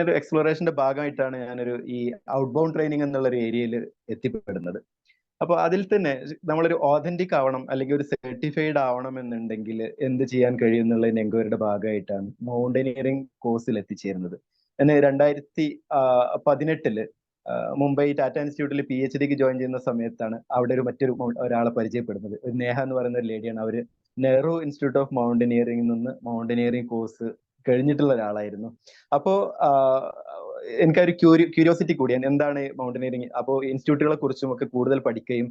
ഒരു എക്സ്പ്ലോറേഷന്റെ ഭാഗമായിട്ടാണ് ഞാനൊരു ഈ ഔട്ട് ബൗണ്ട് ട്രെയിനിങ് എന്നുള്ള ഒരു ഏരിയയിൽ എത്തിപ്പെടുന്നത്. അപ്പൊ അതിൽ തന്നെ നമ്മളൊരു ഓതന്റിക് ആവണം അല്ലെങ്കിൽ ഒരു സർട്ടിഫൈഡ് ആവണം എന്നുണ്ടെങ്കിൽ എന്ത് ചെയ്യാൻ കഴിയും എന്നുള്ളതിന്റെ എൻക്വയറിയുടെ ഭാഗമായിട്ടാണ് മൗണ്ടനിയറിംഗ് കോഴ്സിൽ എത്തിച്ചേരുന്നത്. എന്നെ 2018 മുംബൈ ടാറ്റ ഇൻസ്റ്റിറ്റ്യൂട്ടിൽ PhDക്ക് ജോയിൻ ചെയ്യുന്ന സമയത്താണ് അവിടെ മറ്റൊരു ഒരാളെ പരിചയപ്പെടുന്നത്. ഒരു നേഹ എന്ന് പറയുന്ന ഒരു ലേഡിയാണ്. അവര് നെഹ്റു ഇൻസ്റ്റിറ്റ്യൂട്ട് ഓഫ് മൗണ്ടനിയറിംഗിൽ നിന്ന് മൗണ്ടനിയറിംഗ് കോഴ്സ് കഴിഞ്ഞിട്ടുള്ള ഒരാളായിരുന്നു. അപ്പോ എനിക്കൊരു ക്യൂരിയോസിറ്റി കൂടിയാണ് എന്താണ് മൗണ്ടനിയറിംഗ്. അപ്പോൾ ഇൻസ്റ്റിറ്റ്യൂട്ടുകളെ കുറിച്ചും ഒക്കെ കൂടുതൽ പഠിക്കുകയും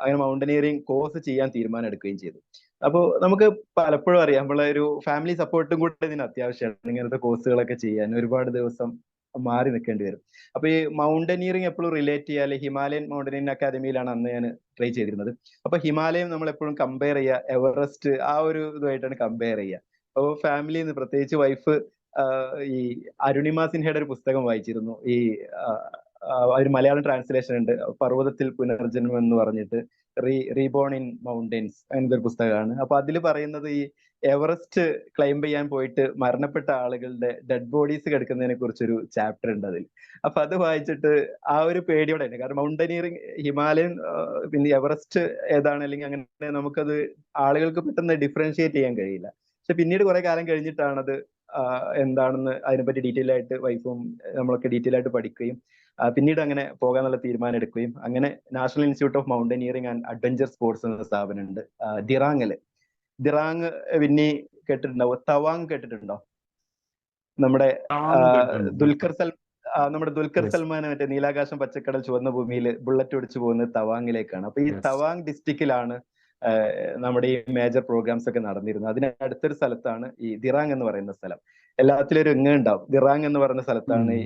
അങ്ങനെ മൗണ്ടനിയറിംഗ് കോഴ്സ് ചെയ്യാൻ തീരുമാനം എടുക്കുകയും ചെയ്തു. അപ്പോൾ നമുക്ക് പലപ്പോഴും അറിയാം, നമ്മളെ ഒരു ഫാമിലി സപ്പോർട്ടും കൂടെ ഇതിന് അത്യാവശ്യമാണ്. ഇങ്ങനത്തെ കോഴ്സുകളൊക്കെ ചെയ്യാൻ ഒരുപാട് ദിവസം മാറി നിൽക്കേണ്ടി വരും. അപ്പൊ ഈ മൗണ്ടനിയറിംഗ് എപ്പോഴും റിലേറ്റ് ചെയ്യാൻ ഹിമാലയൻ മൗണ്ടനിയറിംഗ് അക്കാദമിയിലാണ് അന്ന് ഞാൻ ട്രൈ ചെയ്തിരുന്നത്. അപ്പൊ ഹിമാലയം നമ്മൾ എപ്പോഴും കമ്പയർ ചെയ്യുക എവറസ്റ്റ് ആ ഒരു ഇതുമായിട്ടാണ് കമ്പയർ ചെയ്യുക. അപ്പോൾ ഫാമിലിയിൽ നിന്ന് പ്രത്യേകിച്ച് വൈഫ് ഈ അരുണിമ സിൻഹയുടെ ഒരു പുസ്തകം വായിച്ചിരുന്നു. ഈ ഒരു മലയാളം ട്രാൻസ്ലേഷൻ ഉണ്ട്, പർവ്വതത്തിൽ പുനർജന്മം എന്ന് പറഞ്ഞിട്ട്, റീബോൺ ഇൻ മൗണ്ടൻസ് എന്നൊരു പുസ്തകമാണ്. അപ്പൊ അതിൽ പറയുന്നത് ഈ എവറസ്റ്റ് ക്ലൈംബ് ചെയ്യാൻ പോയിട്ട് മരണപ്പെട്ട ആളുകളുടെ ഡെഡ് ബോഡീസ് കിടക്കുന്നതിനെ കുറിച്ചൊരു ചാപ്റ്റർ ഉണ്ട് അതിൽ. അപ്പൊ അത് വായിച്ചിട്ട് ആ ഒരു പേടിയോടെ തന്നെ, കാരണം മൗണ്ടനിയറിംഗ് ഹിമാലയൻ പിന്നെ എവറസ്റ്റ് ഏതാണ് അല്ലെങ്കിൽ അങ്ങനെ നമുക്കത് ആളുകൾക്ക് പെട്ടെന്ന് ഡിഫറൻഷിയേറ്റ് ചെയ്യാൻ കഴിയില്ല. പക്ഷെ പിന്നീട് കുറെ കാലം കഴിഞ്ഞിട്ടാണത് എന്താണെന്ന് അതിനെപ്പറ്റി ഡീറ്റെയിൽ ആയിട്ട് വൈഫും നമ്മളൊക്കെ ഡീറ്റെയിൽ ആയിട്ട് പഠിക്കുകയും പിന്നീട് അങ്ങനെ പോകാനുള്ള തീരുമാനം എടുക്കുകയും അങ്ങനെ national institute of mountaineering and adventure sports എന്ന സ്ഥാപനമുണ്ട് ദിറാങ്ങില്. ദിറാങ് പിന്നെ കേട്ടിട്ടുണ്ടോ? തവാങ് കേട്ടിട്ടുണ്ടോ? നമ്മുടെ ദുൽഖർ സൽമാൻ മറ്റേ നീലാകാശം പച്ചക്കടൽ ചുവന്ന ഭൂമിയിൽ ബുള്ളറ്റ് ഓടിച്ചു പോകുന്നത് തവാങ്ങിലേക്കാണ്. അപ്പൊ ഈ തവാങ് ഡിസ്ട്രിക്റ്റിലാണ് നമ്മുടെ ഈ മേജർ പ്രോഗ്രാംസ് ഒക്കെ നടന്നിരുന്നത്. അതിന് അടുത്തൊരു സ്ഥലത്താണ് ഈ ദിറാങ് എന്ന് പറയുന്ന സ്ഥലം. എല്ലാത്തിലും ഒരു ഇങ്ങ ഉണ്ടാവും. ദിറാങ് എന്ന് പറയുന്ന സ്ഥലത്താണ് ഈ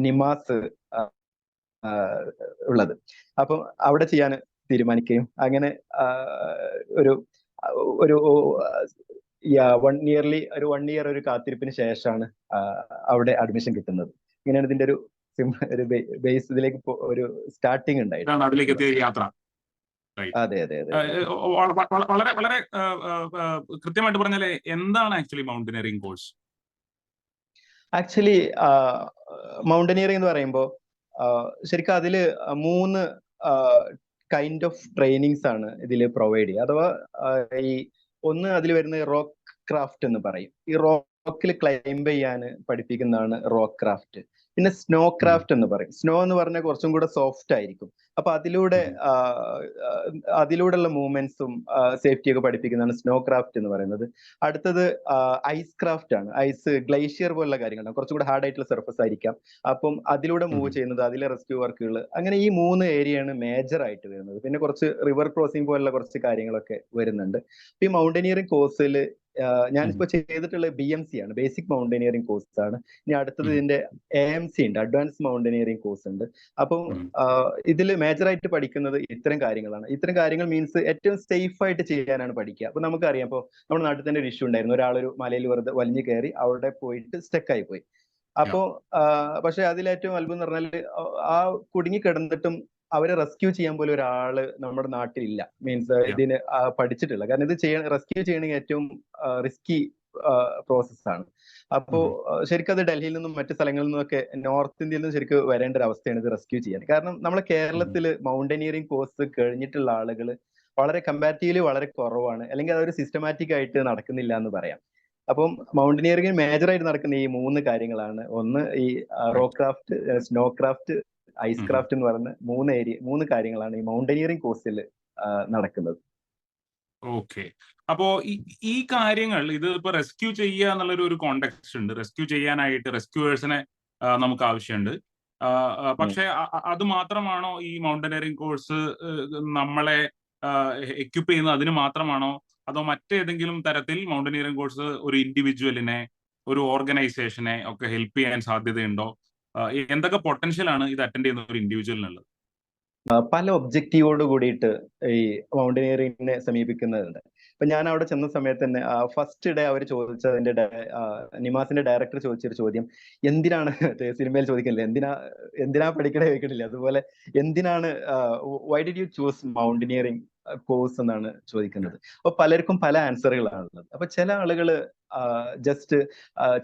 നിമാസ് ഉള്ളത്. അപ്പം അവിടെ ചെയ്യാൻ തീരുമാനിക്കുകയും അങ്ങനെ ഒരു ഒരു 1 ഇയർ ഒരു കാത്തിരിപ്പിന് ശേഷമാണ് അവിടെ അഡ്മിഷൻ കിട്ടുന്നത്. ഇങ്ങനെയാണ് ഇതിന്റെ ഒരു ബേസ് ഇതിലേക്ക് ഒരു സ്റ്റാർട്ടിങ് ഉണ്ടായിട്ട്. അതെ അതെ അതെ. വളരെ വളരെ കൃത്യമായിട്ട് പറഞ്ഞാല് എന്താണ് actually mountaineering course? Actually mountaineering എന്ന് പറയുമ്പോൾ ശരിക്കും അതില് 3 കൈൻഡ് ഓഫ് ട്രെയിനിങ്സ് ആണ് ഇതിൽ പ്രൊവൈഡ് ചെയ്യുക. അഥവാ ഈ ഒന്ന് അതിൽ വരുന്ന റോക്ക് ക്രാഫ്റ്റ് എന്ന് പറയും. ഈ റോക്കിൽ ക്ലൈംബ് ചെയ്യാൻ പഠിപ്പിക്കുന്നതാണ് റോക്ക് ക്രാഫ്റ്റ്. പിന്നെ സ്നോ ക്രാഫ്റ്റ് എന്ന് പറയും. സ്നോ എന്ന് പറഞ്ഞാൽ കുറച്ചും കൂടെ സോഫ്റ്റ് ആയിരിക്കും. അപ്പൊ അതിലൂടെയുള്ള മൂവ്മെന്റ്സും സേഫ്റ്റി ഒക്കെ പഠിപ്പിക്കുന്നതാണ് സ്നോ ക്രാഫ്റ്റ് എന്ന് പറയുന്നത്. അടുത്തത് ഐസ് ക്രാഫ്റ്റ് ആണ്. ഐസ് ഗ്ലേഷ്യർ പോലുള്ള കാര്യങ്ങളാണ്, കുറച്ചും കൂടെ ഹാർഡ് ആയിട്ടുള്ള സർഫസ് ആയിരിക്കാം. അപ്പം അതിലൂടെ മൂവ് ചെയ്യുന്നത്, അതിലെ റെസ്ക്യൂ വർക്കുകൾ, അങ്ങനെ ഈ 3 ഏരിയയാണ് മേജർ ആയിട്ട് വരുന്നത്. പിന്നെ കുറച്ച് റിവർ ക്രോസിംഗ് പോലുള്ള കുറച്ച് കാര്യങ്ങളൊക്കെ വരുന്നുണ്ട്. ഈ മൗണ്ടനിയറിംഗ് കോഴ്സിൽ ഞാനിപ്പോ ചെയ്തിട്ടുള്ള BMC ആണ്, ബേസിക് മൗണ്ടനിയറിംഗ് കോഴ്സ് ആണ്. ഇനി അടുത്തത് ഇതിന്റെ AMC ഉണ്ട്, അഡ്വാൻസ് മൗണ്ടനിയറിംഗ് കോഴ്സ് ഉണ്ട്. അപ്പം ഇതിൽ മേജർ ആയിട്ട് പഠിക്കുന്നത് ഇത്തരം കാര്യങ്ങളാണ്. ഇത്തരം കാര്യങ്ങൾ മീൻസ് ഏറ്റവും സേഫ് ആയിട്ട് ചെയ്യാനാണ് പഠിക്കുക. അപ്പൊ നമുക്കറിയാം, ഇപ്പൊ നമ്മുടെ നാട്ടിൽ തന്നെ ഒരു ഇഷ്യൂ ഉണ്ടായിരുന്നു. ഒരാളൊരു മലയിൽ വെറുതെ വലിഞ്ഞു കയറി അവിടെ പോയിട്ട് സ്റ്റക്ക് ആയി പോയി. അപ്പോ പക്ഷെ അതിലേറ്റവും അത്ഭുതം എന്ന് പറഞ്ഞാൽ ആ കുടുങ്ങി കിടന്നിട്ടും അവരെ റെസ്ക്യൂ ചെയ്യാൻ പോലും ഒരാള് നമ്മുടെ നാട്ടിലില്ല. മീൻസ് ഇതിന് പഠിച്ചിട്ടില്ല. കാരണം ഇത് റെസ്ക്യൂ ചെയ്യണമെങ്കിൽ ഏറ്റവും റിസ്കി പ്രോസസ്സാണ്. അപ്പോ ശരിക്കും അത് ഡൽഹിയിൽ നിന്നും മറ്റു സ്ഥലങ്ങളിൽ നിന്നൊക്കെ നോർത്ത് ഇന്ത്യയിൽ നിന്നും ശരിക്കും വരേണ്ട ഒരു അവസ്ഥയാണ് ഇത് റെസ്ക്യൂ ചെയ്യാൻ. കാരണം നമ്മളെ കേരളത്തിൽ മൗണ്ടനിയറിംഗ് കോഴ്സ് കഴിഞ്ഞിട്ടുള്ള ആളുകൾ വളരെ കമ്പാരിറ്റീവ്ലി വളരെ കുറവാണ്, അല്ലെങ്കിൽ അതൊരു സിസ്റ്റമാറ്റിക് ആയിട്ട് നടക്കുന്നില്ല എന്ന് പറയാം. അപ്പം മൗണ്ടനിയറിംഗ് മേജർ ആയിട്ട് നടക്കുന്ന ഈ 3 കാര്യങ്ങളാണ്. ഒന്ന് ഈ rock craft, snow craft, ice craft എന്ന് പറയുന്ന 3 കാര്യങ്ങളാണ് ഈ മൗണ്ടനിയറിംഗ് കോഴ്സിൽ നടക്കുന്നത്. ഓക്കെ. അപ്പോ ഈ കാര്യങ്ങൾ ഇത് ഇപ്പൊ റെസ്ക്യൂ ചെയ്യുക എന്നുള്ളൊരു ഒരു കോണ്ടെക്സ്റ്റ് ഉണ്ട്. റെസ്ക്യൂ ചെയ്യാനായിട്ട് റെസ്ക്യൂവേഴ്സിനെ നമുക്ക് ആവശ്യമുണ്ട്. പക്ഷെ അത് മാത്രമാണോ ഈ മൗണ്ടനിയറിംഗ് കോഴ്സ് നമ്മളെ എക്യുപ്പ് ചെയ്യുന്നത്? അതിന് മാത്രമാണോ? അതോ മറ്റേതെങ്കിലും തരത്തിൽ മൗണ്ടനിയറിംഗ് കോഴ്സ് ഒരു ഇൻഡിവിജ്വലിനെ, ഒരു ഓർഗനൈസേഷനെ ഒക്കെ ഹെൽപ്പ് ചെയ്യാൻ സാധ്യതയുണ്ടോ? എന്തൊക്കെ പൊട്ടൻഷ്യൽ ആണ് ഇത് അറ്റൻഡ് ചെയ്യുന്ന ഒരു ഇൻഡിവിജ്വലിനുള്ളത്? പല ഒബ്ജക്റ്റീവോട് കൂടിയിട്ട് ഈ മൗണ്ടനിയറിംഗിനെ സമീപിക്കുന്നതുണ്ട്. ഇപ്പൊ ഞാൻ അവിടെ ചെന്ന സമയത്ത് തന്നെ ഫസ്റ്റ് ഡേ അവർ ചോദിച്ചതിന്റെ നിമാസിന്റെ ഡയറക്ടർ ചോദിച്ചൊരു ചോദ്യം, എന്തിനാണ് സിനിമയിൽ ചോദിക്കുന്നില്ല, എന്തിനാ പഠിക്കണേ ചോദിക്കണില്ല, അതുപോലെ എന്തിനാണ് why did you choose mountaineering course എന്നാണ് ചോദിക്കുന്നത്. അപ്പൊ പലർക്കും പല ആൻസറുകളാണുള്ളത്. അപ്പൊ ചില ആളുകൾ ജസ്റ്റ്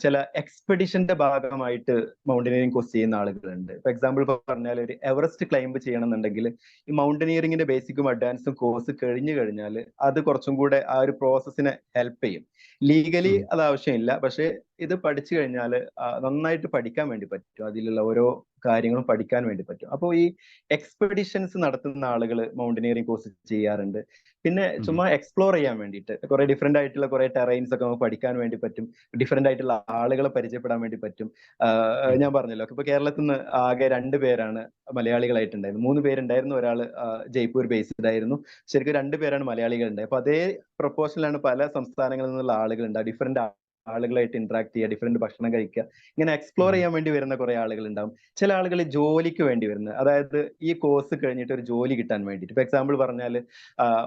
ചില എക്സ്പെഡിഷന്റെ ഭാഗമായിട്ട് മൗണ്ടനിയറിംഗ് കോഴ്സ് ചെയ്യുന്ന ആളുകളുണ്ട്. ഫോർ എക്സാമ്പിൾ പറഞ്ഞാൽ ഒരു എവറസ്റ്റ് ക്ലൈംബ് ചെയ്യണമെന്നുണ്ടെങ്കിൽ ഈ മൗണ്ടനിയറിംഗിന്റെ ബേസിക്കും അഡ്വാൻസും കോഴ്സ് കഴിഞ്ഞു കഴിഞ്ഞാൽ അത് കുറച്ചും കൂടെ ആ ഒരു പ്രോസസ്സിനെ ഹെൽപ്പ് ചെയ്യും. ലീഗലി അത് ആവശ്യമില്ല, പക്ഷെ ഇത് പഠിച്ചു കഴിഞ്ഞാൽ നന്നായിട്ട് പഠിക്കാൻ വേണ്ടി പറ്റും, അതിലുള്ള ഓരോ കാര്യങ്ങളും പഠിക്കാൻ വേണ്ടി പറ്റും. അപ്പോൾ ഈ എക്സ്പെഡിഷൻസ് നടത്തുന്ന ആളുകൾ മൗണ്ടനിയറിംഗ് കോഴ്സ് ചെയ്യാറുണ്ട്. പിന്നെ ചുമ്മാ എക്സ്പ്ലോർ ചെയ്യാൻ വേണ്ടിയിട്ട് കുറെ ഡിഫറെന്റ് ആയിട്ടുള്ള കുറെ ടെറൈൻസ് ഒക്കെ നമുക്ക് പഠിക്കാൻ വേണ്ടി പറ്റും, ഡിഫറെന്റ് ആയിട്ടുള്ള ആളുകളെ പരിചയപ്പെടാൻ വേണ്ടി പറ്റും. ഞാൻ പറഞ്ഞല്ലോ, ഇപ്പൊ കേരളത്തിൽ നിന്ന് ആകെ 2 പേരാണ് മലയാളികളായിട്ടുണ്ടായിരുന്നു. 3 പേരുണ്ടായിരുന്നു, ഒരാൾ ജയ്പൂർ ബേസ്ഡ് ആയിരുന്നു. ശരിക്കും 2 പേരാണ് മലയാളികൾ ഉണ്ടായത്. അപ്പൊ അതേ പ്രൊപ്പോഷനിലാണ് പല സംസ്ഥാനങ്ങളിൽ നിന്നുള്ള ആളുകളുണ്ട്. ഡിഫറെന്റ് ആളുകളായിട്ട് ഇന്ററാക്ട് ചെയ്യുക, ഡിഫറെന്റ് ഭക്ഷണം കഴിക്കുക, ഇങ്ങനെ എക്സ്പ്ലോർ ചെയ്യാൻ വേണ്ടി വരുന്ന കുറെ ആളുകൾ ഉണ്ടാവും. ചില ആളുകൾ ജോലിക്ക് വേണ്ടി വരുന്നത്, അതായത് ഈ കോഴ്സ് കഴിഞ്ഞിട്ട് ഒരു ജോലി കിട്ടാൻ വേണ്ടിയിട്ട്. ഇപ്പൊ എക്സാമ്പിൾ പറഞ്ഞാൽ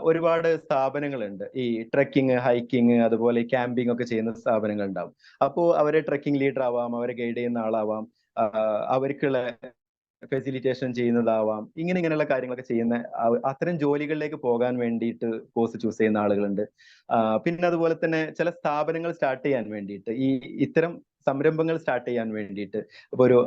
ഒരുപാട് സ്ഥാപനങ്ങളുണ്ട്, ഈ ട്രെക്കിങ്, ഹൈക്കിങ്, അതുപോലെ ക്യാമ്പിംഗ് ഒക്കെ ചെയ്യുന്ന സ്ഥാപനങ്ങൾ ഉണ്ടാവും. അപ്പോൾ അവരെ ട്രെക്കിംഗ് ലീഡർ ആവാം, അവരെ ഗൈഡ് ചെയ്യുന്ന ആളാവാം, അവർക്കുള്ള ഫെസിലിറ്റേഷൻ ചെയ്യുന്നതാവാം, ഇങ്ങനെയുള്ള കാര്യങ്ങളൊക്കെ ചെയ്യുന്ന അത്തരം ജോലികളിലേക്ക് പോകാൻ വേണ്ടിയിട്ട് കോഴ്സ് ചൂസ് ചെയ്യുന്ന ആളുകളുണ്ട്. പിന്നെ അതുപോലെ തന്നെ ചില സ്ഥാപനങ്ങൾ സ്റ്റാർട്ട് ചെയ്യാൻ വേണ്ടിയിട്ട്, ഈ ഇത്തരം സംരംഭങ്ങൾ സ്റ്റാർട്ട് ചെയ്യാൻ വേണ്ടിയിട്ട്, ഇപ്പൊ ഒരു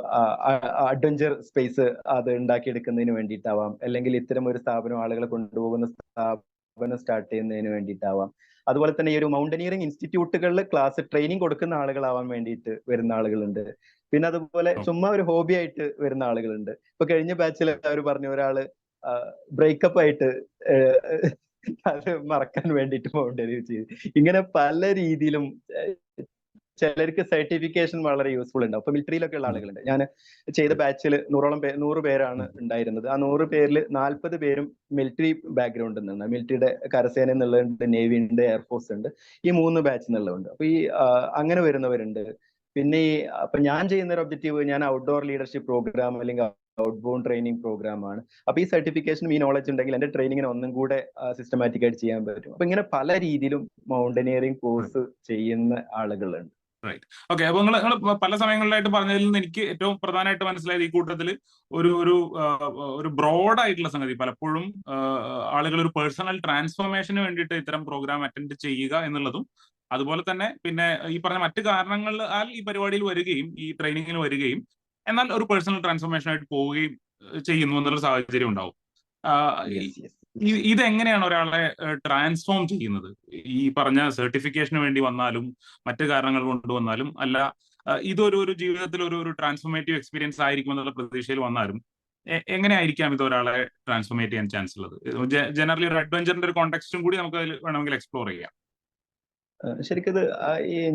അഡ്വഞ്ചർ സ്പേസ് അത് ഉണ്ടാക്കിയെടുക്കുന്നതിന് വേണ്ടിയിട്ടാവാം, അല്ലെങ്കിൽ ഇത്തരം ഒരു സ്ഥാപനം ആളുകളെ കൊണ്ടുപോകുന്ന സ്ഥാപനം സ്റ്റാർട്ട് ചെയ്യുന്നതിന് വേണ്ടിയിട്ടാവാം. അതുപോലെ തന്നെ ഈ ഒരു മൗണ്ടനിയറിംഗ് ഇൻസ്റ്റിറ്റ്യൂട്ടുകളിൽ ക്ലാസ് ട്രെയിനിങ് കൊടുക്കുന്ന ആളുകളാവാൻ വേണ്ടിയിട്ട് വരുന്ന ആളുകളുണ്ട്. പിന്നെ അതുപോലെ ചുമ്മാ ഒരു ഹോബി ആയിട്ട് വരുന്ന ആളുകളുണ്ട്. ഇപ്പൊ കഴിഞ്ഞ ബാച്ചിൽ അവർ പറഞ്ഞു, ഒരാള് ബ്രേക്കപ്പ് ആയിട്ട് അത് മറക്കാൻ വേണ്ടിയിട്ട് മൗണ്ടനിയറിംഗ് ചെയ്തു. ഇങ്ങനെ പല രീതിയിലും ചിലർക്ക് സർട്ടിഫിക്കേഷൻ വളരെ യൂസ്ഫുൾ ഉണ്ടാവും. ഇപ്പൊ മിലിറ്ററിയിലൊക്കെ ഉള്ള ആളുകളുണ്ട്. ഞാൻ ചെയ്ത ബാച്ചിൽ 100 പേരാണ് ഉണ്ടായിരുന്നത്. ആ 100 പേരിൽ 40 പേരും മിലിറ്ററി ബാക്ക്ഗ്രൗണ്ടിൽ നിന്നാണ്. മിലിറ്ററിയുടെ കരസേന എന്നുള്ളതുണ്ട്, നേവി ഉണ്ട്, എയർഫോഴ്സ് ഉണ്ട്, ഈ 3 ബാച്ച് എന്നുള്ളതുണ്ട്. അപ്പൊ ഈ അങ്ങനെ വരുന്നവരുണ്ട്. പിന്നെ ഈ അപ്പൊ ഞാൻ ചെയ്യുന്ന ഒരു ഒബ്ജക്റ്റീവ്, ഞാൻ ഔട്ട്ഡോർ ലീഡർഷിപ്പ് പ്രോഗ്രാം അല്ലെങ്കിൽ ഔട്ട് ബോൺ ട്രെയിനിങ് പ്രോഗ്രാം ആണ്. അപ്പൊ ഈ സർട്ടിഫിക്കേഷനും ഈ നോളജ് ഉണ്ടെങ്കിൽ എന്റെ ട്രെയിനിങ്ങിനെ ഒന്നും കൂടെ സിസ്റ്റമാറ്റിക് ആയിട്ട് ചെയ്യാൻ പറ്റും. അപ്പൊ ഇങ്ങനെ പല രീതിയിലും മൗണ്ടനിയറിംഗ് കോഴ്സ് ചെയ്യുന്ന ആളുകളുണ്ട്. റൈറ്റ്. ഓക്കെ. അപ്പൊ നിങ്ങൾ പല സമയങ്ങളിലായിട്ട് പറഞ്ഞതിൽ നിന്ന് എനിക്ക് ഏറ്റവും പ്രധാനമായിട്ട് മനസ്സിലായത് ഈ കൂട്ടത്തിൽ ഒരു ഒരു ഒരു ബ്രോഡ് ആയിട്ടുള്ള സംഗതി, പലപ്പോഴും ആളുകൾ ഒരു പേഴ്സണൽ ട്രാൻസ്ഫോർമേഷന് വേണ്ടിയിട്ട് ഇത്തരം പ്രോഗ്രാം അറ്റൻഡ് ചെയ്യുക എന്നുള്ളതും, അതുപോലെ തന്നെ പിന്നെ ഈ പറഞ്ഞ മറ്റു കാരണങ്ങളാൽ ഈ പരിപാടിയിൽ വരികയും ഈ ട്രെയിനിങ്ങിൽ വരികയും എന്നാൽ ഒരു പേഴ്സണൽ ട്രാൻസ്ഫോർമേഷൻ ആയിട്ട് പോവുകയും ചെയ്യുന്നു എന്നുള്ള സാഹചര്യം ഉണ്ടാവും. ഇതെങ്ങനെയാണ് ഒരാളെ ട്രാൻസ്ഫോം ചെയ്യുന്നത്? ഈ പറഞ്ഞ സർട്ടിഫിക്കേഷന് വേണ്ടി വന്നാലും മറ്റു കാരണങ്ങൾ കൊണ്ടുവന്നാലും അല്ല, ഇതൊരു ജീവിതത്തിൽ ഒരു ട്രാൻസ്ഫോർമേറ്റീവ് എക്സ്പീരിയൻസ് ആയിരിക്കും എന്നുള്ള പ്രതീക്ഷയിൽ വന്നാലും എങ്ങനെയായിരിക്കാം ഇത് ഒരാളെ ട്രാൻസ്ഫോർമേറ്റ് ചെയ്യാൻ ചാൻസ് ഉള്ളത്? ജനറലി ഒരു അഡ്വഞ്ചറിന്റെ ഒരു കോണ്ടെക്സ്റ്റും കൂടി നമുക്ക് അതിൽ വേണമെങ്കിൽ എക്സ്പ്ലോർ ചെയ്യാം. ശരിക്കും ഇത്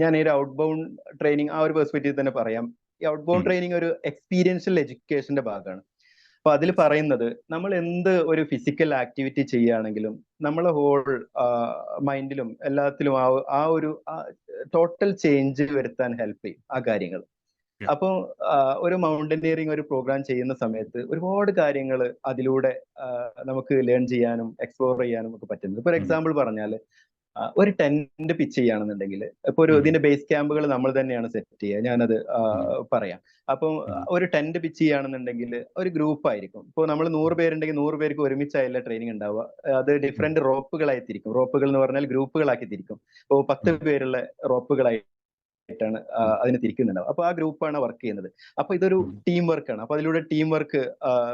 ഞാൻ ഈ ഒരു ഔട്ട് ബൗണ്ട് ട്രെയിനിങ് ആ ഒരു പെർസ്പെക്റ്റീവ് തന്നെ പറയാം. ഈ ഔട്ട് ബൗണ്ട് ട്രെയിനിങ് ഒരു എക്സ്പീരിയൻഷ്യൽ എഡ്യൂക്കേഷന്റെ ഭാഗമാണ്. അപ്പൊ അതിൽ പറയുന്നത്, നമ്മൾ എന്ത് ഒരു ഫിസിക്കൽ ആക്ടിവിറ്റി ചെയ്യുകയാണെങ്കിലും നമ്മളെ ഹോൾ മൈൻഡിലും എല്ലാത്തിലും ആ ഒരു ടോട്ടൽ ചേഞ്ച് വരുത്താൻ ഹെൽപ്പ് ചെയ്യും ആ കാര്യങ്ങൾ. അപ്പോൾ ഒരു മൗണ്ടനിയറിംഗ് ഒരു പ്രോഗ്രാം ചെയ്യുന്ന സമയത്ത് ഒരുപാട് കാര്യങ്ങൾ അതിലൂടെ നമുക്ക് ലേൺ ചെയ്യാനും എക്സ്പ്ലോർ ചെയ്യാനും ഒക്കെ പറ്റുന്നത്. ഇപ്പൊ ഒരു എക്സാമ്പിൾ പറഞ്ഞാൽ, ഒരു ടെന്റ് പിച്ച് ചെയ്യുകയാണെന്നുണ്ടെങ്കിൽ, ഇപ്പൊ ഇതിന്റെ ബേസ് ക്യാമ്പുകൾ നമ്മൾ തന്നെയാണ് സെറ്റ് ചെയ്യുക. ഞാനത് പറയാം. അപ്പം ഒരു ടെന്റ് പിച്ച് ചെയ്യുകയാണെന്നുണ്ടെങ്കിൽ ഒരു ഗ്രൂപ്പ് ആയിരിക്കും. ഇപ്പോൾ നമ്മൾ 100 പേരുണ്ടെങ്കിൽ 100 പേർക്ക് ഒരുമിച്ചായല്ല ട്രെയിനിങ് ഉണ്ടാവുക. അത് ഡിഫറെന്റ് റോപ്പുകളായി തിരിക്കും. റോപ്പുകൾ എന്ന് പറഞ്ഞാൽ ഗ്രൂപ്പുകളാക്കി തിരിക്കും. ഇപ്പോൾ 10 പേരുള്ള റോപ്പുകളായിട്ടാണ് അതിന് തിരിക്കുന്നുണ്ടാവും. അപ്പൊ ആ ഗ്രൂപ്പാണ് വർക്ക് ചെയ്യുന്നത്. അപ്പൊ ഇതൊരു ടീം വർക്കാണ്. അപ്പൊ അതിലൂടെ ടീം വർക്ക്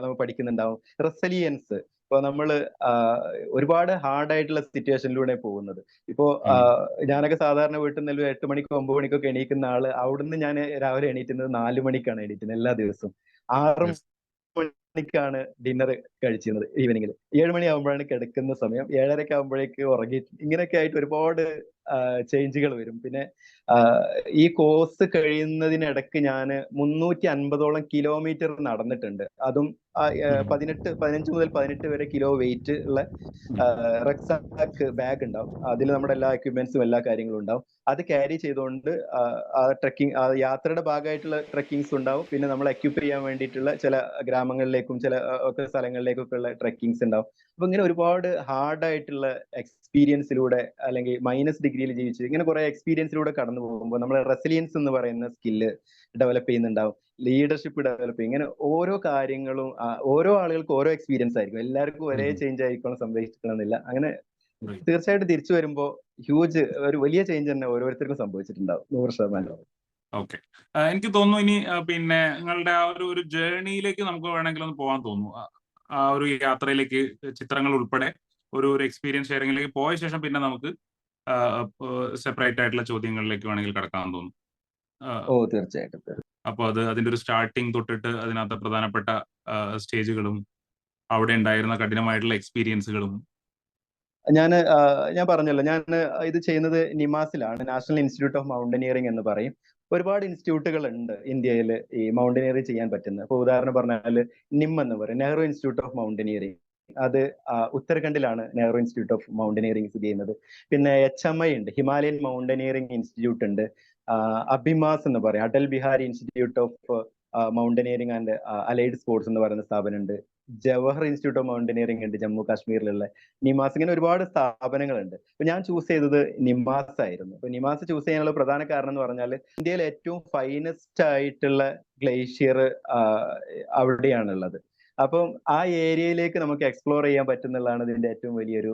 നമ്മൾ പഠിക്കുന്നുണ്ടാവും. റെസിലിയൻസ്, ഇപ്പൊ നമ്മള് ഒരുപാട് ഹാർഡ് ആയിട്ടുള്ള സിറ്റുവേഷനിലൂടെ പോകുന്നത്. ഇപ്പോ ഞാനൊക്കെ സാധാരണ വീട്ടിൽ നിന്ന് 8 മണിക്കോ 9 മണിക്കൊക്കെ എണീക്കുന്ന ആള്, അവിടുന്ന് ഞാൻ രാവിലെ എണീറ്റുന്നത് 4 മണിക്കാണ് എണീറ്റുന്നത് എല്ലാ ദിവസവും. 6 മണിക്കാണ് ഡിന്നർ കഴിച്ചിരുന്നത് ഈവനിങ്ങിൽ. 7 മണി ആകുമ്പോഴാണ് കിടക്കുന്ന സമയം. 7:30 ആകുമ്പോഴേക്ക് ഉറങ്ങി. ഇങ്ങനെയൊക്കെ ആയിട്ട് ഒരുപാട് ചേഞ്ചുകൾ വരും. പിന്നെ ഈ കോഴ്സ് കഴിയുന്നതിനിടക്ക് ഞാൻ 350ഓളം കിലോമീറ്റർ നടന്നിട്ടുണ്ട്. അതും 15 മുതൽ 18 വരെ കിലോ വെയിറ്റ് ഉള്ള റക്സാക്ക് ബാഗ് ഉണ്ടാവും. അതിൽ നമ്മുടെ എല്ലാ എക്യുപ്മെന്റ്സും എല്ലാ കാര്യങ്ങളും ഉണ്ടാവും. അത് ക്യാരി ചെയ്തുകൊണ്ട് ട്രെക്കിംഗ് യാത്രയുടെ ഭാഗമായിട്ടുള്ള ട്രെക്കിങ്സ് ഉണ്ടാവും. പിന്നെ നമ്മൾ എക്യുപ്പ് ചെയ്യാൻ വേണ്ടിയിട്ടുള്ള ചില ഗ്രാമങ്ങളിലേക്കും ചില ഒക്കെ സ്ഥലങ്ങളിലേക്കൊക്കെ ഉള്ള ട്രെക്കിങ്സ് ഉണ്ടാവും. അപ്പൊ ഇങ്ങനെ ഒരുപാട് ഹാർഡ് ആയിട്ടുള്ള എക്സ്പീരിയൻസിലൂടെ, അല്ലെങ്കിൽ മൈനസ് ഡിഗ്രിയിൽ ജീവിച്ച് ഇങ്ങനെ കുറെ എക്സ്പീരിയൻസിലൂടെ കടന്നു പോകുമ്പോൾ നമ്മൾ റെസിലിയൻസ് എന്ന് പറയുന്ന സ്കില്ല് ഡെവലപ്പ് ചെയ്യുന്നുണ്ടാവും, ലീഡർഷിപ്പ് ഡെവലപ്പ് ചെയ്യും. ഇങ്ങനെ ഓരോ കാര്യങ്ങളും ഓരോ ആളുകൾക്ക് ഓരോ എക്സ്പീരിയൻസ് ആയിരിക്കും. എല്ലാവർക്കും ഒരേ ചേഞ്ച് ആയിരിക്കണം സംഭവിക്കണമെന്നില്ല. അങ്ങനെ Right. തീർച്ചയായിട്ടും തിരിച്ചു വരുമ്പോൾ ഹ്യൂജ് ഒരു വലിയ ചേഞ്ച് തന്നെ ഓരോരുത്തർക്കും സംഭവിച്ചിട്ടുണ്ടാവും 100%. ഓക്കെ. എനിക്ക് തോന്നുന്നു ഇനി പിന്നെ നിങ്ങളുടെ ആ ഒരു ജേർണിയിലേക്ക് നമുക്ക് വേണമെങ്കിൽ ഒന്ന് പോകാൻ തോന്നുന്നു. ആ ഒരു യാത്രയിലേക്ക് ചിത്രങ്ങൾ ഉൾപ്പെടെ ഒരു എക്സ്പീരിയൻസ് ഷെയറിംഗിലേക്ക് പോയ ശേഷം പിന്നെ നമുക്ക് സെപ്പറേറ്റ് ആയിട്ടുള്ള ചോദ്യങ്ങളിലേക്ക് വേണമെങ്കിൽ കടക്കാൻ തോന്നുന്നു. ഓ തീർച്ചയായിട്ടും. അപ്പോൾ അതിന്റെ ഒരു സ്റ്റാർട്ടിങ് തൊട്ടിട്ട് അതിനകത്ത് പ്രധാനപ്പെട്ട സ്റ്റേജുകളും അവിടെ ഉണ്ടായിരുന്ന കഠിനമായിട്ടുള്ള എക്സ്പീരിയൻസുകളും. ഞാൻ പറഞ്ഞല്ലോ, ഞാൻ ഇത് ചെയ്യുന്നത് നിമാസിലാണ്, നാഷണൽ ഇൻസ്റ്റിറ്റ്യൂട്ട് ഓഫ് മൗണ്ടനിയറിംഗ് എന്ന് പറയും. ഒരുപാട് ഇൻസ്റ്റിറ്റ്യൂട്ടുകൾ ഉണ്ട് ഇന്ത്യയിൽ ഈ മൗണ്ടനിയറിംഗ് ചെയ്യാൻ പറ്റുന്നത്. ഇപ്പൊ ഉദാഹരണം പറഞ്ഞാൽ നിം എന്ന് പറയും, നെഹ്റു ഇൻസ്റ്റിറ്റ്യൂട്ട് ഓഫ് മൗണ്ടനിയറിംഗ്. അത് ഉത്തരാഖണ്ഡിലാണ് നെഹ്റു ഇൻസ്റ്റിറ്റ്യൂട്ട് ഓഫ് മൗണ്ടനിയറിംഗ് സ്ഥിതി ചെയ്യുന്നത്. പിന്നെ HMI ഉണ്ട്, ഹിമാലയൻ മൗണ്ടനിയറിംഗ് ഇൻസ്റ്റിറ്റ്യൂട്ട് ഉണ്ട്. അഭിമാസ് എന്ന് പറയും, Atal Bihari institute of mountaineering and allied sports എന്ന് പറയുന്ന സ്ഥാപനമുണ്ട്. ജവഹർ ഇൻസ്റ്റിറ്റ്യൂട്ട് ഓഫ് മൗണ്ടനിയറിംഗ് ഉണ്ട് ജമ്മു കാശ്മീരിലുള്ള. നിമാസ്, ഇങ്ങനെ ഒരുപാട് സ്ഥാപനങ്ങളുണ്ട്. അപ്പൊ ഞാൻ ചൂസ് ചെയ്തത് നിമാസ് ആയിരുന്നു. അപ്പൊ നിമാസ് ചൂസ് ചെയ്യാനുള്ള പ്രധാന കാരണം എന്ന് പറഞ്ഞാൽ ഇന്ത്യയിലെ ഏറ്റവും ഫൈനസ്റ്റ് ആയിട്ടുള്ള ഗ്ലേഷ്യർ അവിടെയാണുള്ളത്. അപ്പം ആ ഏരിയയിലേക്ക് നമുക്ക് എക്സ്പ്ലോർ ചെയ്യാൻ പറ്റുന്നുള്ളതാണ് ഇതിന്റെ ഏറ്റവും വലിയൊരു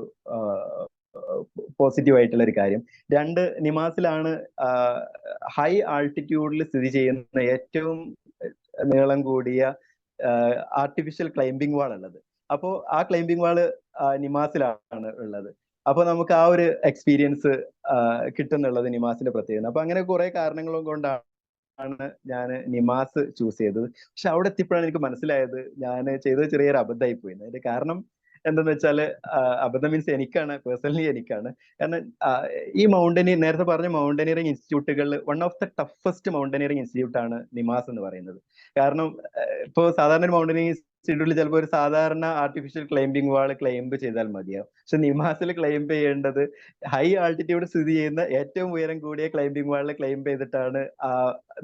പോസിറ്റീവ് ആയിട്ടുള്ള ഒരു കാര്യം. രണ്ട്, നിമാസിലാണ് ഹൈ ആൾട്ടിറ്റ്യൂഡിൽ സ്ഥിതി ചെയ്യുന്ന ഏറ്റവും നീളം കൂടിയ ആർട്ടിഫിഷ്യൽ ക്ലൈംബിംഗ് വാൾ ഉള്ളത്. അപ്പോൾ ആ ക്ലൈംബിംഗ് വാള് നിമാസിലാണ് ഉള്ളത്. അപ്പൊ നമുക്ക് ആ ഒരു എക്സ്പീരിയൻസ് കിട്ടുന്നുള്ളത് നിമാസിന്റെ പ്രത്യേകത. അപ്പൊ അങ്ങനെ കുറെ കാരണങ്ങളും കൊണ്ടാണ് ഞാൻ നിമാസ് ചൂസ് ചെയ്തത്. പക്ഷെ അവിടെ എത്തിയപ്പോഴാണ് എനിക്ക് മനസ്സിലായത് ഞാൻ ചെയ്തത് ചെറിയൊരു അബദ്ധമായി പോയി. അതിന്റെ കാരണം എന്തെന്ന് വെച്ചാല്, അബദ്ധം മീൻസ് പേഴ്സണലി എനിക്കാണ്. കാരണം ഈ നേരത്തെ പറഞ്ഞ മൗണ്ടനിയറിംഗ് ഇൻസ്റ്റിറ്റ്യൂട്ടുകളിൽ one of the toughest mountaineering institute ആണ് നിമാസ് എന്ന് പറയുന്നത്. കാരണം ഇപ്പോൾ സാധാരണ ഒരു മൗണ്ടനിയറിംഗ് ഇൻസ്റ്റിറ്റ്യൂട്ടിൽ ചിലപ്പോൾ ഒരു സാധാരണ ആർട്ടിഫിഷ്യൽ ക്ലൈംബിംഗ് വാൾ ക്ലൈംബ് ചെയ്താൽ മതിയാവും. പക്ഷെ നിമാസിൽ ക്ലൈംബ് ചെയ്യേണ്ടത് ഹൈ ആൾട്ടിറ്റ്യൂഡ് സ്ഥിതി ചെയ്യുന്ന ഏറ്റവും ഉയരം കൂടിയ ക്ലൈംബിംഗ് വാളിൽ ക്ലൈംബ് ചെയ്തിട്ടാണ്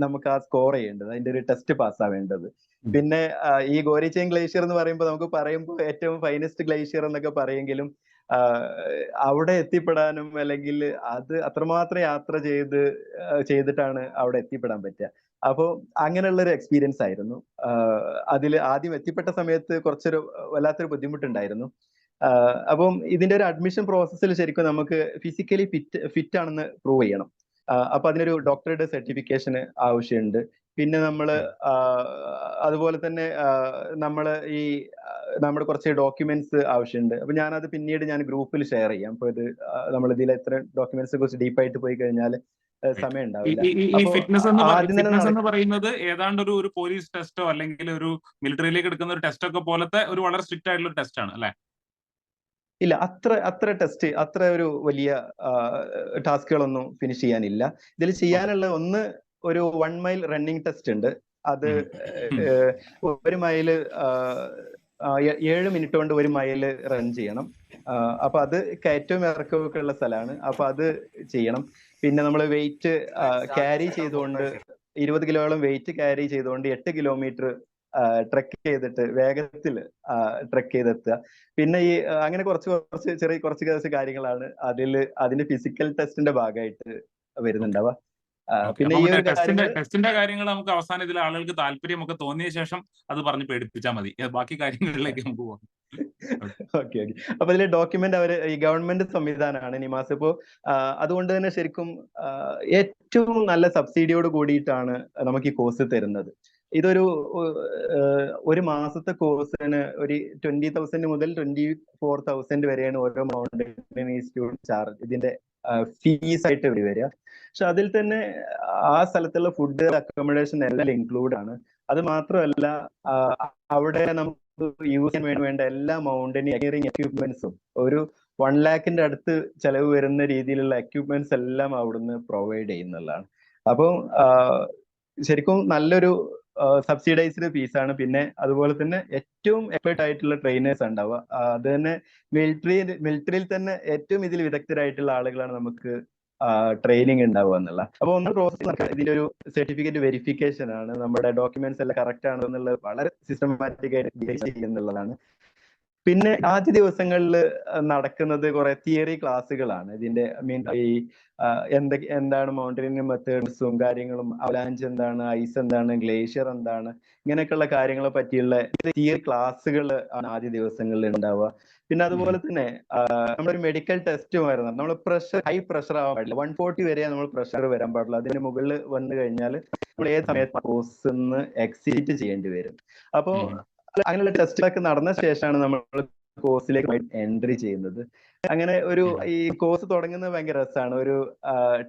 നമുക്ക് ആ സ്കോർ ചെയ്യേണ്ടത്, അതിന്റെ ഒരു ടെസ്റ്റ് പാസ് ആവേണ്ടത്. പിന്നെ ഈ ഗോരിചെയിൻ ഗ്ലേഷ്യർ എന്ന് പറയുമ്പോൾ നമുക്ക് പറയുമ്പോൾ ഏറ്റവും ഫൈനസ്റ്റ് ഗ്ലേഷ്യർ എന്നൊക്കെ പറയെങ്കിലും അവിടെ എത്തിപ്പെടാനും അല്ലെങ്കിൽ അത് അത്രമാത്രം യാത്ര ചെയ്തിട്ടാണ് അവിടെ എത്തിപ്പെടാൻ പറ്റുക. അപ്പോൾ അങ്ങനെയുള്ള ഒരു എക്സ്പീരിയൻസ് ആയിരുന്നു. അതിൽ ആദ്യം എത്തിപ്പെട്ട സമയത്ത് വല്ലാത്തൊരു ബുദ്ധിമുട്ടുണ്ടായിരുന്നു. അപ്പം ഇതിന്റെ ഒരു അഡ്മിഷൻ പ്രോസസ്സിൽ ശരിക്കും നമുക്ക് ഫിസിക്കലി ഫിറ്റ് ആണെന്ന് പ്രൂവ് ചെയ്യണം. അപ്പൊ അതിനൊരു ഡോക്ടറുടെ സർട്ടിഫിക്കേഷന് ആവശ്യമുണ്ട്. പിന്നെ അതുപോലെ തന്നെ നമ്മുടെ കുറച്ച് ഡോക്യുമെന്റ്സ് ആവശ്യമുണ്ട്. അപ്പൊ ഞാനത് പിന്നീട് ഗ്രൂപ്പിൽ ഷെയർ ചെയ്യാം. അപ്പൊ ഇത് നമ്മൾ ഇതിൽ എത്ര ഡോക്യുമെന്റ്സിനെ കുറിച്ച് ഡീപ്പായിട്ട് പോയി കഴിഞ്ഞാൽ സമയം ഉണ്ടാവില്ല. ഈ ഫിറ്റ്നസ് എന്ന് പറയുന്നത് ഏതാണ്ട് ഒരു പോലീസ് ടെസ്റ്റോ അല്ലെങ്കിൽ ഒരു മിലിറ്ററിയിലേക്ക് എടുക്കുന്ന ഒരു ടെസ്റ്റ് ഒക്കെ പോലത്തെ ഒരു വളരെ സ്ട്രിക്റ്റ് ആയിട്ടുള്ള ടെസ്റ്റ് ആണ് അല്ലെ? ഇല്ല, അത്ര ഒരു വലിയ ടാസ്കുകളൊന്നും ഫിനിഷ് ചെയ്യാനില്ല. ഇതിൽ ചെയ്യാനുള്ള ഒരു 1 മൈൽ റണ്ണിങ് ടെസ്റ്റ് ഉണ്ട്. അത് 1 മൈല് 7 മിനിറ്റ് കൊണ്ട് 1 മൈൽ റൺ ചെയ്യണം. അപ്പൊ അത് കയറ്റവും ഇറക്കവും ഉള്ള സ്ഥലമാണ്. അപ്പൊ അത് ചെയ്യണം. പിന്നെ നമ്മൾ വെയിറ്റ് ക്യാരി ചെയ്തുകൊണ്ട് 20 കിലോയോളം വെയിറ്റ് ക്യാരി ചെയ്തുകൊണ്ട് 8 കിലോമീറ്റർ ട്രെക്ക് ചെയ്തിട്ട് വേഗത്തിൽ ട്രെക്ക് ചെയ്തെത്തുക. പിന്നെ അങ്ങനെ കുറച്ച് കാര്യങ്ങളാണ് അതിന്റെ ഫിസിക്കൽ ടെസ്റ്റിന്റെ ഭാഗമായിട്ട് വരുന്നുണ്ടാവുക. പിന്നെ ഈ ഒരു ടെസ്റ്റിന്റെ കാര്യങ്ങൾ നമുക്ക് അവസാനം ഇതിൽ ആളുകൾക്ക് താല്പര്യമൊക്കെ തോന്നിയ ശേഷം അത് പറഞ്ഞ് പേടിപ്പിച്ചാൽ മതി. ബാക്കി കാര്യങ്ങളിലേക്ക് നമുക്ക് പോകാം. ഓക്കെ. അപ്പൊ ഇതിലെ ഡോക്യുമെന്റ് ഈ ഗവൺമെന്റ് സംവിധാനമാണ് നിമാസ്. ഇപ്പോ അതുകൊണ്ട് തന്നെ ശരിക്കും ഏറ്റവും നല്ല സബ്സിഡിയോട് കൂടിയിട്ടാണ് നമുക്ക് ഈ കോഴ്സ് തരുന്നത്. ഇതൊരു 1 മാസത്തെ കോഴ്സിന് ഒരു 20,000 മുതൽ 24,000 വരെയാണ് ഓരോ മൗണ്ടനിയറിംഗ് ഇൻസ്റ്റിറ്റ്യൂട്ട് ചാർജ്, ഇതിന്റെ ഫീസ് ആയിട്ട് വരിക. പക്ഷെ അതിൽ തന്നെ ആ സ്ഥലത്തുള്ള ഫുഡ്, അക്കോമഡേഷൻ എല്ലാം ഇൻക്ലൂഡ് ആണ്. അത് മാത്രമല്ല, അവിടെ നമുക്ക് യൂസ് ചെയ്യാൻ വേണ്ട എല്ലാ മൗണ്ടനിയറിംഗ് എക്യുപ്മെന്റ്സും ഒരു 1 lakhന്റെ അടുത്ത് ചെലവ് വരുന്ന രീതിയിലുള്ള എക്യുപ്മെന്റ്സ് എല്ലാം അവിടുന്ന് പ്രൊവൈഡ് ചെയ്യുന്നതാണ്. അപ്പം ശരിക്കും നല്ലൊരു സബ്സിഡൈസ്ഡ് ഫീസാണ്. പിന്നെ അതുപോലെ തന്നെ ഏറ്റവും എക്സ്പേർട്ട് ആയിട്ടുള്ള ട്രെയിനേഴ്സ് ഉണ്ടാവുക. അത് തന്നെ മിലിറ്ററിയിൽ തന്നെ ഏറ്റവും ഇതിൽ വിദഗ്ധരായിട്ടുള്ള ആളുകളാണ് നമുക്ക് ട്രെയിനിങ് ഉണ്ടാവുക എന്നുള്ള. അപ്പൊ പ്രോസസ് ഇതിന്റെ ഒരു സർട്ടിഫിക്കറ്റ് വെരിഫിക്കേഷൻ ആണ്. നമ്മുടെ ഡോക്യുമെന്റ്സ് എല്ലാം കറക്റ്റ് ആണോ എന്നുള്ളത് വളരെ സിസ്റ്റമാറ്റിക് ആയിട്ട് ചെയ്യുന്നുള്ളതാണ്. പിന്നെ ആദ്യ ദിവസങ്ങളിൽ നടക്കുന്നത് കുറെ തിയറി ക്ലാസ്സുകളാണ്. ഇതിന്റെ മീൻ ഈ എന്താണ് മൗണ്ടനിയറിംഗ് മെത്തേഡ്സും കാര്യങ്ങളും, അവലാഞ്ച് എന്താണ്, ഐസ് എന്താണ്, ഗ്ലേഷ്യർ എന്താണ്, ഇങ്ങനെയൊക്കെയുള്ള കാര്യങ്ങളെ പറ്റിയുള്ള തിയറി ക്ലാസ്സുകൾ ആണ് ആദ്യ ദിവസങ്ങളിൽ ഉണ്ടാവുക. പിന്നെ അതുപോലെ തന്നെ നമ്മളൊരു മെഡിക്കൽ ടെസ്റ്റുമായിരുന്നു. നമ്മൾ ഹൈ പ്രഷർ ആവാൻ പാടില്ല. 140 വരെ നമ്മൾ പ്രഷർ വരാൻ പാടില്ല. അതിന് മുകളിൽ വന്നു കഴിഞ്ഞാൽ നമ്മൾ ഏത് സമയത്ത് കോഴ്സ് എക്സിറ്റ് ചെയ്യേണ്ടി വരും. അപ്പോൾ അങ്ങനെയുള്ള ടെസ്റ്റുകളൊക്കെ നടന്ന ശേഷമാണ് നമ്മൾ കോഴ്സിലേക്ക് എൻട്രി ചെയ്യുന്നത്. അങ്ങനെ ഈ കോഴ്സ് തുടങ്ങുന്നത് ഭയങ്കര രസമാണ്. ഒരു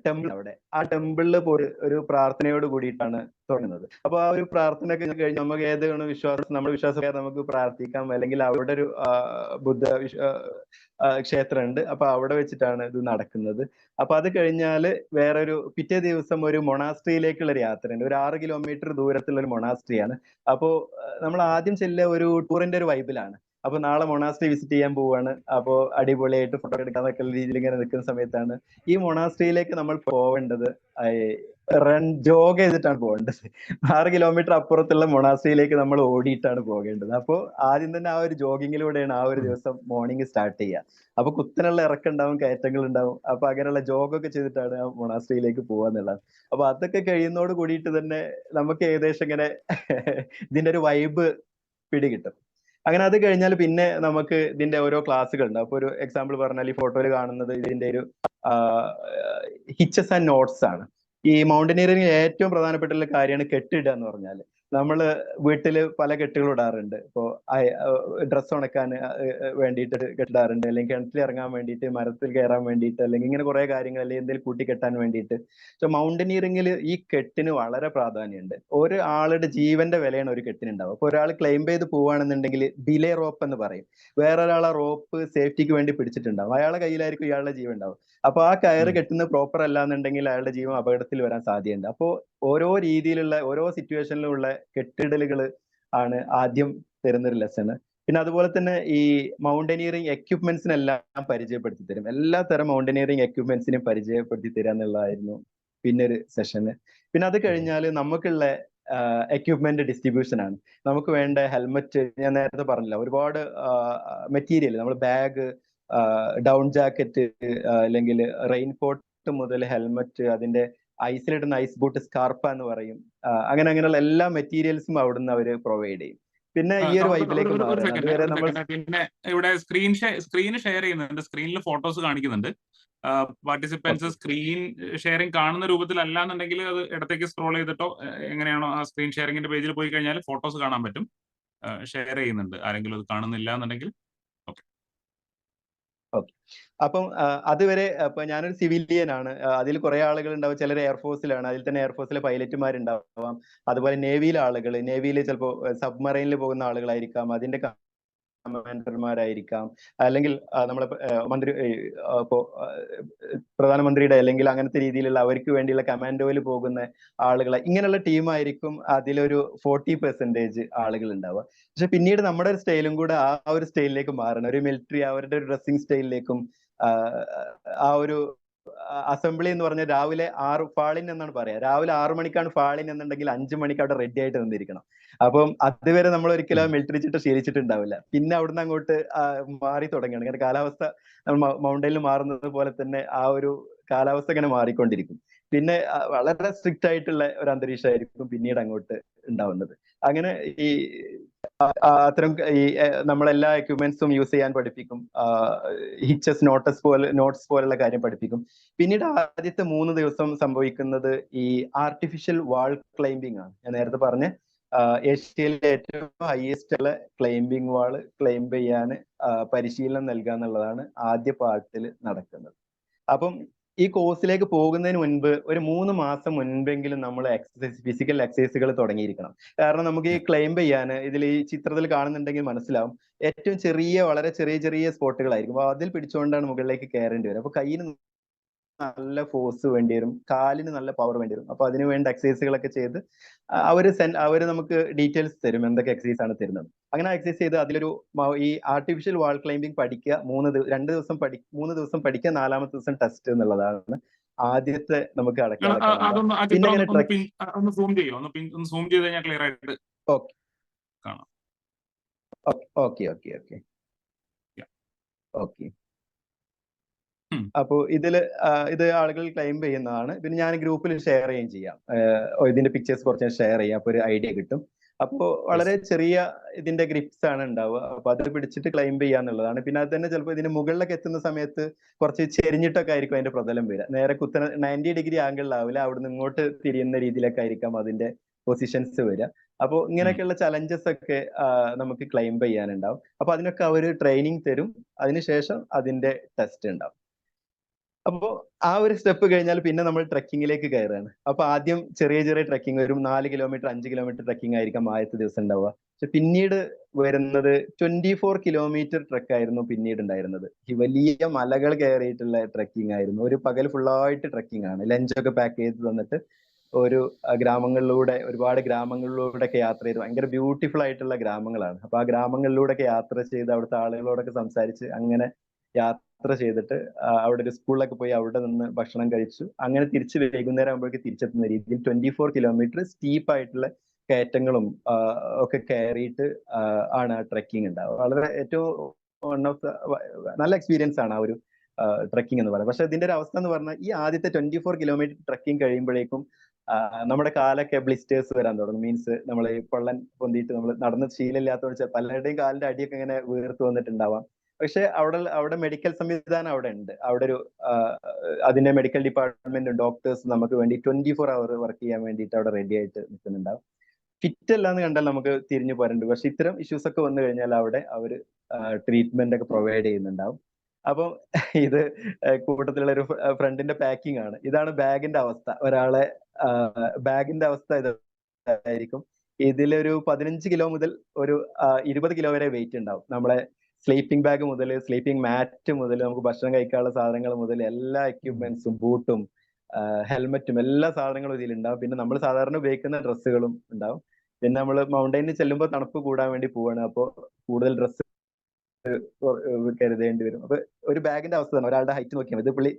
ടെമ്പിൾ, അവിടെ ആ ടെമ്പിളിൽ പോയി ഒരു പ്രാർത്ഥനയോട് കൂടിയിട്ടാണ് തുടങ്ങുന്നത്. അപ്പൊ ആ ഒരു പ്രാർത്ഥന ഒക്കെ കഴിഞ്ഞ് നമുക്ക് ഏതാണ് വിശ്വാസം, നമ്മുടെ വിശ്വാസം നമുക്ക് പ്രാർത്ഥിക്കാം. അല്ലെങ്കിൽ അവിടെ ഒരു ബുദ്ധ ക്ഷേത്രമുണ്ട്. അപ്പൊ അവിടെ വെച്ചിട്ടാണ് ഇത് നടക്കുന്നത്. അപ്പൊ അത് കഴിഞ്ഞാല് വേറൊരു പിറ്റേ ദിവസം ഒരു മൊണാസ്ട്രിയിലേക്കുള്ള ഒരു യാത്രയുണ്ട്. ഒരു 6 കിലോമീറ്റർ ദൂരത്തുള്ള ഒരു മൊണാസ്ട്രിയാണ്. അപ്പോ നമ്മൾ ആദ്യം ചെല്ലുക ഒരു ടൂറിന്റെ ഒരു വൈബിലാണ്. അപ്പൊ നാളെ മൊണാസ്ട്രി വിസിറ്റ് ചെയ്യാൻ പോവാണ്. അപ്പോ അടിപൊളിയായിട്ട് ഫോട്ടോ എടുക്കാന്നൊക്കെ രീതിയിൽ ഇങ്ങനെ നിൽക്കുന്ന സമയത്താണ് ഈ മൊണാസ്ട്രിയിലേക്ക് നമ്മൾ പോവേണ്ടത്. ജോഗ് ചെയ്തിട്ടാണ് പോകേണ്ടത്. 6 കിലോമീറ്റർ അപ്പുറത്തുള്ള മൊണാസ്ട്രിയിലേക്ക് നമ്മൾ ഓടിയിട്ടാണ് പോകേണ്ടത്. അപ്പോൾ ആദ്യം തന്നെ ആ ഒരു ജോഗിങ്ങിലൂടെയാണ് ആ ഒരു ദിവസം മോർണിംഗ് സ്റ്റാർട്ട് ചെയ്യുക. അപ്പൊ കുത്തനുള്ള ഇറക്കുണ്ടാവും, കയറ്റങ്ങൾ ഉണ്ടാവും. അപ്പൊ അങ്ങനെയുള്ള ജോഗൊക്കെ ചെയ്തിട്ടാണ് ആ മൊണാസ്ട്രിയിലേക്ക് പോവാന്നുള്ളത്. അപ്പൊ അതൊക്കെ കഴിയുന്നതോട് കൂടിയിട്ട് തന്നെ നമുക്ക് ഏകദേശം ഇങ്ങനെ ഇതിന്റെ ഒരു വൈബ് പിടികിട്ടും. അങ്ങനെ അത് കഴിഞ്ഞാൽ പിന്നെ നമുക്ക് ഇതിന്റെ ഓരോ ക്ലാസ്സുകൾ ഉണ്ട്. അപ്പൊ ഒരു എക്സാമ്പിൾ പറഞ്ഞാൽ ഈ ഫോട്ടോയിൽ കാണുന്നത് ഇതിന്റെ ഒരു ഹിച്ചസ് ആൻഡ് നോട്ട്സ് ആണ്. ഈ മൗണ്ടനിയറിംഗ് ഏറ്റവും പ്രധാനപ്പെട്ട കാര്യമാണ് കെട്ടിടുക എന്ന് പറഞ്ഞാൽ. നമ്മള് വീട്ടില് പല കെട്ടുകൾ ഇടാറുണ്ട്. ഇപ്പോ ഡ്രസ്സ് ഉണക്കാൻ വേണ്ടിയിട്ട് കെട്ടിടാറുണ്ട്, അല്ലെങ്കിൽ കിണറ്റിൽ ഇറങ്ങാൻ വേണ്ടിയിട്ട്, മരത്തിൽ കയറാൻ വേണ്ടിയിട്ട്, അല്ലെങ്കിൽ ഇങ്ങനെ കുറെ കാര്യങ്ങൾ, അല്ലെങ്കിൽ എന്തെങ്കിലും കൂട്ടി കെട്ടാൻ വേണ്ടിയിട്ട്. സോ മൗണ്ടനിയറിംഗിൽ ഈ കെട്ടിന് വളരെ പ്രാധാന്യമുണ്ട്. ഒരു ആളുടെ ജീവന്റെ വിലയാണ് ഒരു കെട്ടിനുണ്ടാവും. അപ്പൊ ഒരാൾ ക്ലെയിം ചെയ്ത് പോവുകയാണെന്നുണ്ടെങ്കിൽ ബിലേ റോപ്പ് എന്ന് പറയും. വേറൊരാളെ റോപ്പ് സേഫ്റ്റിക്ക് വേണ്ടി പിടിച്ചിട്ടുണ്ടാവും. അയാളുടെ കയ്യിലായിരിക്കും ഇയാളുടെ ജീവൻ ഉണ്ടാവും. അപ്പൊ ആ കയറ് കെട്ടുന്നത് പ്രോപ്പർ അല്ല എന്നുണ്ടെങ്കിൽ അയാളുടെ ജീവൻ അപകടത്തിൽ വരാൻ സാധ്യതയുണ്ട്. അപ്പോ ഓരോ രീതിയിലുള്ള ഓരോ സിറ്റുവേഷനിലുള്ള കെട്ടിടലുകൾ ആണ് ആദ്യം തരുന്നൊരു ലെസണ്. പിന്നെ അതുപോലെ തന്നെ ഈ മൗണ്ടനിയറിംഗ് എക്യുപ്മെന്റ്സിനെല്ലാം പരിചയപ്പെടുത്തി തരും. എല്ലാ തരം മൗണ്ടനിയറിംഗ് എക്യുപ്മെന്റ്സിനെയും പരിചയപ്പെടുത്തി തരിക എന്നുള്ളതായിരുന്നു പിന്നെ ഒരു സെഷന്. പിന്നെ അത് കഴിഞ്ഞാൽ നമുക്കുള്ള എക്യുപ്മെന്റ് ഡിസ്ട്രിബ്യൂഷൻ ആണ്. നമുക്ക് വേണ്ട ഹെൽമെറ്റ്, ഞാൻ നേരത്തെ പറഞ്ഞില്ല, ഒരുപാട് മെറ്റീരിയൽ, നമ്മൾ ബാഗ്, ഡൗൺ ജാക്കറ്റ്, അല്ലെങ്കിൽ റെയിൻകോട്ട് മുതൽ ഹെൽമെറ്റ്, അതിന്റെ ഐസിലിടുന്ന ഐസ് ബൂട്ട്, സ്കാർപ്പ എന്ന് പറയും. അങ്ങനെയുള്ള എല്ലാ മെറ്റീരിയൽസും അവിടുന്ന് അവർ പ്രൊവൈഡ് ചെയ്യും. പിന്നെ ഈ ഒരു വൈബിലേക്ക് മാറുന്നത് അതുവരെ നമ്മൾ പിന്നെ ഇവിടെ സ്ക്രീൻ ഷെയർ ചെയ്യുന്നുണ്ട്. സ്ക്രീനിൽ ഫോട്ടോസ് കാണിക്കുന്നുണ്ട്. പാർട്ടിസിപ്പൻസ് സ്ക്രീൻ ഷെയറിംഗ് കാണുന്ന രൂപത്തിലല്ല എന്നുണ്ടെങ്കിൽ അത് ഇടത്തേക്ക് സ്ക്രോൾ ചെയ്തിട്ടോ എങ്ങനെയാണോ ആ സ്ക്രീൻ ഷെയറിംഗിന്റെ പേജിൽ പോയി കഴിഞ്ഞാൽ ഫോട്ടോസ് കാണാൻ പറ്റും. ഷെയർ ചെയ്യുന്നുണ്ട്. ആരെങ്കിലും അത് കാണുന്നില്ല എന്നുണ്ടെങ്കിൽ അപ്പം അതുവരെ ഇപ്പൊ ഞാനൊരു സിവിലിയൻ ആണ്. അതിൽ കുറെ ആളുകൾ ഉണ്ടാവും. ചിലർ എയർഫോഴ്സിലാണ്. അതിൽ തന്നെ എയർഫോഴ്സിലെ പൈലറ്റുമാരുണ്ടാവാം. അതുപോലെ നേവിയിലെ ആളുകൾ, നേവിയിൽ ചിലപ്പോൾ സബ്മറൈനിൽ പോകുന്ന ആളുകളായിരിക്കാം, അതിന്റെ കമാൻഡർമാരായിരിക്കാം, അല്ലെങ്കിൽ നമ്മളെ ഇപ്പോ പ്രധാനമന്ത്രിയുടെ അല്ലെങ്കിൽ അങ്ങനത്തെ രീതിയിലുള്ള അവർക്ക് വേണ്ടിയുള്ള കമാൻഡോയിൽ പോകുന്ന ആളുകളെ, ഇങ്ങനെയുള്ള ടീമായിരിക്കും അതിലൊരു 40% ആളുകൾ ഉണ്ടാവുക. പക്ഷെ പിന്നീട് നമ്മുടെ ഒരു സ്റ്റൈലും കൂടെ ആ ഒരു സ്റ്റൈലിലേക്ക് മാറണം. ഒരു മിലിറ്ററി അവരുടെ ഒരു ഡ്രസ്സിംഗ് സ്റ്റൈലിലേക്കും ആ ഒരു അസംബ്ലി എന്ന് പറഞ്ഞാൽ രാവിലെ 6 ഫാളിൻ എന്നാണ് പറയാ. രാവിലെ 6 മണിക്കാണ് ഫാളിൻ എന്നുണ്ടെങ്കിൽ 5 മണിക്ക് അവിടെ റെഡി ആയിട്ട് നിന്നിരിക്കണം. അപ്പം അതുവരെ നമ്മൾ ഒരിക്കലും മിലിറ്ററി ചിട്ട് ശീലിച്ചിട്ടുണ്ടാവില്ല. പിന്നെ അവിടുന്ന് അങ്ങോട്ട് മാറി തുടങ്ങുകയാണ്. കാരണം കാലാവസ്ഥ മൗണ്ടനിൽ മാറുന്നത് പോലെ തന്നെ ആ ഒരു കാലാവസ്ഥ ഇങ്ങനെ മാറിക്കൊണ്ടിരിക്കും. പിന്നെ വളരെ സ്ട്രിക്റ്റ് ആയിട്ടുള്ള ഒരു അന്തരീക്ഷമായിരിക്കും പിന്നീട് അങ്ങോട്ട് ഉണ്ടാവുന്നത്. അങ്ങനെ ഈ അത്തരം ഈ നമ്മളെല്ലാ എക്യുപ്മെന്റ്സും യൂസ് ചെയ്യാൻ പഠിപ്പിക്കും. ഹിച്ചസ് നോട്ട്സ് പോലുള്ള കാര്യം പഠിപ്പിക്കും. പിന്നീട് ആദ്യത്തെ 3 ദിവസം സംഭവിക്കുന്നത് ഈ ആർട്ടിഫിഷ്യൽ വാൾ ക്ലൈംബിംഗ് ആണ്. ഞാൻ നേരത്തെ പറഞ്ഞ ഏഷ്യയിലെ ഏറ്റവും ഹയസ്റ്റ് ഉള്ള ക്ലൈംബിംഗ് വാള് ക്ലൈംബ് ചെയ്യാൻ പരിശീലനം നൽകുക എന്നുള്ളതാണ് ആദ്യ പാർട്ടിൽ നടക്കുന്നത്. അപ്പം ഈ കോഴ്സിലേക്ക് പോകുന്നതിന് മുൻപ് ഒരു 3 മാസം മുൻപെങ്കിലും നമ്മൾ ഫിസിക്കൽ എക്സസൈസുകൾ തുടങ്ങിയിരിക്കണം. കാരണം നമുക്ക് ഈ ക്ലൈംബ് ചെയ്യാൻ ഇതിൽ ഈ ചിത്രത്തിൽ കാണുന്നുണ്ടെങ്കിൽ മനസ്സിലാവും, ഏറ്റവും വളരെ ചെറിയ സ്പോട്ടുകളായിരിക്കും. അപ്പൊ അതിൽ പിടിച്ചുകൊണ്ടാണ് മുകളിലേക്ക് കയറേണ്ടി വരും. അപ്പൊ കയ്യിന് നല്ല ഫോഴ്സ് വേണ്ടി വരും, കാലിന് നല്ല പവർ വേണ്ടി വരും. അപ്പൊ അതിനു വേണ്ട എക്സസൈസുകളൊക്കെ ചെയ്ത് അവര് നമുക്ക് ഡീറ്റെയിൽസ് തരും, എന്തൊക്കെ എക്സസൈസ് ആണ് തരുന്നത്. അങ്ങനെ എക്സസൈസ് ചെയ്ത് അതിലൊരു ഈ ആർട്ടിഫിഷ്യൽ വാൾ ക്ലൈംബിംഗ് പഠിക്കുക. 3 ദിവസം പഠിക്കുക, 4ാമത്തെ ദിവസം ടെസ്റ്റ് എന്നുള്ളതാണ് ആദ്യത്തെ നമുക്ക് സൂം ചെയ്ത് കഴിഞ്ഞാൽ ക്ലിയർ ആയിട്ട് ഓക്കെ. ഓക്കെ. ഉം. അപ്പോൾ ഇത് ആളുകൾ ക്ലെയിം ചെയ്യുന്നതാണ്. പിന്നെ ഞാൻ ഗ്രൂപ്പിൽ ഷെയർ ചെയ്യുകയും ചെയ്യാം. ഇതിന്റെ പിക്ചേഴ്സ് കുറച്ച് ഷെയർ ചെയ്യാം, അപ്പോൾ ഒരു ഐഡിയ കിട്ടും. അപ്പോൾ വളരെ ചെറിയ ഇതിന്റെ ഗ്രിപ്സ് ആണ് ഉണ്ടാവുക. അപ്പൊ അത് പിടിച്ചിട്ട് ക്ലെയിം ചെയ്യാന്നുള്ളതാണ്. പിന്നെ അത് തന്നെ ചിലപ്പോൾ ഇതിന് മുകളിലൊക്കെ എത്തുന്ന സമയത്ത് കുറച്ച് ചെരിഞ്ഞിട്ടൊക്കെ ആയിരിക്കും അതിന്റെ പ്രതലം വരിക. നേരെ കുത്തനെ 90 ഡിഗ്രി ആംഗിളിലാവില്ല, അവിടുന്ന് ഇങ്ങോട്ട് തിരിയുന്ന രീതിയിലൊക്കെ ആയിരിക്കാം അതിന്റെ പൊസിഷൻസ് വരിക. അപ്പോൾ ഇങ്ങനെയൊക്കെയുള്ള ചലഞ്ചസ് ഒക്കെ നമുക്ക് ക്ലെയിം ചെയ്യാനുണ്ടാവും. അപ്പൊ അതിനൊക്കെ അവർ ട്രെയിനിങ് തരും. അതിനുശേഷം അതിന്റെ ടെസ്റ്റ് ഉണ്ടാവും. അപ്പോ ആ ഒരു സ്റ്റെപ്പ് കഴിഞ്ഞാൽ പിന്നെ നമ്മൾ ട്രെക്കിങ്ങിലേക്ക് കയറുകയാണ്. അപ്പൊ ആദ്യം ചെറിയ ചെറിയ ട്രെക്കിംഗ് വരും. 4 കിലോമീറ്റർ 5 കിലോമീറ്റർ ട്രെക്കിംഗ് ആയിരിക്കാം ആദ്യത്തെ ദിവസം ഉണ്ടാവുക. പക്ഷെ പിന്നീട് വരുന്നത് 24 കിലോമീറ്റർ ട്രെക്ക് ആയിരുന്നു പിന്നീട് ഉണ്ടായിരുന്നത്. ഈ വലിയ മലകൾ കയറിയിട്ടുള്ള ട്രെക്കിംഗ് ആയിരുന്നു. ഒരു പകൽ ഫുള്ളായിട്ട് ട്രെക്കിംഗ് ആണ്. ലഞ്ചൊക്കെ പാക്ക് ചെയ്ത് തന്നിട്ട് ഒരു ഗ്രാമങ്ങളിലൂടെ, ഒരുപാട് ഗ്രാമങ്ങളിലൂടെ ഒക്കെ യാത്ര ചെയ്ത്, ഭയങ്കര ബ്യൂട്ടിഫുൾ ആയിട്ടുള്ള ഗ്രാമങ്ങളാണ്. അപ്പൊ ആ ഗ്രാമങ്ങളിലൂടെ ഒക്കെ യാത്ര ചെയ്ത് അവിടുത്തെ ആളുകളോടൊക്കെ സംസാരിച്ച് അങ്ങനെ യാത്ര ചെയ്തിട്ട് അവിടെ ഒരു സ്കൂളിലൊക്കെ പോയി അവിടെ നിന്ന് ഭക്ഷണം കഴിച്ചു. അങ്ങനെ തിരിച്ച് വൈകുന്നേരം ആകുമ്പോഴേക്ക് തിരിച്ചെത്തുന്ന രീതിയിൽ 24 കിലോമീറ്റർ സ്റ്റീപ്പ് ആയിട്ടുള്ള കയറ്റങ്ങളും ഒക്കെ കയറിയിട്ട് ആണ് ആ ട്രെക്കിംഗ് ഉണ്ടാവുക. വളരെ ഏറ്റവും വൺ ഓഫ് ദ നല്ല എക്സ്പീരിയൻസ് ആണ് ആ ഒരു ട്രെക്കിംഗ് എന്ന് പറയുന്നത്. പക്ഷെ ഇതിന്റെ ഒരു അവസ്ഥ എന്ന് പറഞ്ഞാൽ ഈ ആദ്യത്തെ 24 കിലോമീറ്റർ ട്രെക്കിംഗ് കഴിയുമ്പോഴേക്കും നമ്മുടെ കാലൊക്കെ ബ്ലിസ്റ്റേഴ്സ് വരാൻ തുടങ്ങും. മീൻസ് നമ്മൾ ഈ പൊള്ളൻ പൊന്തിയിട്ട് നമ്മൾ നടന്ന് ശീലമില്ലാത്തതുകൊണ്ട് പലരുടെയും കാലിന്റെ അടിയൊക്കെ ഇങ്ങനെ വീർത്ത് വന്നിട്ടുണ്ടാവാം. പക്ഷെ അവിടെ മെഡിക്കൽ സംവിധാനം അവിടെ ഉണ്ട്. അവിടെ ഒരു അതിന്റെ മെഡിക്കൽ ഡിപ്പാർട്ട്മെന്റ് ഡോക്ടേഴ്സ് നമുക്ക് വേണ്ടി 24 അവർ വർക്ക് ചെയ്യാൻ വേണ്ടിയിട്ട് അവിടെ റെഡി ആയിട്ട് നിൽക്കുന്നുണ്ടാവും. ഫിറ്റ് അല്ല എന്ന് കണ്ടാൽ നമുക്ക് തിരിഞ്ഞു പോരുന്നുണ്ട്. പക്ഷെ ഇത്തരം ഇഷ്യൂസ് ഒക്കെ വന്നു കഴിഞ്ഞാൽ അവിടെ അവർ ട്രീറ്റ്മെന്റ് ഒക്കെ പ്രൊവൈഡ് ചെയ്യുന്നുണ്ടാവും. അപ്പം ഇത് കൂട്ടത്തിലുള്ള ഒരു ഫ്രണ്ടിന്റെ പാക്കിംഗ് ആണ്. ഇതാണ് ബാഗിന്റെ അവസ്ഥ. ഒരാളെ ബാഗിന്റെ അവസ്ഥ ഇതായിരിക്കും. ഇതിലൊരു 15 കിലോ മുതൽ ഒരു 20 കിലോ വരെ വെയിറ്റ് ഉണ്ടാവും. നമ്മളെ സ്ലീപ്പിംഗ് ബാഗ് മുതൽ സ്ലീപ്പിംഗ് മാറ്റ് മുതൽ നമുക്ക് ഭക്ഷണം കഴിക്കാനുള്ള സാധനങ്ങൾ മുതൽ എല്ലാ എക്യുപ്മെന്റ്സും ബൂട്ടും ഹെൽമറ്റും എല്ലാ സാധനങ്ങളും ഇതിലുണ്ടാവും. പിന്നെ നമ്മൾ സാധാരണ ഉപയോഗിക്കുന്ന ഡ്രസ്സുകളും ഉണ്ടാവും. പിന്നെ നമ്മൾ മൗണ്ടൈനിൽ ചെല്ലുമ്പോൾ തണുപ്പ് കൂടാൻ വേണ്ടി പോവാണ്. അപ്പോൾ കൂടുതൽ ഡ്രസ്സ് കരുതേണ്ടി വരും. അപ്പൊ ഒരു ബാഗിന്റെ അവസ്ഥ തന്നെ. ഒരാളുടെ ഹൈറ്റ് നോക്കിയാൽ മതി. ഇത് പുള്ളി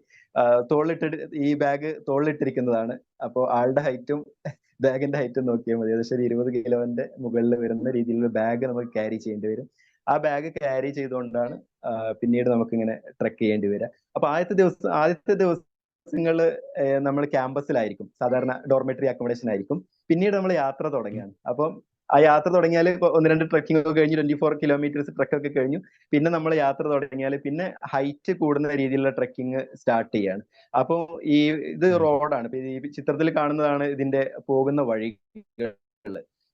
തോളിലിട്ടിട്ട് ഈ ബാഗ് തോളിലിട്ടിരിക്കുന്നതാണ്. അപ്പോൾ ആളുടെ ഹൈറ്റും ബാഗിന്റെ ഹൈറ്റും നോക്കിയാൽ മതി. ഏകദേശം 20 കിലോന്റെ മുകളിൽ വരുന്ന രീതിയിലുള്ള ബാഗ് നമുക്ക് ക്യാരി ചെയ്യേണ്ടി വരും. ആ ബാഗ് ക്യാരി ചെയ്തുകൊണ്ടാണ് പിന്നീട് നമുക്ക് ഇങ്ങനെ ട്രെക്ക് ചെയ്യേണ്ടി വരിക. അപ്പൊ ആദ്യത്തെ ദിവസങ്ങള് നമ്മൾ ക്യാമ്പസിലായിരിക്കും. സാധാരണ ഡോർമെറ്ററി അക്കോമഡേഷൻ ആയിരിക്കും. പിന്നീട് നമ്മൾ യാത്ര തുടങ്ങുകയാണ്. അപ്പം ആ യാത്ര തുടങ്ങിയാൽ 1-2 ട്രെക്കിംഗ് ഒക്കെ കഴിഞ്ഞ് 24 കിലോമീറ്റേഴ്സ് ട്രെക്ക് ഒക്കെ കഴിഞ്ഞു. പിന്നെ നമ്മൾ യാത്ര തുടങ്ങിയാൽ പിന്നെ ഹൈറ്റ് കൂടുന്ന രീതിയിലുള്ള ട്രെക്കിംഗ് സ്റ്റാർട്ട് ചെയ്യാണ്. അപ്പോൾ ഇത് റോഡാണ്. ഈ ചിത്രത്തിൽ കാണുന്നതാണ് ഇതിന്റെ പോകുന്ന വഴികൾ.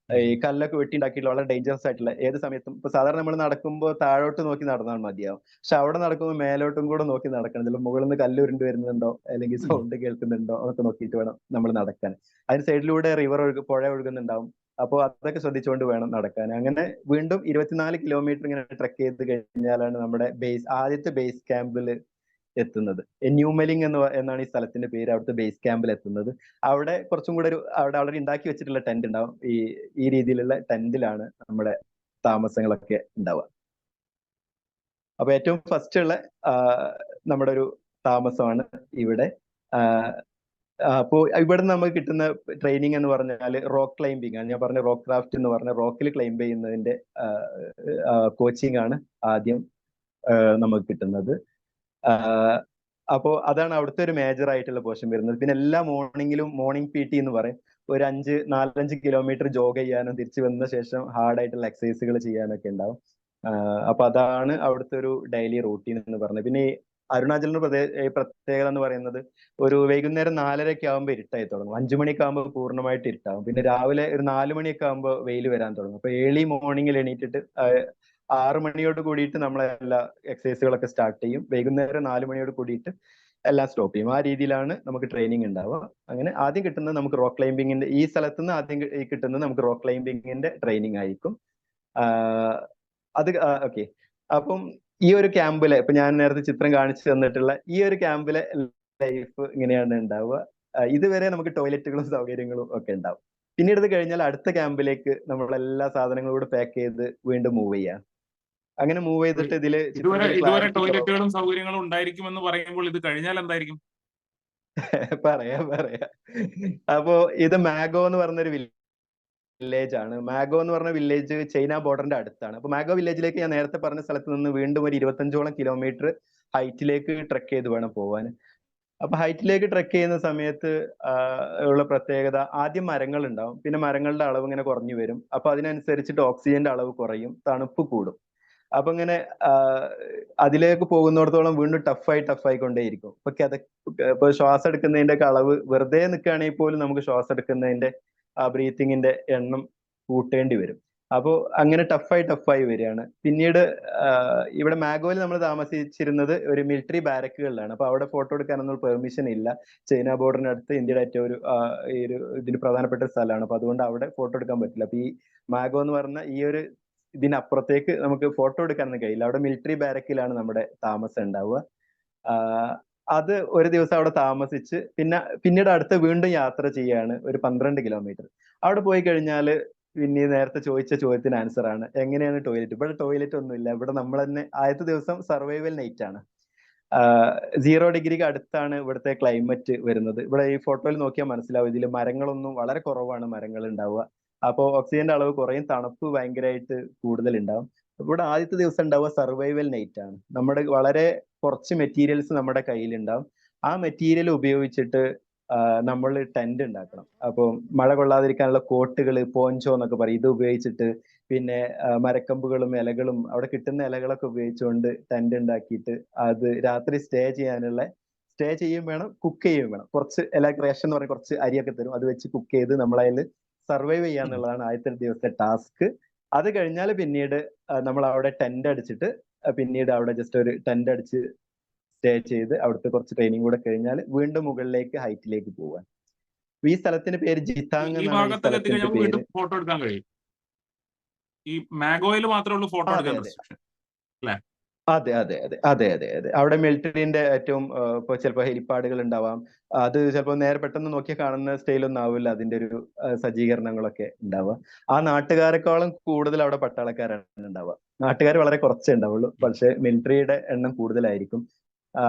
ഈ കല്ലൊക്കെ വെട്ടിണ്ടാക്കിയിട്ടുള്ള വളരെ ഡേഞ്ചറസ് ആയിട്ടുള്ള, ഏത് സമയത്തും ഇപ്പൊ സാധാരണ നമ്മൾ നടക്കുമ്പോൾ താഴോട്ട് നോക്കി നടന്നാൽ മതിയാവും. പക്ഷെ അവിടെ നടക്കുമ്പോൾ മേലോട്ടും കൂടെ നോക്കി നടക്കണം. ചില മുകളിൽ നിന്ന് കല്ല് ഉരുണ്ട് വരുന്നുണ്ടോ അല്ലെങ്കിൽ സൗണ്ട് കേൾക്കുന്നുണ്ടോ എന്നൊക്കെ നോക്കിയിട്ട് വേണം നമ്മൾ നടക്കാൻ. അതിന് സൈഡിലൂടെ പുഴ ഒഴുകുന്നുണ്ടാവും. അപ്പോൾ അതൊക്കെ ശ്രദ്ധിച്ചുകൊണ്ട് വേണം നടക്കാൻ. അങ്ങനെ വീണ്ടും 24 കിലോമീറ്റർ ഇങ്ങനെ ട്രെക്ക് ചെയ്ത് കഴിഞ്ഞാലാണ് നമ്മുടെ ആദ്യത്തെ ബേസ് ക്യാമ്പിൽ എത്തുന്നത്. ന്യൂമലിംഗ് എന്നാണ് ഈ സ്ഥലത്തിന്റെ പേര്. അവിടുത്തെ ബേസ് ക്യാമ്പിൽ എത്തുന്നത്. അവിടെ കുറച്ചും കൂടെ അവിടെ വളരെ ഉണ്ടാക്കി വെച്ചിട്ടുള്ള ടെന്റ് ഉണ്ടാവും. ഈ രീതിയിലുള്ള ടെന്റിലാണ് നമ്മുടെ താമസങ്ങളൊക്കെ ഉണ്ടാവുക. അപ്പൊ ഏറ്റവും ഫസ്റ്റ് ഉള്ള നമ്മുടെ ഒരു താമസമാണ് ഇവിടെ. അപ്പോ ഇവിടെ നമുക്ക് കിട്ടുന്ന ട്രെയിനിങ് എന്ന് പറഞ്ഞാൽ റോക്ക് ക്ലൈംബിംഗ് ആണ്. ഞാൻ പറഞ്ഞ റോക്ക് ക്രാഫ്റ്റ് എന്ന് പറഞ്ഞ റോക്കിൽ ക്ലൈംബ് ചെയ്യുന്നതിന്റെ കോച്ചിങ് ആണ് ആദ്യം നമുക്ക് കിട്ടുന്നത്. അപ്പോൾ അതാണ് അവിടുത്തെ ഒരു മേജർ ആയിട്ടുള്ള പോർഷൻ വരുന്നത്. പിന്നെ എല്ലാ മോർണിംഗ് PT എന്ന് പറയും. ഒരു 4-5 കിലോമീറ്റർ ജോഗ് ചെയ്യാനും തിരിച്ചു വന്ന ശേഷം ഹാർഡ് ആയിട്ടുള്ള എക്സസൈസുകൾ ചെയ്യാനൊക്കെ ഉണ്ടാവും. അപ്പൊ അതാണ് അവിടുത്തെ ഒരു ഡെയിലി റൂട്ടീൻ എന്ന് പറഞ്ഞത്. പിന്നെ ഈ അരുണാചലിന്റെ പ്രത്യേകത എന്ന് പറയുന്നത് ഒരു വൈകുന്നേരം 4:30 ആകുമ്പോൾ ഇരുട്ടായി തുടങ്ങും. 5 മണിയൊക്കെ ആകുമ്പോൾ പൂർണ്ണമായിട്ട് ഇരുട്ടാവും. പിന്നെ രാവിലെ ഒരു 4 മണിയൊക്കെ ആകുമ്പോൾ വെയിൽ വരാൻ തുടങ്ങും. അപ്പൊ ഏർലി മോർണിംഗിൽ എണീറ്റിട്ട് 6 മണിയോട് കൂടിയിട്ട് നമ്മളെ എല്ലാ എക്സസൈസുകളൊക്കെ സ്റ്റാർട്ട് ചെയ്യും. വൈകുന്നേരം 4 മണിയോട് കൂടിയിട്ട് എല്ലാം സ്റ്റോപ്പ് ചെയ്യും. ആ രീതിയിലാണ് നമുക്ക് ട്രെയിനിങ് ഉണ്ടാവുക. അങ്ങനെ ആദ്യം കിട്ടുന്നത് നമുക്ക് റോക്ക് ക്ലൈംബിങ്ങിന്റെ, ഈ സ്ഥലത്ത് നിന്ന് ആദ്യം കിട്ടുന്നത് നമുക്ക് റോക്ക് ക്ലൈംബിങ്ങിന്റെ ട്രെയിനിങ് ആയിരിക്കും. അത് ഓക്കെ. അപ്പം ഈ ഒരു ക്യാമ്പിലെ, ഇപ്പൊ ഞാൻ നേരത്തെ ചിത്രം കാണിച്ചു തന്നിട്ടുള്ള ഈ ഒരു ക്യാമ്പിലെ ലൈഫ് ഇങ്ങനെയാണ് ഉണ്ടാവുക. ഇതുവരെ നമുക്ക് ടോയ്ലറ്റുകളും സൗകര്യങ്ങളും ഒക്കെ ഉണ്ടാവും. പിന്നീട് ഇത് കഴിഞ്ഞാൽ അടുത്ത ക്യാമ്പിലേക്ക് നമ്മൾ എല്ലാ സാധനങ്ങളും കൂടെ പാക്ക് ചെയ്ത് വീണ്ടും മൂവ് ചെയ്യാം. അങ്ങനെ മൂവ് ചെയ്തിട്ട് ഇതുവരെ ടോയ്ലറ്റുകളും സൗകര്യങ്ങളും ഉണ്ടായിരിക്കുമെന്ന് പറയുമ്പോൾ ഇത് കഴിഞ്ഞാൽ എന്തായിരിക്കും? പറയാ. അപ്പോ ഇത് മാഗോ എന്ന് പറഞ്ഞൊരു വില്ലേജ് ആണ്. മാഗോ എന്ന് പറഞ്ഞ വില്ലേജ് ചൈന ബോർഡറിന്റെ അടുത്താണ്. അപ്പൊ മാഗോ വില്ലേജിലേക്ക് ഞാൻ നേരത്തെ പറഞ്ഞ സ്ഥലത്ത് നിന്ന് വീണ്ടും ഒരു 25ഓളം കിലോമീറ്റർ ഹൈറ്റിലേക്ക് ട്രെക്ക് ചെയ്ത് വേണം പോവാൻ. അപ്പൊ ഹൈറ്റിലേക്ക് ട്രെക്ക് ചെയ്യുന്ന സമയത്ത് ഉള്ള പ്രത്യേകത, ആദ്യം മരങ്ങൾ ഉണ്ടാവും, പിന്നെ മരങ്ങളുടെ അളവ് ഇങ്ങനെ കുറഞ്ഞു വരും. അപ്പൊ അതിനനുസരിച്ചിട്ട് ഓക്സിജന്റെ അളവ് കുറയും, തണുപ്പ് കൂടും. അപ്പൊ ഇങ്ങനെ അതിലേക്ക് പോകുന്നിടത്തോളം വീണ്ടും ടഫായി കൊണ്ടേയിരിക്കും. ഇപ്പൊ ശ്വാസം എടുക്കുന്നതിന്റെ ഒക്കെ അളവ് വെറുതെ നിൽക്കുകയാണെങ്കിൽ പോലും നമുക്ക് ശ്വാസം എടുക്കുന്നതിന്റെ ബ്രീത്തിങ്ങിന്റെ എണ്ണം കൂട്ടേണ്ടി വരും. അപ്പോൾ അങ്ങനെ ടഫായി വരികയാണ്. പിന്നീട് ഇവിടെ മാഗോയിൽ നമ്മൾ താമസിച്ചിരുന്നത് ഒരു മിലിറ്ററി ബാരക്കുകളിലാണ്. അപ്പൊ അവിടെ ഫോട്ടോ എടുക്കാനൊന്നും പെർമിഷൻ ഇല്ല. ചൈന ബോർഡറിനടുത്ത് ഇന്ത്യയുടെ ഏറ്റവും ഈ ഒരു ഇതിന് പ്രധാനപ്പെട്ട സ്ഥലമാണ്. അപ്പൊ അതുകൊണ്ട് അവിടെ ഫോട്ടോ എടുക്കാൻ പറ്റില്ല. അപ്പൊ ഈ മാഗോ എന്ന് പറഞ്ഞ ഈ ഒരു ഇതിനപ്പുറത്തേക്ക് നമുക്ക് ഫോട്ടോ എടുക്കാനൊന്നും കഴിയില്ല. അവിടെ മിലിറ്ററി ബാരക്കിലാണ് നമ്മുടെ താമസം ഉണ്ടാവുക. അത് ഒരു ദിവസം അവിടെ താമസിച്ച് പിന്നീട് അടുത്ത് വീണ്ടും യാത്ര ചെയ്യാണ് ഒരു 12 കിലോമീറ്റർ. അവിടെ പോയി കഴിഞ്ഞാൽ പിന്നെ നേരത്തെ ചോദിച്ച ചോദ്യത്തിന് ആൻസർ ആണ്, എങ്ങനെയാണ് ടോയ്ലറ്റ്. ഇവിടെ ടോയ്ലറ്റ് ഒന്നുമില്ല. ഇവിടെ നമ്മൾ തന്നെ ആദ്യത്തെ ദിവസം സർവൈവൽ നൈറ്റ് ആണ്. 0 ഡിഗ്രിക്ക് അടുത്താണ് ഇവിടുത്തെ ക്ലൈമറ്റ് വരുന്നത്. ഇവിടെ ഈ ഫോട്ടോയിൽ നോക്കിയാൽ മനസ്സിലാവും, ഇതിൽ മരങ്ങളൊന്നും വളരെ കുറവാണ് മരങ്ങൾ ഉണ്ടാവുക. അപ്പോൾ ഓക്സിജന്റെ അളവ് കുറയും, തണുപ്പ് ഭയങ്കരമായിട്ട് കൂടുതൽ ഉണ്ടാവും. ഇവിടെ ആദ്യത്തെ ദിവസം ഉണ്ടാവുക സർവൈവൽ നൈറ്റ് ആണ്. നമ്മുടെ വളരെ കുറച്ച് മെറ്റീരിയൽസ് നമ്മുടെ കയ്യിലുണ്ടാവും. ആ മെറ്റീരിയൽ ഉപയോഗിച്ചിട്ട് നമ്മൾ ടെന്റ് ഉണ്ടാക്കണം. അപ്പോൾ മഴ കൊള്ളാതിരിക്കാനുള്ള കോട്ടുകൾ, പോഞ്ചോ എന്നൊക്കെ പറയും, ഇത് ഉപയോഗിച്ചിട്ട് പിന്നെ മരക്കമ്പുകളും ഇലകളും അവിടെ കിട്ടുന്ന ഇലകളൊക്കെ ഉപയോഗിച്ചുകൊണ്ട് ടെന്റ് ഉണ്ടാക്കിയിട്ട് അത് രാത്രി സ്റ്റേ ചെയ്യും വേണം, കുക്ക് ചെയ്യും വേണം. കുറച്ച് റേഷൻ എന്ന് പറഞ്ഞ കുറച്ച് അരിയൊക്കെ തരും, അത് വെച്ച് കുക്ക് ചെയ്ത് നമ്മളതിൽ സർവൈവ് ചെയ്യാന്നുള്ളതാണ് ആദ്യത്തെ ദിവസത്തെ ടാസ്ക്. അത് കഴിഞ്ഞാൽ പിന്നീട് നമ്മൾ അവിടെ ടെന്റ് അടിച്ചിട്ട് പിന്നീട് അവിടെ ജസ്റ്റ് ഒരു ടെന്റ് അടിച്ച് സ്റ്റേ ചെയ്ത് അവിടുത്തെ കുറച്ച് ട്രെയിനിങ് കൂടെ കഴിഞ്ഞാൽ വീണ്ടും മുകളിലേക്ക് ഹൈറ്റിലേക്ക് പോവാൻ. ഈ സ്ഥലത്തിന്റെ പേര് ജിതാങ് എന്നാണ്. ഈ സ്ഥലത്തിന്റെ പേര്. ഫോട്ടോ എടുക്കാൻ കഴിയും. ഈ മാഗോയിൽ മാത്രമേ ഉള്ളൂ ഫോട്ടോ എടുക്കാൻ റെസ്ട്രിക്ഷൻ അല്ലേ? അതെ. അവിടെ മിലിറ്ററിന്റെ ഏറ്റവും ഇപ്പൊ ചിലപ്പോൾ ഹെലിപ്പാഡുകൾ ഉണ്ടാവാം. അത് ചിലപ്പോൾ നേരെ പെട്ടെന്ന് നോക്കിയാൽ കാണുന്ന സ്റ്റൈലൊന്നും ആവില്ല അതിന്റെ ഒരു സജ്ജീകരണങ്ങളൊക്കെ ഉണ്ടാവുക. ആ നാട്ടുകാരെക്കാളും കൂടുതൽ അവിടെ പട്ടാളക്കാരാണ് ഉണ്ടാവുക. നാട്ടുകാർ വളരെ കുറച്ചേ ഉണ്ടാവുള്ളൂ, പക്ഷെ മിലിറ്ററിയുടെ എണ്ണം കൂടുതലായിരിക്കും.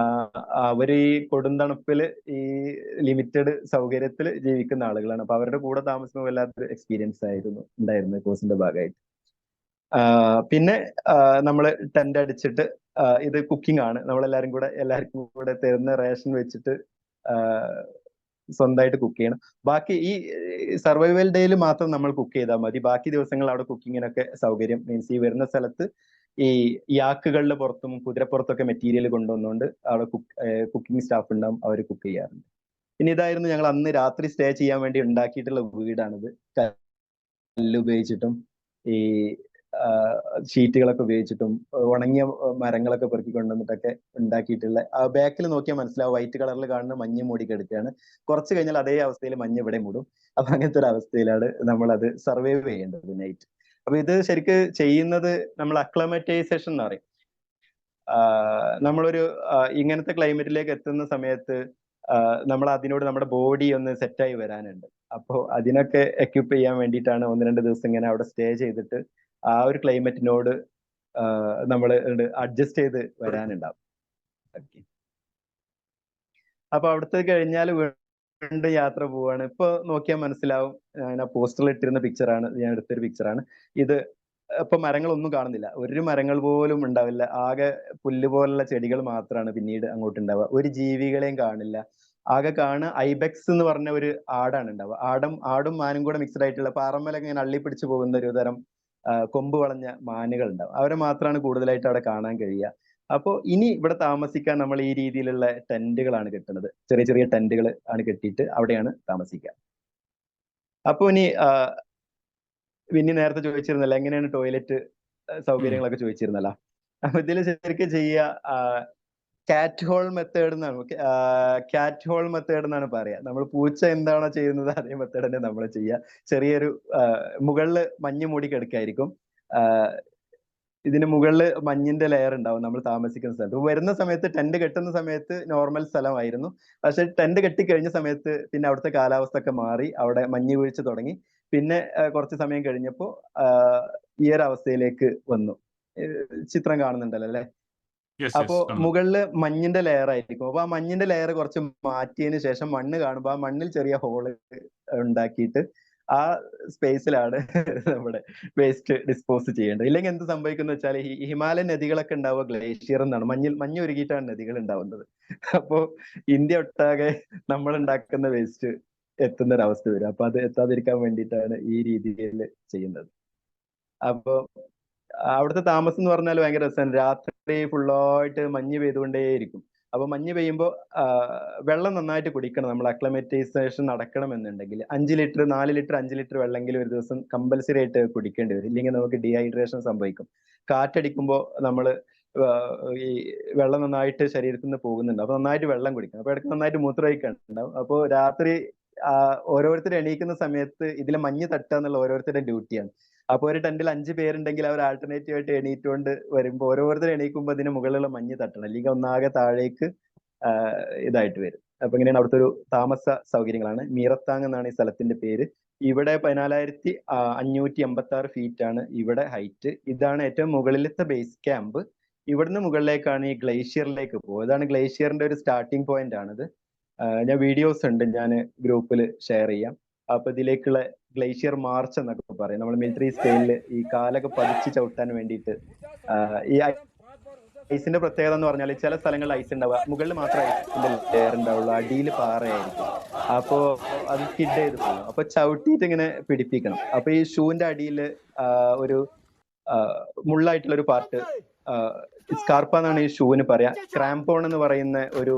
അവര് ഈ കൊടുന്തണുപ്പില് ഈ ലിമിറ്റഡ് സൗകര്യത്തിൽ ജീവിക്കുന്ന ആളുകളാണ്. അപ്പൊ അവരുടെ കൂടെ താമസിക്കുമ്പോൾ വല്ലാത്തൊരു എക്സ്പീരിയൻസ് ഉണ്ടായിരുന്നു കോഴ്സിന്റെ ഭാഗമായിട്ട്. പിന്നെ നമ്മൾ ടെന്റ് അടിച്ചിട്ട് ഇത് കുക്കിംഗ് ആണ്. എല്ലാവർക്കും കൂടെ തരുന്ന റേഷൻ വെച്ചിട്ട് സ്വന്തമായിട്ട് കുക്ക് ചെയ്യണം. ബാക്കി ഈ സർവൈവൽ ഡേയിൽ മാത്രം നമ്മൾ കുക്ക് ചെയ്താൽ മതി. ബാക്കി ദിവസങ്ങൾ അവിടെ കുക്കിങ്ങിനൊക്കെ സൗകര്യം, മീൻസ് ഈ വരുന്ന സ്ഥലത്ത് ഈ യാക്കുകളുടെ പുറത്തും കുതിരപ്പുറത്തൊക്കെ മെറ്റീരിയൽ കൊണ്ടുവന്നുകൊണ്ട് അവിടെ കുക്കിംഗ് സ്റ്റാഫ് ഉണ്ടാവും, അവർ കുക്ക് ചെയ്യാറുണ്ട്. പിന്നെ ഇതായിരുന്നു ഞങ്ങൾ അന്ന് രാത്രി സ്റ്റേ ചെയ്യാൻ വേണ്ടി ഉണ്ടാക്കിയിട്ടുള്ള വീടാണിത്. കല്ല് ഉപയോഗിച്ചിട്ടും ഈ ഷീറ്റുകളൊക്കെ ഉപയോഗിച്ചിട്ടും ഉണങ്ങിയ മരങ്ങളൊക്കെ പെറുക്കി കൊണ്ടുവന്നിട്ടൊക്കെ ഉണ്ടാക്കിയിട്ടുള്ള. ബാക്കിൽ നോക്കിയാൽ മനസ്സിലാവും, വൈറ്റ് കളറിൽ കാണുന്ന മഞ്ഞ് മൂടി കിടക്കുകയാണ്. കുറച്ച് കഴിഞ്ഞാൽ അതേ അവസ്ഥയിൽ മഞ്ഞ് ഇവിടെ മൂടും. അപ്പൊ അങ്ങനത്തെ ഒരു അവസ്ഥയിലാണ് നമ്മളത് സർവൈവ് ചെയ്യേണ്ടത് നൈറ്റ്. അപ്പൊ ഇത് ശരിക്ക് ചെയ്യുന്നത് നമ്മൾ അക്ലമറ്റൈസേഷൻ എന്ന് പറയും. നമ്മളൊരു ഇങ്ങനത്തെ ക്ലൈമറ്റിലേക്ക് എത്തുന്ന സമയത്ത് നമ്മൾ അതിനോട് നമ്മുടെ ബോഡി ഒന്ന് സെറ്റായി വരാനുണ്ട്. അപ്പോൾ അതിനൊക്കെ എക്യുപ്പ് ചെയ്യാൻ വേണ്ടിയിട്ടാണ് 1-2 ദിവസം ഇങ്ങനെ അവിടെ സ്റ്റേ ചെയ്തിട്ട് ആ ഒരു ക്ലൈമറ്റിനോട് നമ്മൾ അഡ്ജസ്റ്റ് ചെയ്ത് വരാനുണ്ടാവും. അപ്പൊ അവിടുത്തെ കഴിഞ്ഞാൽ വീണ്ടും യാത്ര പോവാണ്. ഇപ്പൊ നോക്കിയാൽ മനസ്സിലാവും, ഞാൻ പോസ്റ്ററിൽ ഇട്ടിരുന്ന പിക്ചറാണ്, ഞാൻ എടുത്തൊരു പിക്ചറാണ് ഇത്. ഇപ്പൊ മരങ്ങളൊന്നും കാണുന്നില്ല, ഒരു മരങ്ങൾ പോലും ഉണ്ടാവില്ല. ആകെ പുല്ല് പോലുള്ള ചെടികൾ മാത്രമാണ് പിന്നീട് അങ്ങോട്ട് ഉണ്ടാവുക. ഒരു ജീവികളെയും കാണില്ല. ആകെ ഐബെക്സ് എന്ന് പറഞ്ഞ ഒരു ആടാണ് ഉണ്ടാവുക. ആടും മാനും കൂടെ മിക്സ്ഡ് ആയിട്ടുള്ള പാറമ്മലൊക്കെ ഇങ്ങനെ അള്ളിപ്പിടിച്ചു പോകുന്ന ഒരു തരം കൊമ്പ് വളഞ്ഞ മാനുകൾ ഉണ്ടാവും. അവരെ മാത്രമാണ് കൂടുതലായിട്ട് അവിടെ കാണാൻ കഴിയുക. അപ്പോൾ ഇനി ഇവിടെ താമസിക്കാൻ നമ്മൾ ഈ രീതിയിലുള്ള ടെന്റുകളാണ് കെട്ടുന്നത്. ചെറിയ ചെറിയ ടെന്റുകൾ ആണ് കെട്ടിയിട്ട് അവിടെയാണ് താമസിക്കുക. അപ്പൊ ഇനി പിന്നെ നേരത്തെ ചോദിച്ചിരുന്നല്ലോ എങ്ങനെയാണ് ടോയ്ലറ്റ് സൗകര്യങ്ങളൊക്കെ ചോദിച്ചിരുന്നല്ലോ. അപ്പൊ ഇതിൽ ശരിക്കും ചെയ്യുക കാറ്റ് ഹോൾ മെത്തേഡ് എന്നാണ് പറയാ. നമ്മൾ പൂച്ച എന്താണോ ചെയ്യുന്നത് അതേ മെത്തേഡ് തന്നെ നമ്മൾ ചെയ്യുക. ചെറിയൊരു മുകളില് മഞ്ഞ് മൂടി കിടക്കായിരിക്കും. ഇതിന് മുകളിൽ മഞ്ഞിന്റെ ലെയർ ഉണ്ടാവും നമ്മൾ താമസിക്കുന്ന സ്ഥലത്ത്. വരുന്ന സമയത്ത് ടെന്റ് കെട്ടുന്ന സമയത്ത് നോർമൽ സ്ഥലമായിരുന്നു. പക്ഷെ ടെന്റ് കെട്ടി കഴിഞ്ഞ സമയത്ത് പിന്നെ അവിടുത്തെ കാലാവസ്ഥ ഒക്കെ മാറി, അവിടെ മഞ്ഞ് വീഴ്ച തുടങ്ങി. പിന്നെ കുറച്ച് സമയം കഴിഞ്ഞപ്പോൾ ഈ ഒരു അവസ്ഥയിലേക്ക് വന്നു. ചിത്രം കാണുന്നുണ്ടല്ലോ അല്ലെ? അപ്പോ മുകളില് മഞ്ഞിന്റെ ലെയർ ആയിരിക്കും. അപ്പൊ ആ മഞ്ഞിന്റെ ലെയർ കുറച്ച് മാറ്റിയതിന് ശേഷം മണ്ണ് കാണുമ്പോൾ ആ മണ്ണിൽ ചെറിയ ഹോള് ഉണ്ടാക്കിയിട്ട് ആ സ്പേസിലാണ് നമ്മുടെ വേസ്റ്റ് ഡിസ്പോസ് ചെയ്യേണ്ടത്. ഇല്ലെങ്കിൽ എന്ത് സംഭവിക്കുന്ന വെച്ചാൽ ഈ ഹിമാലയൻ നദികളൊക്കെ ഉണ്ടാവുക ഗ്ലേഷ്യർ എന്നാണ്, മഞ്ഞ് ഉരുകിയിട്ടാണ് നദികൾ ഉണ്ടാവുന്നത്. അപ്പോ ഇന്ത്യ ഒട്ടാകെ നമ്മൾ ഉണ്ടാക്കുന്ന വേസ്റ്റ് എത്തുന്ന ഒരു അവസ്ഥ വരും. അപ്പൊ അത് എത്താതിരിക്കാൻ വേണ്ടിയിട്ടാണ് ഈ രീതിയിൽ ചെയ്യുന്നത്. അപ്പൊ അവിടുത്തെ താമസം എന്ന് പറഞ്ഞാൽ ഭയങ്കര രസമാണ്. രാത്രി ഫുള്ളായിട്ട് മഞ്ഞ് പെയ്തുകൊണ്ടേയിരിക്കും. അപ്പൊ മഞ്ഞ് പെയ്യുമ്പോൾ വെള്ളം നന്നായിട്ട് കുടിക്കണം. നമ്മൾ അക്ലമറ്റൈസേഷൻ നടക്കണമെന്നുണ്ടെങ്കിൽ 5 ലിറ്റർ 4 ലിറ്റർ 5 ലിറ്റർ വെള്ളമെങ്കിലും ഒരു ദിവസം കമ്പൽസറി ആയിട്ട് കുടിക്കേണ്ടി വരും. ഇല്ലെങ്കിൽ നമുക്ക് ഡീഹൈഡ്രേഷൻ സംഭവിക്കും. കാറ്റടിക്കുമ്പോൾ നമ്മൾ ഈ വെള്ളം നന്നായിട്ട് ശരീരത്തിൽ നിന്ന് പോകുന്നുണ്ട്. അപ്പൊ നന്നായിട്ട് വെള്ളം കുടിക്കണം. അപ്പൊ ഇടയ്ക്ക് നന്നായിട്ട് മൂത്രമൊഴിക്കുന്നുണ്ടാവും. അപ്പോൾ രാത്രി ഓരോരുത്തർ എണീക്കുന്ന സമയത്ത് ഇതിലെ മഞ്ഞ് തട്ടുക എന്നുള്ള ഓരോരുത്തരുടെ ഡ്യൂട്ടിയാണ്. അപ്പൊ ഒരു ടെന്റിൽ 5 പേരുണ്ടെങ്കിൽ അവർ ആൾട്ടർനേറ്റീവ് ആയിട്ട് എണീറ്റുകൊണ്ട് വരുമ്പോൾ ഓരോരുത്തർ എണീക്കുമ്പോൾ അതിന് മുകളിലുള്ള മഞ്ഞ് തട്ടണം, അല്ലെങ്കിൽ ഒന്നാകെ താഴേക്ക് ഇതായിട്ട് വരും. അപ്പൊ ഇങ്ങനെയാണ് അവിടുത്തെ ഒരു താമസ സൗകര്യങ്ങളാണ്. മീറത്താങ് എന്നാണ് ഈ സ്ഥലത്തിന്റെ പേര്. ഇവിടെ 14,586 ഫീറ്റ് ആണ് ഇവിടെ ഹൈറ്റ്. ഇതാണ് ഏറ്റവും മുകളിലത്തെ ബേസ് ക്യാമ്പ്. ഇവിടുന്ന് മുകളിലേക്കാണ് ഈ ഗ്ലേഷ്യറിലേക്ക് പോകുക. ഇതാണ് ഗ്ലേഷ്യറിന്റെ ഒരു സ്റ്റാർട്ടിംഗ് പോയിന്റ് ആണിത്. ഞാൻ വീഡിയോസ് ഉണ്ട്, ഞാൻ ഗ്രൂപ്പിൽ ഷെയർ ചെയ്യാം. അപ്പൊ ഇതിലേക്കുള്ള ഗ്ലേഷ്യർ മാർച്ച് എന്നൊക്കെ പറയും. നമ്മൾ മിലിറ്ററി സ്റ്റൈലിൽ ഈ കാലൊക്കെ പതിച്ച് ചവിട്ടാൻ വേണ്ടിയിട്ട്. ഈ ഐസിന്റെ പ്രത്യേകത എന്ന് പറഞ്ഞാൽ ചില സ്ഥലങ്ങളിൽ ഐസ് ഉണ്ടാവുക, മുകളിൽ മാത്രമേ ഐസിന്റെ ലെയർ ഉണ്ടാവുള്ളൂ, അടിയിൽ പാറയായിരിക്കും. അപ്പോ അത് സ്കിഡ് ചെയ്ത് പോകും. അപ്പൊ ചവിട്ടിയിട്ട് ഇങ്ങനെ പിടിപ്പിക്കണം. അപ്പൊ ഈ ഷൂവിന്റെ അടിയിൽ ഒരു മുള്ളായിട്ടുള്ള ഒരു പാർട്ട്, സ്കാർപ്പ എന്നാണ് ഈ ഷൂവിന് പറയാ. ക്രാംപോൺ എന്ന് പറയുന്ന ഒരു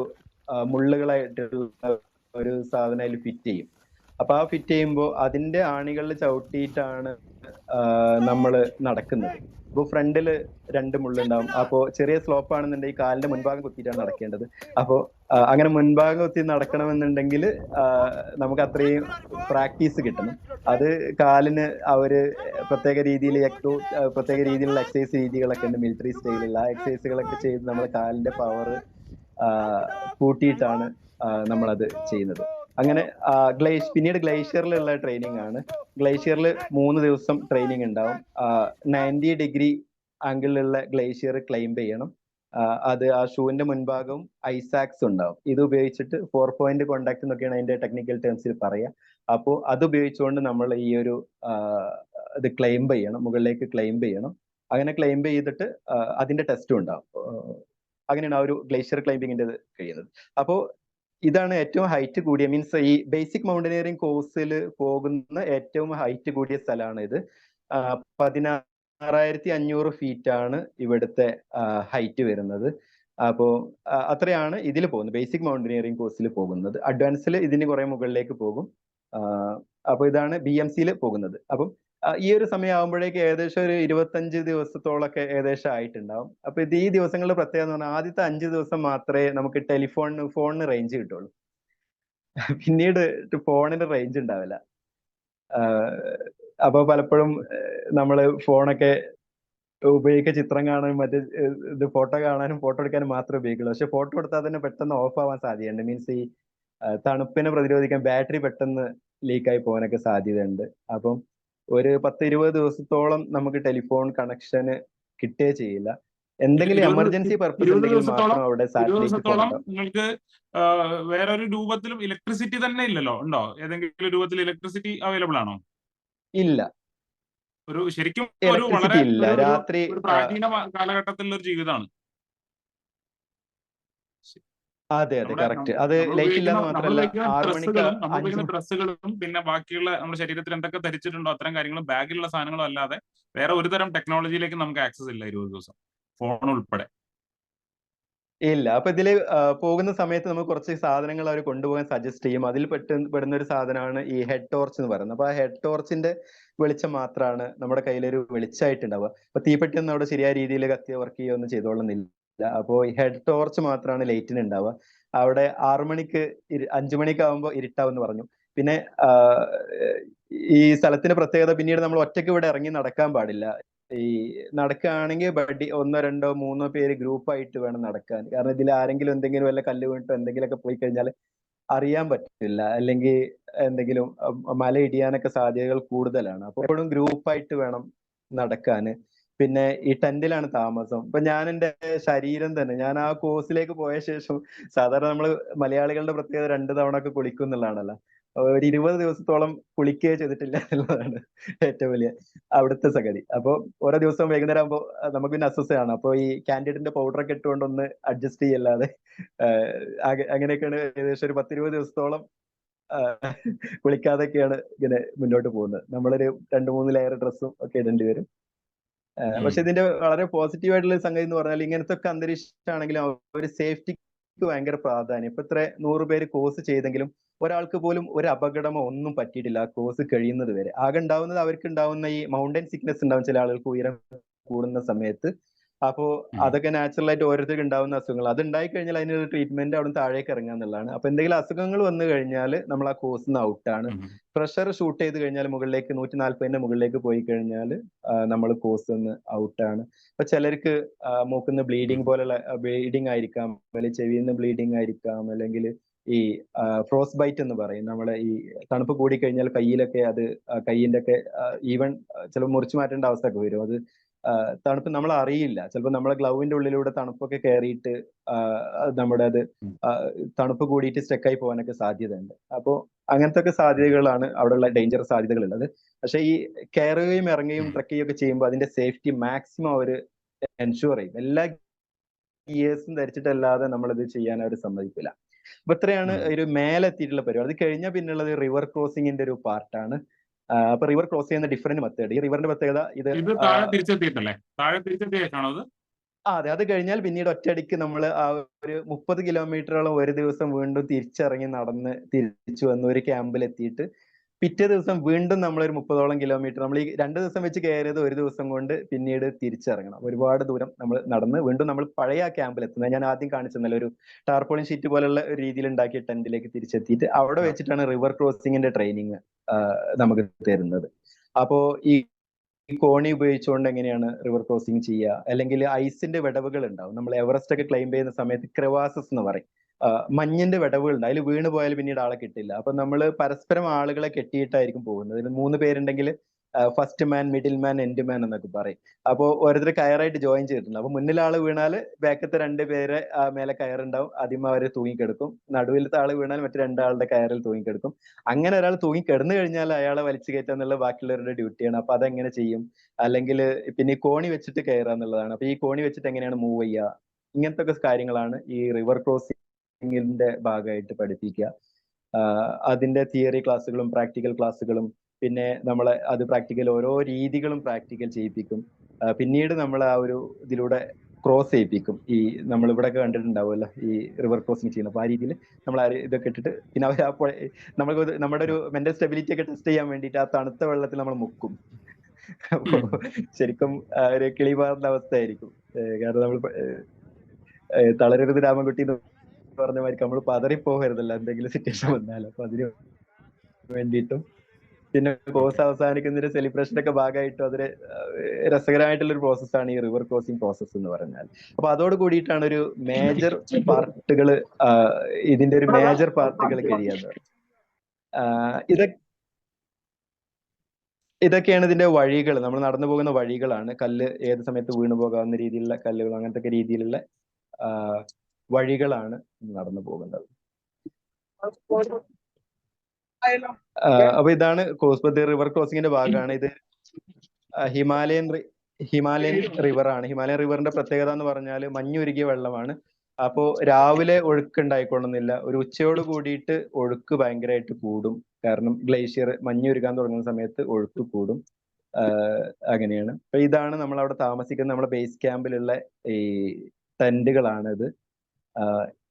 മുള്ളുകളായിട്ടുള്ള ഒരു സാധനം അതിൽ ഫിറ്റ് ചെയ്യും. അപ്പൊ ആ ഫിറ്റ് ചെയ്യുമ്പോൾ അതിന്റെ ആണികളിൽ ചവിട്ടിയിട്ടാണ് നമ്മൾ നടക്കുന്നത്. അപ്പോൾ ഫ്രണ്ടില് 2 മുള്ളുണ്ടാവും. അപ്പോ ചെറിയ സ്ലോപ്പ് ആണെന്നുണ്ടെങ്കിൽ കാലിന്റെ മുൻഭാഗം കുത്തിയിട്ടാണ് നടക്കേണ്ടത്. അപ്പോ അങ്ങനെ മുൻഭാഗം കുത്തി നടക്കണമെന്നുണ്ടെങ്കിൽ നമുക്ക് അത്രയും പ്രാക്ടീസ് കിട്ടണം. അത് കാലിന് അവര് പ്രത്യേക രീതിയിലുള്ള എക്സസൈസ് രീതികളൊക്കെ ഉണ്ട് മിലിറ്ററി സ്റ്റൈലിൽ. ആ എക്സസൈസുകളൊക്കെ ചെയ്ത് നമ്മുടെ കാലിന്റെ പവർ കൂട്ടിയിട്ടാണ് നമ്മളത് ചെയ്യുന്നത്. അങ്ങനെ പിന്നീട് ഗ്ലേഷ്യറിലുള്ള ട്രെയിനിങ് ആണ്. ഗ്ലേഷ്യറിൽ 3 ദിവസം ട്രെയിനിങ് ഉണ്ടാവും. 90 ഡിഗ്രി ആംഗിളിലുള്ള ഗ്ലേഷ്യർ ക്ലൈംബ് ചെയ്യണം. അത് ആ ഷൂവിന്റെ മുൻഭാഗവും ഐസാക്സ് ഉണ്ടാവും. ഇത് ഉപയോഗിച്ചിട്ട് 4 പോയിന്റ് കോണ്ടാക്ട് എന്നൊക്കെയാണ് അതിന്റെ ടെക്നിക്കൽ ടേംസിൽ പറയുക. അപ്പോൾ അത് ഉപയോഗിച്ചുകൊണ്ട് നമ്മൾ ഈ ഒരു ഇത് ക്ലൈംബ് ചെയ്യണം, മുകളിലേക്ക് ക്ലൈംബ് ചെയ്യണം. അങ്ങനെ ക്ലൈംബ് ചെയ്തിട്ട് അതിന്റെ ടെസ്റ്റും ഉണ്ടാവും. അങ്ങനെയാണ് ആ ഒരു ഗ്ലേഷ്യർ ക്ലൈംബിങ്ങിന്റെ കഴിയുന്നത്. അപ്പോൾ ഇതാണ് ഏറ്റവും ഹൈറ്റ് കൂടിയ, മീൻസ് ഈ ബേസിക് മൗണ്ടനിയറിംഗ് കോഴ്സിൽ പോകുന്ന ഏറ്റവും ഹൈറ്റ് കൂടിയ സ്ഥലമാണ് ഇത്. 16,500 ഫീറ്റ് ആണ് ഇവിടുത്തെ ഹൈറ്റ് വരുന്നത്. അപ്പോ അത്രയാണ് ഇതിൽ പോകുന്നത്, ബേസിക് മൗണ്ടനിയറിംഗ് കോഴ്സിൽ പോകുന്നത്. അഡ്വാൻസിൽ ഇതിന് കുറെ മുകളിലേക്ക് പോകും. അപ്പൊ ഇതാണ് BMCയിൽ പോകുന്നത്. അപ്പം ഈ ഒരു സമയം ആകുമ്പോഴേക്ക് ഏകദേശം ഒരു 25 ദിവസത്തോളൊക്കെ ഏകദേശം ആയിട്ടുണ്ടാവും. അപ്പൊ ഇത് ഈ ദിവസങ്ങളുടെ പ്രത്യേകത എന്ന് പറഞ്ഞാൽ ആദ്യത്തെ 5 ദിവസം മാത്രമേ നമുക്ക് ഫോണിന് റേഞ്ച് കിട്ടുള്ളൂ. പിന്നീട് ഫോണിന് റേഞ്ച് ഉണ്ടാവില്ല. അപ്പൊ പലപ്പോഴും നമ്മള് ഫോണൊക്കെ ഉപയോഗിക്കുക ചിത്രം കാണാനും മറ്റേ ഇത് ഫോട്ടോ കാണാനും ഫോട്ടോ എടുക്കാനും മാത്രമേ ഉപയോഗിക്കുള്ളൂ. പക്ഷെ ഫോട്ടോ എടുത്താൽ തന്നെ പെട്ടെന്ന് ഓഫ് ആവാൻ സാധ്യതയുണ്ട്. മീൻസ് ഈ തണുപ്പിനെ പ്രതിരോധിക്കാൻ ബാറ്ററി പെട്ടെന്ന് ലീക്കായി പോകാനൊക്കെ സാധ്യതയുണ്ട്. അപ്പം ഒരു 10-20 ദിവസത്തോളം നമുക്ക് ടെലിഫോൺ കണക്ഷന് കിട്ടേ ചെയ്യില്ല. എന്തെങ്കിലും എമർജൻസി പർപ്പസ് ഉണ്ടെങ്കിൽ മാത്രം അവിടെ സാറ്റലൈറ്റ് ഫോൺ. നിങ്ങൾക്ക് വേറൊരു രൂപത്തിലും ഇലക്ട്രിസിറ്റി തന്നെ ഇല്ലല്ലോ, ഉണ്ടോ? ഏതെങ്കിലും രൂപത്തിൽ ഇലക്ട്രിസിറ്റി അവൈലബിൾ ആണോ? ഇല്ല, ഒരു ശരിക്കും ഒരു വളരെ രാത്രി പ്രാചീന കാലഘട്ടത്തിലുള്ള ഒരു ജീവിതമാണ്. അതെ അതെ കറക്റ്റ്. അത് ലൈറ്റ് ഇല്ലാന്ന് മാത്രമല്ല, 6 മണിക്ക് ഡ്രസ്സുകളും പിന്നെ ബാക്കിയുള്ള നമ്മുടെ ശരീരത്തിൽ എന്തൊക്കെ ധരിച്ചിട്ടുണ്ടോ അത്തരം കാര്യങ്ങളും ബാഗിലുള്ള സാധനങ്ങളും അല്ലാതെ വേറെ ഒരു തരം ടെക്നോളജിയിലേക്ക് നമുക്ക് ആക്സസ് ഇല്ല 20 ദിവസം, ഫോൺ ഉൾപ്പെടെ ഇല്ല. അപ്പൊ ഇതില് പോകുന്ന സമയത്ത് നമുക്ക് കുറച്ച് സാധനങ്ങൾ അവർ കൊണ്ടുപോകാൻ സജസ്റ്റ് ചെയ്യും. അതിൽ പെടുന്ന ഒരു സാധനമാണ് ഈ ഹെഡ് ടോർച്ച് എന്ന് പറയുന്നത്. അപ്പൊ ആ ഹെഡ് ടോർച്ചിന്റെ വെളിച്ചം മാത്രമാണ് നമ്മുടെ കയ്യിലൊരു വെളിച്ചമായിട്ടുണ്ടാവുക. അപ്പൊ തീപ്പെട്ടി ഒന്നും അവിടെ ശരിയായ രീതിയിൽ കത്തിയോ വർക്ക് ചെയ്യുകയോ ഒന്നും ചെയ്തോളുന്നില്ല. അപ്പോൾ ഈ ഹെഡ് ടോർച്ച് മാത്രമാണ് ലൈറ്റിന് ഉണ്ടാവുക. അവിടെ 6 മണിക്ക് 5 മണിക്കാവുമ്പോൾ ഇരുട്ടാവെന്ന് പറഞ്ഞു. പിന്നെ ഈ സ്ഥലത്തിന്റെ പ്രത്യേകത, പിന്നീട് നമ്മൾ ഒറ്റയ്ക്ക് ഇവിടെ ഇറങ്ങി നടക്കാൻ പാടില്ല. ഈ നടക്കുകയാണെങ്കിൽ 1, 2, 3 പേര് ഗ്രൂപ്പായിട്ട് വേണം നടക്കാൻ. കാരണം ഇതിൽ ആരെങ്കിലും എന്തെങ്കിലും വല്ല കല്ല് വീണിട്ടോ എന്തെങ്കിലുമൊക്കെ പോയി കഴിഞ്ഞാൽ അറിയാൻ പറ്റില്ല, അല്ലെങ്കിൽ എന്തെങ്കിലും മല ഇടിയാനൊക്കെ സാധ്യതകൾ കൂടുതലാണ്. അപ്പോൾ എപ്പോഴും ഗ്രൂപ്പായിട്ട് വേണം നടക്കാന്. പിന്നെ ഈ ടെന്റിലാണ് താമസം. ഇപ്പൊ ഞാൻ എന്റെ ശരീരം തന്നെ, ഞാൻ ആ കോഴ്സിലേക്ക് പോയ ശേഷം സാധാരണ നമ്മൾ മലയാളികളുടെ പ്രത്യേകത 2 തവണ ഒക്കെ കുളിക്കും എന്നുള്ളതാണല്ലോ. ഒരു 20 ദിവസത്തോളം കുളിക്കുകയോ ചെയ്തിട്ടില്ല എന്നുള്ളതാണ് ഏറ്റവും വലിയ അവിടുത്തെ സംഗതി. അപ്പോൾ ഓരോ ദിവസവും വൈകുന്നേരം ആകുമ്പോൾ നമുക്ക് പിന്നെ അസ്വസ്ഥയാണ്. അപ്പോൾ ഈ കാൻഡിഡിന്റെ പൗഡറൊക്കെ ഇട്ടുകൊണ്ട് ഒന്ന് അഡ്ജസ്റ്റ് ചെയ്യല്ലാതെ അങ്ങനെയൊക്കെയാണ് ഏകദേശം ഒരു 10-20 ദിവസത്തോളം കുളിക്കാതൊക്കെയാണ് ഇങ്ങനെ മുന്നോട്ട് പോകുന്നത്. നമ്മളൊരു 2-3 ലെയർ ഡ്രസ്സും ഒക്കെ ഇടേണ്ടി വരും. പക്ഷെ ഇതിന്റെ വളരെ പോസിറ്റീവ് ആയിട്ടുള്ള സംഗതി എന്ന് പറഞ്ഞാൽ ഇങ്ങനത്തെ ഒക്കെ അന്തരീക്ഷമാണെങ്കിലും ഒരു സേഫ്റ്റിക്ക് ഭയങ്കര പ്രാധാന്യം. ഇപ്പൊ ഇത്ര 100 പേര് കോഴ്സ് ചെയ്തെങ്കിലും ഒരാൾക്ക് പോലും ഒരു അപകടമോ ഒന്നും പറ്റിയിട്ടില്ല ആ കോഴ്സ് കഴിയുന്നത് വരെ. ആകെ ഉണ്ടാവുന്നത് അവർക്ക് ഉണ്ടാവുന്ന ഈ മൗണ്ടൻ സിക്നസ് ഉണ്ടാവും ചില ആളുകൾക്ക് ഉയരം കൂടുന്ന സമയത്ത്. അപ്പോ അതൊക്കെ നാച്ചുറൽ ആയിട്ട് ഓരോരുത്തർക്ക് ഉണ്ടാവുന്ന അസുഖങ്ങൾ. അത് ഉണ്ടായി കഴിഞ്ഞാൽ അതിനൊരു ട്രീറ്റ്മെന്റ് അവിടെ താഴേക്ക് ഇറങ്ങുക എന്നുള്ളതാണ്. അപ്പൊ എന്തെങ്കിലും അസുഖങ്ങൾ വന്നു കഴിഞ്ഞാൽ നമ്മൾ ആ കോഴ്സിൽ നിന്ന് ഔട്ടാണ്. പ്രഷർ ഷൂട്ട് ചെയ്ത് കഴിഞ്ഞാൽ മുകളിലേക്ക് 140ന്റെ മുകളിലേക്ക് പോയി കഴിഞ്ഞാൽ നമ്മൾ കോഴ്സ് നിന്ന് ഔട്ടാണ്. അപ്പൊ ചിലർക്ക് മൂക്കുന്ന് ബ്ലീഡിങ് പോലുള്ള ബ്ലീഡിങ് ആയിരിക്കാം, അല്ലെങ്കിൽ ചെവിയിൽ നിന്ന് ബ്ലീഡിങ് ആയിരിക്കാം, അല്ലെങ്കിൽ ഈ ഫ്രോസ്റ്റ് ബൈറ്റ് എന്ന് പറയും. നമ്മളെ ഈ തണുപ്പ് കൂടി കഴിഞ്ഞാൽ കയ്യിലൊക്കെ അത് കയ്യിന്റെ ഒക്കെ ഈവൻ ചിലപ്പോൾ മുറിച്ചു മാറ്റേണ്ട അവസ്ഥ ഒക്കെ വരും. അത് തണുപ്പ് നമ്മൾ അറിയില്ല. ചിലപ്പോൾ നമ്മളെ ഗ്ലൗവിന്റെ ഉള്ളിലൂടെ തണുപ്പൊക്കെ കയറിയിട്ട് നമ്മുടെ അത് തണുപ്പ് കൂടിയിട്ട് സ്റ്റക്കായി പോകാനൊക്കെ സാധ്യതയുണ്ട്. അപ്പോൾ അങ്ങനത്തെ ഒക്കെ സാധ്യതകളാണ് അവിടെയുള്ള ഡേഞ്ചർ സാധ്യതകളുള്ളത്. പക്ഷെ ഈ കയറുകയും ഇറങ്ങുകയും ട്രക്ക് ചെയ്യുകയൊക്കെ ചെയ്യുമ്പോൾ അതിന്റെ സേഫ്റ്റി മാക്സിമം അവർ എൻഷുർ ചെയ്യും. എല്ലാ ഗിയേഴ്സും ധരിച്ചിട്ടല്ലാതെ നമ്മളിത് ചെയ്യാൻ അവർ സമ്മതിക്കില്ല. അപ്പൊ ഇത്രയാണ് ഒരു മേലെത്തിയിട്ടുള്ള പരിപാടി. അത് കഴിഞ്ഞാൽ പിന്നുള്ളത് റിവർ ക്രോസിംഗിന്റെ ഒരു പാർട്ടാണ്. അപ്പൊ റിവർ ക്രോസ് ചെയ്യുന്ന ഡിഫറെന്റ് മെത്തേഡ്. ഈ റിവറിന്റെ പ്രത്യേകത ഇത് താഴെ തിരിച്ചെത്തിയിട്ടല്ലേ? താഴെ തിരിച്ചെത്തിയേക്കാണോ അത്? അതെ, അത് കഴിഞ്ഞാൽ പിന്നീട് ഒറ്റയടിക്ക് നമ്മൾ ആ ഒരു 30 കിലോമീറ്ററോളം ഒരു ദിവസം വീണ്ടും തിരിച്ചിറങ്ങി നടന്ന് തിരിച്ചു വന്ന് ഒരു ക്യാമ്പിൽ എത്തിയിട്ട് പിറ്റേ ദിവസം വീണ്ടും നമ്മളൊരു 30ഓളം കിലോമീറ്റർ, നമ്മൾ ഈ 2 ദിവസം വെച്ച് കയറിയത് ഒരു ദിവസം കൊണ്ട് പിന്നീട് തിരിച്ചിറങ്ങണം. ഒരുപാട് ദൂരം നമ്മൾ നടന്ന് വീണ്ടും നമ്മൾ പഴയ ആ ക്യാമ്പിൽ എത്തുന്നത്. ഞാൻ ആദ്യം കാണിച്ചെന്നല്ലോ, ഒരു ടാർപോളിൻ ഷീറ്റ് പോലുള്ള ഒരു രീതിയിൽ ഉണ്ടാക്കിയ ടെന്റിലേക്ക് തിരിച്ചെത്തിയിട്ട് അവിടെ വെച്ചിട്ടാണ് റിവർ ക്രോസിംഗിന്റെ ട്രെയിനിങ് നമുക്ക് തരുന്നത്. അപ്പോ ഈ കോണി ഉപയോഗിച്ചുകൊണ്ട് എങ്ങനെയാണ് റിവർ ക്രോസിംഗ് ചെയ്യുക, അല്ലെങ്കിൽ ഐസിന്റെ വിടവുകൾ ഉണ്ടാവും. നമ്മൾ എവറസ്റ്റ് ഒക്കെ ക്ലൈംബ് ചെയ്യുന്ന സമയത്ത് ക്രെവാസസ് എന്ന് പറയും, മഞ്ഞിന്റെ വിടവുകൾ ഉണ്ട്. അതിൽ വീണ് പോയാൽ പിന്നീട് ആളെ കിട്ടില്ല. അപ്പൊ നമ്മൾ പരസ്പരം ആളുകളെ കെട്ടിയിട്ടായിരിക്കും പോകുന്നത്. ഇതിൽ 3 പേരുണ്ടെങ്കിൽ first man, middle man, end man എന്നൊക്കെ പറയും. അപ്പോൾ ഓരോരുത്തർ കയറായിട്ട് ജോയിൻ ചെയ്തിട്ടുണ്ട്. അപ്പൊ മുന്നിൽ ആള് വീണാൽ ബാക്കത്തെ 2 പേരെ മേലെ കയറുണ്ടാവും, ആദ്യം അവർ തൂങ്ങിക്കെടുക്കും. നടുവിലത്തെ ആള് വീണാൽ മറ്റു 2 ആളുടെ കയറിൽ തൂങ്ങിക്കെടുക്കും. അങ്ങനെ ഒരാൾ തൂങ്ങിക്കിടന്നു കഴിഞ്ഞാൽ അയാളെ വലിച്ചു കയറ്റുക എന്നുള്ള ബാക്കിയുള്ളവരുടെ ഡ്യൂട്ടിയാണ്. അപ്പൊ അതെങ്ങനെ ചെയ്യും? അല്ലെങ്കിൽ പിന്നെ ഈ കോണി വെച്ചിട്ട് കയറുക എന്നുള്ളതാണ്. അപ്പൊ ഈ കോണി വെച്ചിട്ട് എങ്ങനെയാണ് മൂവ് ചെയ്യുക, ഇങ്ങനത്തെ ഒക്കെ കാര്യങ്ങളാണ് ഈ റിവർ ക്രോസിംഗിന്റെ ഭാഗമായിട്ട് പഠിപ്പിക്കുക. അതിന്റെ തിയറി ക്ലാസ്സുകളും പ്രാക്ടിക്കൽ ക്ലാസ്സുകളും, പിന്നെ നമ്മളെ അത് പ്രാക്ടിക്കൽ ഓരോ രീതികളും പ്രാക്ടിക്കൽ ചെയ്യിപ്പിക്കും. പിന്നീട് നമ്മൾ ആ ഒരു ഇതിലൂടെ ക്രോസ് ചെയ്യിപ്പിക്കും. ഈ നമ്മൾ ഇവിടെ കണ്ടിട്ടുണ്ടാവുമല്ലോ ഈ റിവർ ക്രോസിംഗ് ചെയ്യുന്നത്. അപ്പൊ ആ രീതിയിൽ നമ്മൾ ഇതൊക്കെ ഇട്ടിട്ട് പിന്നെ അവർ നമുക്ക് നമ്മുടെ ഒരു മെന്റൽ സ്റ്റെബിലിറ്റി ഒക്കെ ടെസ്റ്റ് ചെയ്യാൻ വേണ്ടിയിട്ട് ആ തണുത്ത വെള്ളത്തിൽ നമ്മൾ മുക്കും. അപ്പോ ശരിക്കും ഒരു കിളി പാറുന്ന അവസ്ഥയായിരിക്കും. കാരണം നമ്മൾ തളരരുത് രാമൻകുട്ടി എന്ന് പറഞ്ഞ മാതിരി നമ്മൾ പതറിപ്പോകരുതല്ലോ എന്തെങ്കിലും സിറ്റുവേഷൻ വന്നാൽ. അപ്പൊ അതിന് വേണ്ടിയിട്ടും പിന്നെ കോഴ്സ് അവസാനിക്കുന്നതിന്റെ സെലിബ്രേഷൻ ഒക്കെ ഭാഗമായിട്ടും അതൊരു രസകരമായിട്ടുള്ള ഒരു പ്രോസസ്സാണ് ഈ റിവർ ക്രോസിംഗ് പ്രോസസ്സ് എന്ന് പറഞ്ഞാൽ. അപ്പൊ അതോട് കൂടിയിട്ടാണ് ഒരു മേജർ പാർട്ടുകൾ, ഇതിന്റെ ഒരു മേജർ പാർട്ടുകൾ കഴിയാതെ. ഇതൊക്കെയാണ് ഇതിന്റെ വഴികൾ, നമ്മൾ നടന്നു പോകുന്ന വഴികളാണ്. കല്ല് ഏത് സമയത്ത് വീണു പോകാവുന്ന രീതിയിലുള്ള കല്ലുകൾ, അങ്ങനത്തെ രീതിയിലുള്ള വഴികളാണ് നടന്നു പോകുന്നത്. അപ്പൊ ഇതാണ് റിവർ ക്രോസിംഗിന്റെ ഭാഗമാണ് ഇത്. ഹിമാലയൻ റിവർ ആണ്. ഹിമാലയൻ റിവറിന്റെ പ്രത്യേകത എന്ന് പറഞ്ഞാൽ മഞ്ഞുരുകിയ വെള്ളമാണ്. അപ്പോ രാവിലെ ഒഴുക്ക് ഉണ്ടായിക്കൊള്ളുന്നില്ല, ഒരു ഉച്ചയോട് കൂടിയിട്ട് ഒഴുക്ക് ഭയങ്കരമായിട്ട് കൂടും. കാരണം ഗ്ലേഷ്യർ മഞ്ഞുരുകാൻ തുടങ്ങുന്ന സമയത്ത് ഒഴുക്ക് കൂടും. അങ്ങനെയാണ്. അപ്പൊ ഇതാണ് നമ്മൾ അവിടെ താമസിക്കുന്ന നമ്മുടെ ബേസ് ക്യാമ്പിലുള്ള ഈ ടെന്റുകളാണ് ഇത്.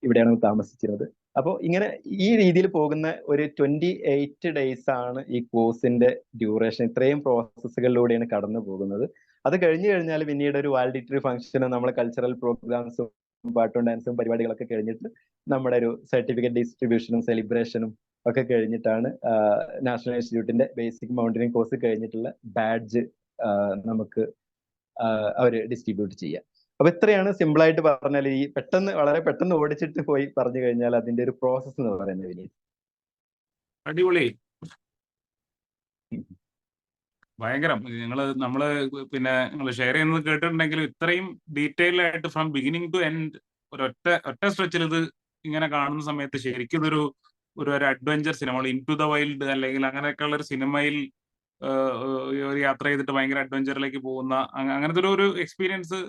ഇവിടെയാണ് താമസിച്ചിരുന്നത്. അപ്പോൾ ഇങ്ങനെ ഈ രീതിയിൽ പോകുന്ന ഒരു 28 days ആണ് ഈ കോഴ്സിന്റെ ഡ്യൂറേഷൻ. ഇത്രയും പ്രോസസ്സുകളിലൂടെയാണ് കടന്നു പോകുന്നത്. അത് കഴിഞ്ഞു കഴിഞ്ഞാൽ പിന്നീട് ഒരു വാലിഡിറ്ററി ഫംഗ്ഷനും നമ്മളെ കൾച്ചറൽ പ്രോഗ്രാംസും പാട്ടും ഡാൻസും പരിപാടികളൊക്കെ കഴിഞ്ഞിട്ട് നമ്മുടെ ഒരു സർട്ടിഫിക്കറ്റ് ഡിസ്ട്രിബ്യൂഷനും സെലിബ്രേഷനും ഒക്കെ കഴിഞ്ഞിട്ടാണ് നാഷണൽ ഇൻസ്റ്റിറ്റ്യൂട്ടിന്റെ ബേസിക് മൗണ്ടനിങ് കോഴ്സ് കഴിഞ്ഞിട്ടുള്ള ബാഡ്ജ് നമുക്ക് അവർ ഡിസ്ട്രിബ്യൂട്ട് ചെയ്യുക. അപ്പൊ ഇത്രയാണ് സിമ്പിൾ ആയിട്ട് പറഞ്ഞാൽ. ഈ വളരെ പെട്ടെന്ന് ഓടിച്ചിട്ട് പോയി പറഞ്ഞു കഴിഞ്ഞാൽ അതിന്റെ ഒരു പ്രോസസ് എന്ന് പറയുന്നത് വലിയ അടിപൊളി, ഭയങ്കരം. നമ്മള് പിന്നെ നിങ്ങൾ ഷെയർ ചെയ്യുന്നത് കേട്ടിട്ടുണ്ടെങ്കിലും ഇത്രയും ഡീറ്റെയിൽ ആയിട്ട് ഫ്രം ബിഗിനിങ് ടു എൻഡ് ഒറ്റ സ്ട്രെച്ചിൽ ഇത് ഇങ്ങനെ കാണുന്ന സമയത്ത് ശരിക്കും ഇതൊരു ഒരു adventure cinema, into the wild അല്ലെങ്കിൽ അങ്ങനെയൊക്കെയുള്ള ഒരു സിനിമയിൽ ഒരു യാത്ര ചെയ്തിട്ട് ഭയങ്കര അഡ്വഞ്ചറിലേക്ക് പോകുന്ന അങ്ങനത്തെ ഒരു എക്സ്പീരിയൻസ്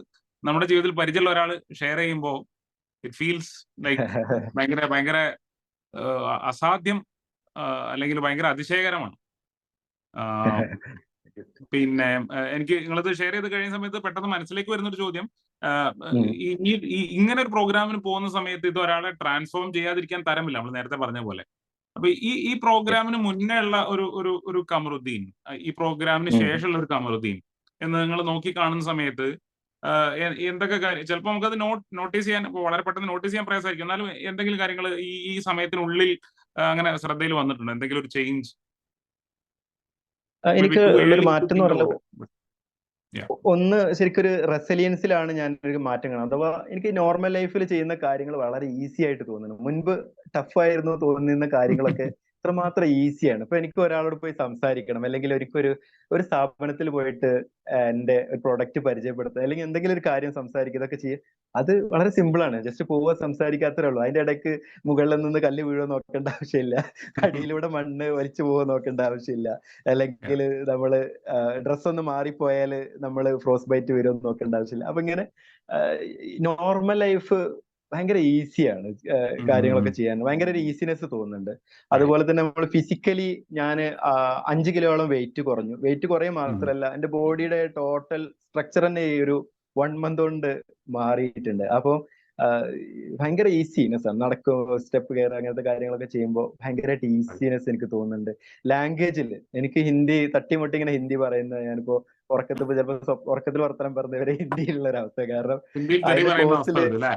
നമ്മുടെ ജീവിതത്തിൽ പരിചയമുള്ള ഒരാൾ ഷെയർ ചെയ്യുമ്പോൾ ഇറ്റ് ഫീൽസ് ലൈക്ക് ഭയങ്കര ഭയങ്കര അസാധ്യം, അല്ലെങ്കിൽ ഭയങ്കര അതിശയകരമാണ്. പിന്നെ എനിക്ക് നിങ്ങളത് ഷെയർ ചെയ്ത് കഴിയുന്ന സമയത്ത് പെട്ടെന്ന് മനസ്സിലേക്ക് വരുന്നൊരു ചോദ്യം, ഇങ്ങനെ ഒരു പ്രോഗ്രാമിന് പോകുന്ന സമയത്ത് ഇത് ഒരാളെ ട്രാൻസ്ഫോം ചെയ്യാതിരിക്കാൻ തരമില്ല, നമ്മൾ നേരത്തെ പറഞ്ഞ പോലെ. അപ്പൊ ഈ പ്രോഗ്രാമിന് മുന്നേ ഉള്ള ഒരു കമറുദ്ദീൻ, ഈ പ്രോഗ്രാമിന് ശേഷമുള്ള ഒരു കമറുദ്ദീൻ എന്ന് നിങ്ങൾ നോക്കി കാണുന്ന സമയത്ത് എന്തൊക്കെ കാര്യം ചിലപ്പോൾ നമുക്കത് നോട്ടീസ് ചെയ്യാൻ വളരെ പെട്ടെന്ന് നോട്ടീസ് ചെയ്യാൻ പ്രയാസമായിരിക്കും, എന്നാലും എന്തെങ്കിലും കാര്യങ്ങൾ ഈ സമയത്തിനുള്ളിൽ അങ്ങനെ ശ്രദ്ധയിൽ വന്നിട്ടുണ്ടോ, എന്തെങ്കിലും ഒരു ചേഞ്ച്? എനിക്ക് ഉള്ളൊരു മാറ്റം എന്ന് പറഞ്ഞാൽ ഒന്ന് ശരിക്കും ഒരു റെസിലിയൻസിലാണ് ഞാൻ ഒരു മാറ്റം കാണുന്നത്. അഥവാ എനിക്ക് നോർമൽ ലൈഫിൽ ചെയ്യുന്ന കാര്യങ്ങൾ വളരെ ഈസി ആയിട്ട് തോന്നുന്നു. മുൻപ് ടഫായിരുന്നു തോന്നുന്ന കാര്യങ്ങളൊക്കെ ഇത്രമാത്രം ഈസിയാണ്. ഇപ്പൊ എനിക്ക് ഒരാളോട് പോയി സംസാരിക്കണം, അല്ലെങ്കിൽ ഒരു സ്ഥാപനത്തിൽ പോയിട്ട് എന്റെ ഒരു പ്രൊഡക്റ്റ് പരിചയപ്പെടുത്തുക, അല്ലെങ്കിൽ എന്തെങ്കിലും ഒരു കാര്യം സംസാരിക്കുക, ഇതൊക്കെ ചെയ്യുക, അത് വളരെ സിമ്പിൾ ആണ്. ജസ്റ്റ് പോവുക, സംസാരിക്കാത്തേ ഉള്ളൂ. അതിന്റെ ഇടയ്ക്ക് മുകളിൽ നിന്ന് കല്ല് വീഴുക നോക്കേണ്ട ആവശ്യമില്ല, അടിയിലൂടെ മണ്ണ് വലിച്ചു പോവുക നോക്കേണ്ട ആവശ്യമില്ല, അല്ലെങ്കിൽ നമ്മള് ഡ്രസ് ഒന്ന് മാറിപ്പോയാൽ നമ്മൾ ഫ്രോസ്റ്റ് ബൈറ്റ് വരുമെന്ന് നോക്കേണ്ട ആവശ്യമില്ല. അപ്പൊ ഇങ്ങനെ നോർമൽ ലൈഫ് ഭയങ്കര ഈസിയാണ്, കാര്യങ്ങളൊക്കെ ചെയ്യാൻ ഭയങ്കര ഒരു ഈസിനെസ് തോന്നുന്നുണ്ട്. അതുപോലെ തന്നെ നമ്മൾ ഫിസിക്കലി ഞാൻ 5 കിലോളം വെയിറ്റ് കുറഞ്ഞു. വെയിറ്റ് കുറയും മാത്രമല്ല, എന്റെ ബോഡിയുടെ ടോട്ടൽ സ്ട്രക്ചർ തന്നെ ഈ ഒരു 1 മന്ത് കൊണ്ട് മാറിയിട്ടുണ്ട്. അപ്പോൾ ഭയങ്കര ഈസിനെസ് ആണ്. നടക്കും, സ്റ്റെപ്പ് കയറുക, അങ്ങനത്തെ കാര്യങ്ങളൊക്കെ ചെയ്യുമ്പോൾ ഭയങ്കരമായിട്ട് ഈസിനെസ് എനിക്ക് തോന്നുന്നുണ്ട്. ലാംഗ്വേജിൽ എനിക്ക് ഹിന്ദി തട്ടിമുട്ടി ഇങ്ങനെ ഹിന്ദി പറയുന്നത്, ഞാനിപ്പോ ഉറക്കത്തിൽ വർത്തമാനം പറഞ്ഞവരെ ഹിന്ദിയിലുള്ള ഒരു അവസ്ഥ. കാരണം അതിന്റെ കോഴ്സില്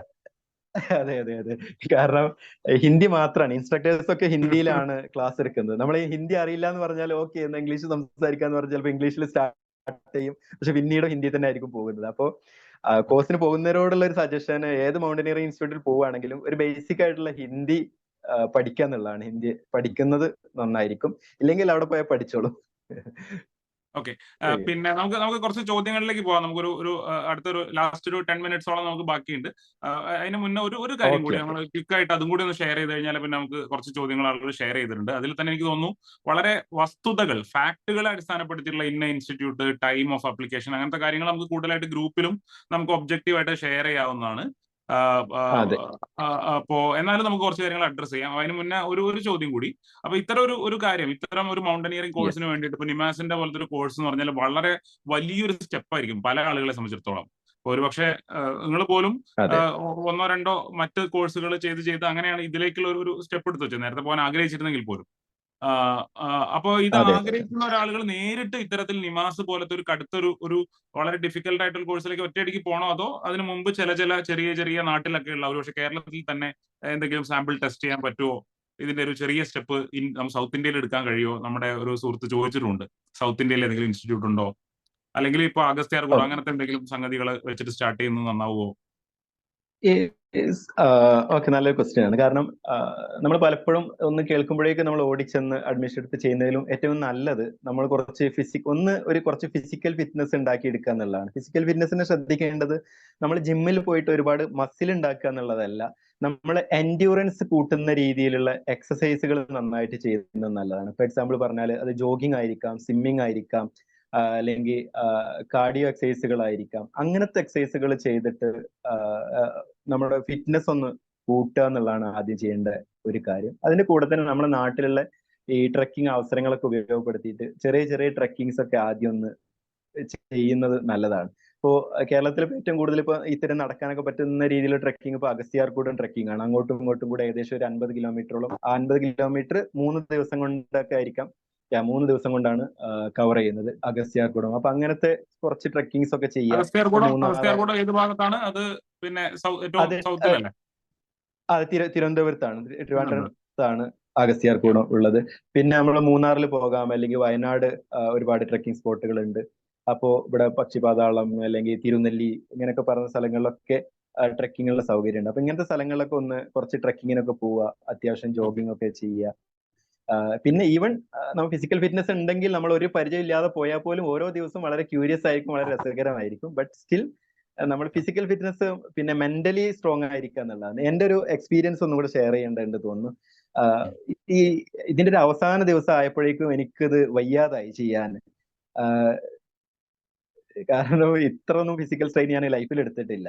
അതെ അതെ അതെ, കാരണം ഹിന്ദി മാത്രമാണ്, ഇൻസ്ട്രക്ടേഴ്സ് ഒക്കെ ഹിന്ദിയിലാണ് ക്ലാസ് എടുക്കുന്നത്. നമ്മൾ ഈ ഹിന്ദി അറിയില്ല എന്ന് പറഞ്ഞാൽ ഓക്കെ എന്ന് ഇംഗ്ലീഷ് സംസാരിക്കാന്ന് പറഞ്ഞാൽ ചിലപ്പോൾ ഇംഗ്ലീഷിൽ സ്റ്റാർട്ട് ചെയ്യും, പക്ഷെ പിന്നീട് ഹിന്ദി തന്നെ ആയിരിക്കും പോകുന്നത്. അപ്പോൾ കോഴ്സിന് പോകുന്നവരോടുള്ള ഒരു സജഷൻ, ഏത് മൗണ്ടനിയറിംഗ് ഇൻസ്റ്റിറ്റ്യൂട്ടിൽ പോവുകയാണെങ്കിലും ഒരു ബേസിക് ആയിട്ടുള്ള ഹിന്ദി പഠിക്കുക എന്നുള്ളതാണ്. ഹിന്ദി പഠിക്കുന്നത് നന്നായിരിക്കും, ഇല്ലെങ്കിൽ അവിടെ പോയാൽ പഠിച്ചോളും. ഓക്കെ, പിന്നെ നമുക്ക് കുറച്ച് ചോദ്യങ്ങളിലേക്ക് പോകാം. നമുക്കൊരു അടുത്തൊരു ലാസ്റ്റ് ഒരു 10 മിനിറ്റ്സോളം നമുക്ക് ബാക്കിയുണ്ട്. അതിന് മുന്നേ ഒരു കാര്യം കൂടി നമ്മൾ ക്വിക്കായിട്ട് അതും കൂടി ഒന്ന് ഷെയർ ചെയ്ത് കഴിഞ്ഞാൽ പിന്നെ നമുക്ക് കുറച്ച് ചോദ്യങ്ങൾ ആളുകൾ ഷെയർ ചെയ്തിട്ടുണ്ട്. അതിൽ തന്നെ എനിക്ക് തോന്നുന്നു വളരെ വസ്തുതകൾ, ഫാക്ടുകളെ അടിസ്ഥാനപ്പെടുത്തിയിട്ടുള്ള ഇന്ന ഇൻസ്റ്റിറ്റ്യൂട്ട്, ടൈം ഓഫ് അപ്ലിക്കേഷൻ, അങ്ങനത്തെ കാര്യങ്ങൾ നമുക്ക് കൂടുതലായിട്ട് ഗ്രൂപ്പിലും നമുക്ക് ഒബ്ജക്റ്റീവായിട്ട് ഷെയർ ചെയ്യാവുന്നതാണ്. അപ്പോ എന്നാലും നമുക്ക് കുറച്ച് കാര്യങ്ങൾ അഡ്രസ് ചെയ്യാം. അതിന് മുന്നേ ഒരു ചോദ്യം കൂടി. അപ്പൊ ഇത്തരം ഒരു കാര്യം, ഇത്തരം ഒരു മൗണ്ടനിയറിംഗ് കോഴ്സിന് വേണ്ടിയിട്ട് ഇപ്പൊ നിമാസിന്റെ പോലത്തെ ഒരു കോഴ്സ് എന്ന് പറഞ്ഞാൽ വളരെ വലിയൊരു സ്റ്റെപ്പ് ആയിരിക്കും പല ആളുകളെ സംബന്ധിച്ചിടത്തോളം. ഒരുപക്ഷെ നിങ്ങൾ പോലും 1 2 മറ്റ് കോഴ്സുകൾ ചെയ്ത് അങ്ങനെയാണ് ഇതിലേക്കുള്ള ഒരു സ്റ്റെപ്പ് എടുത്ത് വെച്ചത്, നേരത്തെ പോകാൻ ആഗ്രഹിച്ചിരുന്നെങ്കിൽ പോലും. അപ്പൊ ഇത് ആഗ്രഹിക്കുന്ന ഒരാളുകൾ നേരിട്ട് ഇത്തരത്തിൽ നിമാസ് പോലത്തെ ഒരു കടുത്തൊരു വളരെ ഡിഫിക്കൽട്ട് ആയിട്ടുള്ള കോഴ്സിലേക്ക് ഒറ്റയടിക്ക് പോകണോ, അതോ അതിനു മുമ്പ് ചില ചെറിയ നാട്ടിലൊക്കെ ഉള്ള, ഒരുപക്ഷെ കേരളത്തിൽ തന്നെ എന്തെങ്കിലും സാമ്പിൾ ടെസ്റ്റ് ചെയ്യാൻ പറ്റുമോ, ഇതിന്റെ ഒരു ചെറിയ സ്റ്റെപ്പ് സൗത്ത് ഇന്ത്യയിൽ എടുക്കാൻ കഴിയുമോ? നമ്മുടെ ഒരു സുഹൃത്ത് ചോദിച്ചിട്ടുണ്ട്, സൗത്ത് ഇന്ത്യയിൽ ഏതെങ്കിലും ഇൻസ്റ്റിറ്റ്യൂട്ട് ഉണ്ടോ, അല്ലെങ്കിൽ ഇപ്പൊ അഗസ്ത്യാർകൂടം അങ്ങനത്തെ എന്തെങ്കിലും സംഗതികൾ വെച്ചിട്ട് സ്റ്റാർട്ട് ചെയ്യുന്നത് നന്നാവുമോ? ഓക്കെ, നല്ലൊരു ക്വസ്റ്റ്യൻ ആണ്. കാരണം നമ്മൾ പലപ്പോഴും ഒന്ന് കേൾക്കുമ്പോഴേക്ക് നമ്മൾ ഓടിച്ചെന്ന് അഡ്മിഷൻ എടുത്ത് ചെയ്യുന്നതിലും ഏറ്റവും നല്ലത് നമ്മൾ കുറച്ച് ഫിസിക്കൽ ഫിറ്റ്നസ് ഉണ്ടാക്കി എടുക്കുക എന്നുള്ളതാണ്. ഫിസിക്കൽ ഫിറ്റ്നസിനെ ശ്രദ്ധിക്കേണ്ടത് നമ്മൾ ജിമ്മിൽ പോയിട്ട് ഒരുപാട് മസിൽ ഉണ്ടാക്കുക എന്നുള്ളതല്ല, നമ്മൾ എൻഡ്യൂറൻസ് കൂട്ടുന്ന രീതിയിലുള്ള എക്സസൈസുകൾ നന്നായിട്ട് ചെയ്യുന്നത് നല്ലതാണ്. ഫോർ എക്സാമ്പിൾ പറഞ്ഞാൽ അത് ജോഗിങ് ആയിരിക്കാം, സ്വിമ്മിങ് ആയിരിക്കാം, അല്ലെങ്കിൽ കാർഡിയോ എക്സസൈസുകളായിരിക്കാം. അങ്ങനത്തെ എക്സസൈസുകൾ ചെയ്തിട്ട് നമ്മുടെ ഫിറ്റ്നസ് ഒന്ന് കൂട്ടുക എന്നുള്ളതാണ് ആദ്യം ചെയ്യേണ്ട ഒരു കാര്യം. അതിന്റെ കൂടെ തന്നെ നമ്മുടെ നാട്ടിലുള്ള ഈ ട്രെക്കിംഗ് അവസരങ്ങളൊക്കെ ഉപയോഗപ്പെടുത്തിയിട്ട് ചെറിയ ട്രെക്കിങ്സ് ഒക്കെ ആദ്യം ഒന്ന് ചെയ്യുന്നത് നല്ലതാണ്. ഇപ്പോ കേരളത്തിൽ ഏറ്റവും കൂടുതൽ ഇപ്പൊ ഇത്തരം നടക്കാനൊക്കെ പറ്റുന്ന രീതിയിലുള്ള ട്രെക്കിംഗ് ഇപ്പൊ അഗസ്ത്യാർകൂടം ട്രെക്കിംഗ് ആണ്. അങ്ങോട്ടും ഇങ്ങോട്ടും കൂടെ ഏകദേശം ഒരു 50 കിലോമീറ്ററോളം. 50 കിലോമീറ്റർ 3 ദിവസം കൊണ്ടൊക്കെ ആയിരിക്കാം, 3 ദിവസം കൊണ്ടാണ് കവർ ചെയ്യുന്നത് അഗസ്ത്യാർകൂടം. അപ്പൊ അങ്ങനത്തെ കുറച്ച് ട്രെക്കിങ്സ് ഒക്കെ ചെയ്യാം. അഗസ്ത്യാർകൂടം ഏത് ഭാഗത്താണ് അത്? പിന്നെ തിരുവനന്തപുരത്താണ്, ട്രിവാൻഡ്രത്താണ് അഗസ്ത്യാർകൂടം ഉള്ളത്. പിന്നെ നമ്മൾ മൂന്നാറിൽ പോകാം, അല്ലെങ്കിൽ വയനാട് ഒരുപാട് ട്രെക്കിംഗ് സ്പോട്ടുകൾ ഉണ്ട്. അപ്പോ ഇവിടെ പക്ഷിപാതാളം അല്ലെങ്കിൽ തിരുനെല്ലി ഇങ്ങനെയൊക്കെ പറഞ്ഞ സ്ഥലങ്ങളിലൊക്കെ ട്രെക്കിങ്ങിനുള്ള സൗകര്യം ഉണ്ട്. അപ്പൊ ഇങ്ങനത്തെ സ്ഥലങ്ങളിലൊക്കെ ഒന്ന് കുറച്ച് ട്രെക്കിങ്ങിനൊക്കെ പോവുക, അത്യാവശ്യം ജോഗിങ് ഒക്കെ ചെയ്യുക. പിന്നെ ഈവൻ നമ്മൾ ഫിസിക്കൽ ഫിറ്റ്നസ് ഉണ്ടെങ്കിൽ നമ്മൾ ഒരു പരിചയം ഇല്ലാതെ പോയാൽ പോലും ഓരോ ദിവസവും വളരെ ക്യൂരിയസ് ആയിരിക്കും, വളരെ രസകരമായിരിക്കും. ബട്ട് സ്റ്റിൽ നമ്മൾ ഫിസിക്കൽ ഫിറ്റ്നസ് പിന്നെ മെന്റലി സ്ട്രോങ് ആയിരിക്കുക എന്നുള്ളതാണ്. എന്റെ ഒരു എക്സ്പീരിയൻസ് ഒന്നും കൂടെ ഷെയർ ചെയ്യേണ്ടതുണ്ട് തോന്നുന്നു. ഈ ഇതിന്റെ ഒരു അവസാന ദിവസം ആയപ്പോഴേക്കും എനിക്കത് വയ്യാതായി ചെയ്യാൻ. കാരണം ഇത്രയൊന്നും ഫിസിക്കൽ സ്ട്രെയിൻ ഞാൻ ലൈഫിൽ എടുത്തിട്ടില്ല.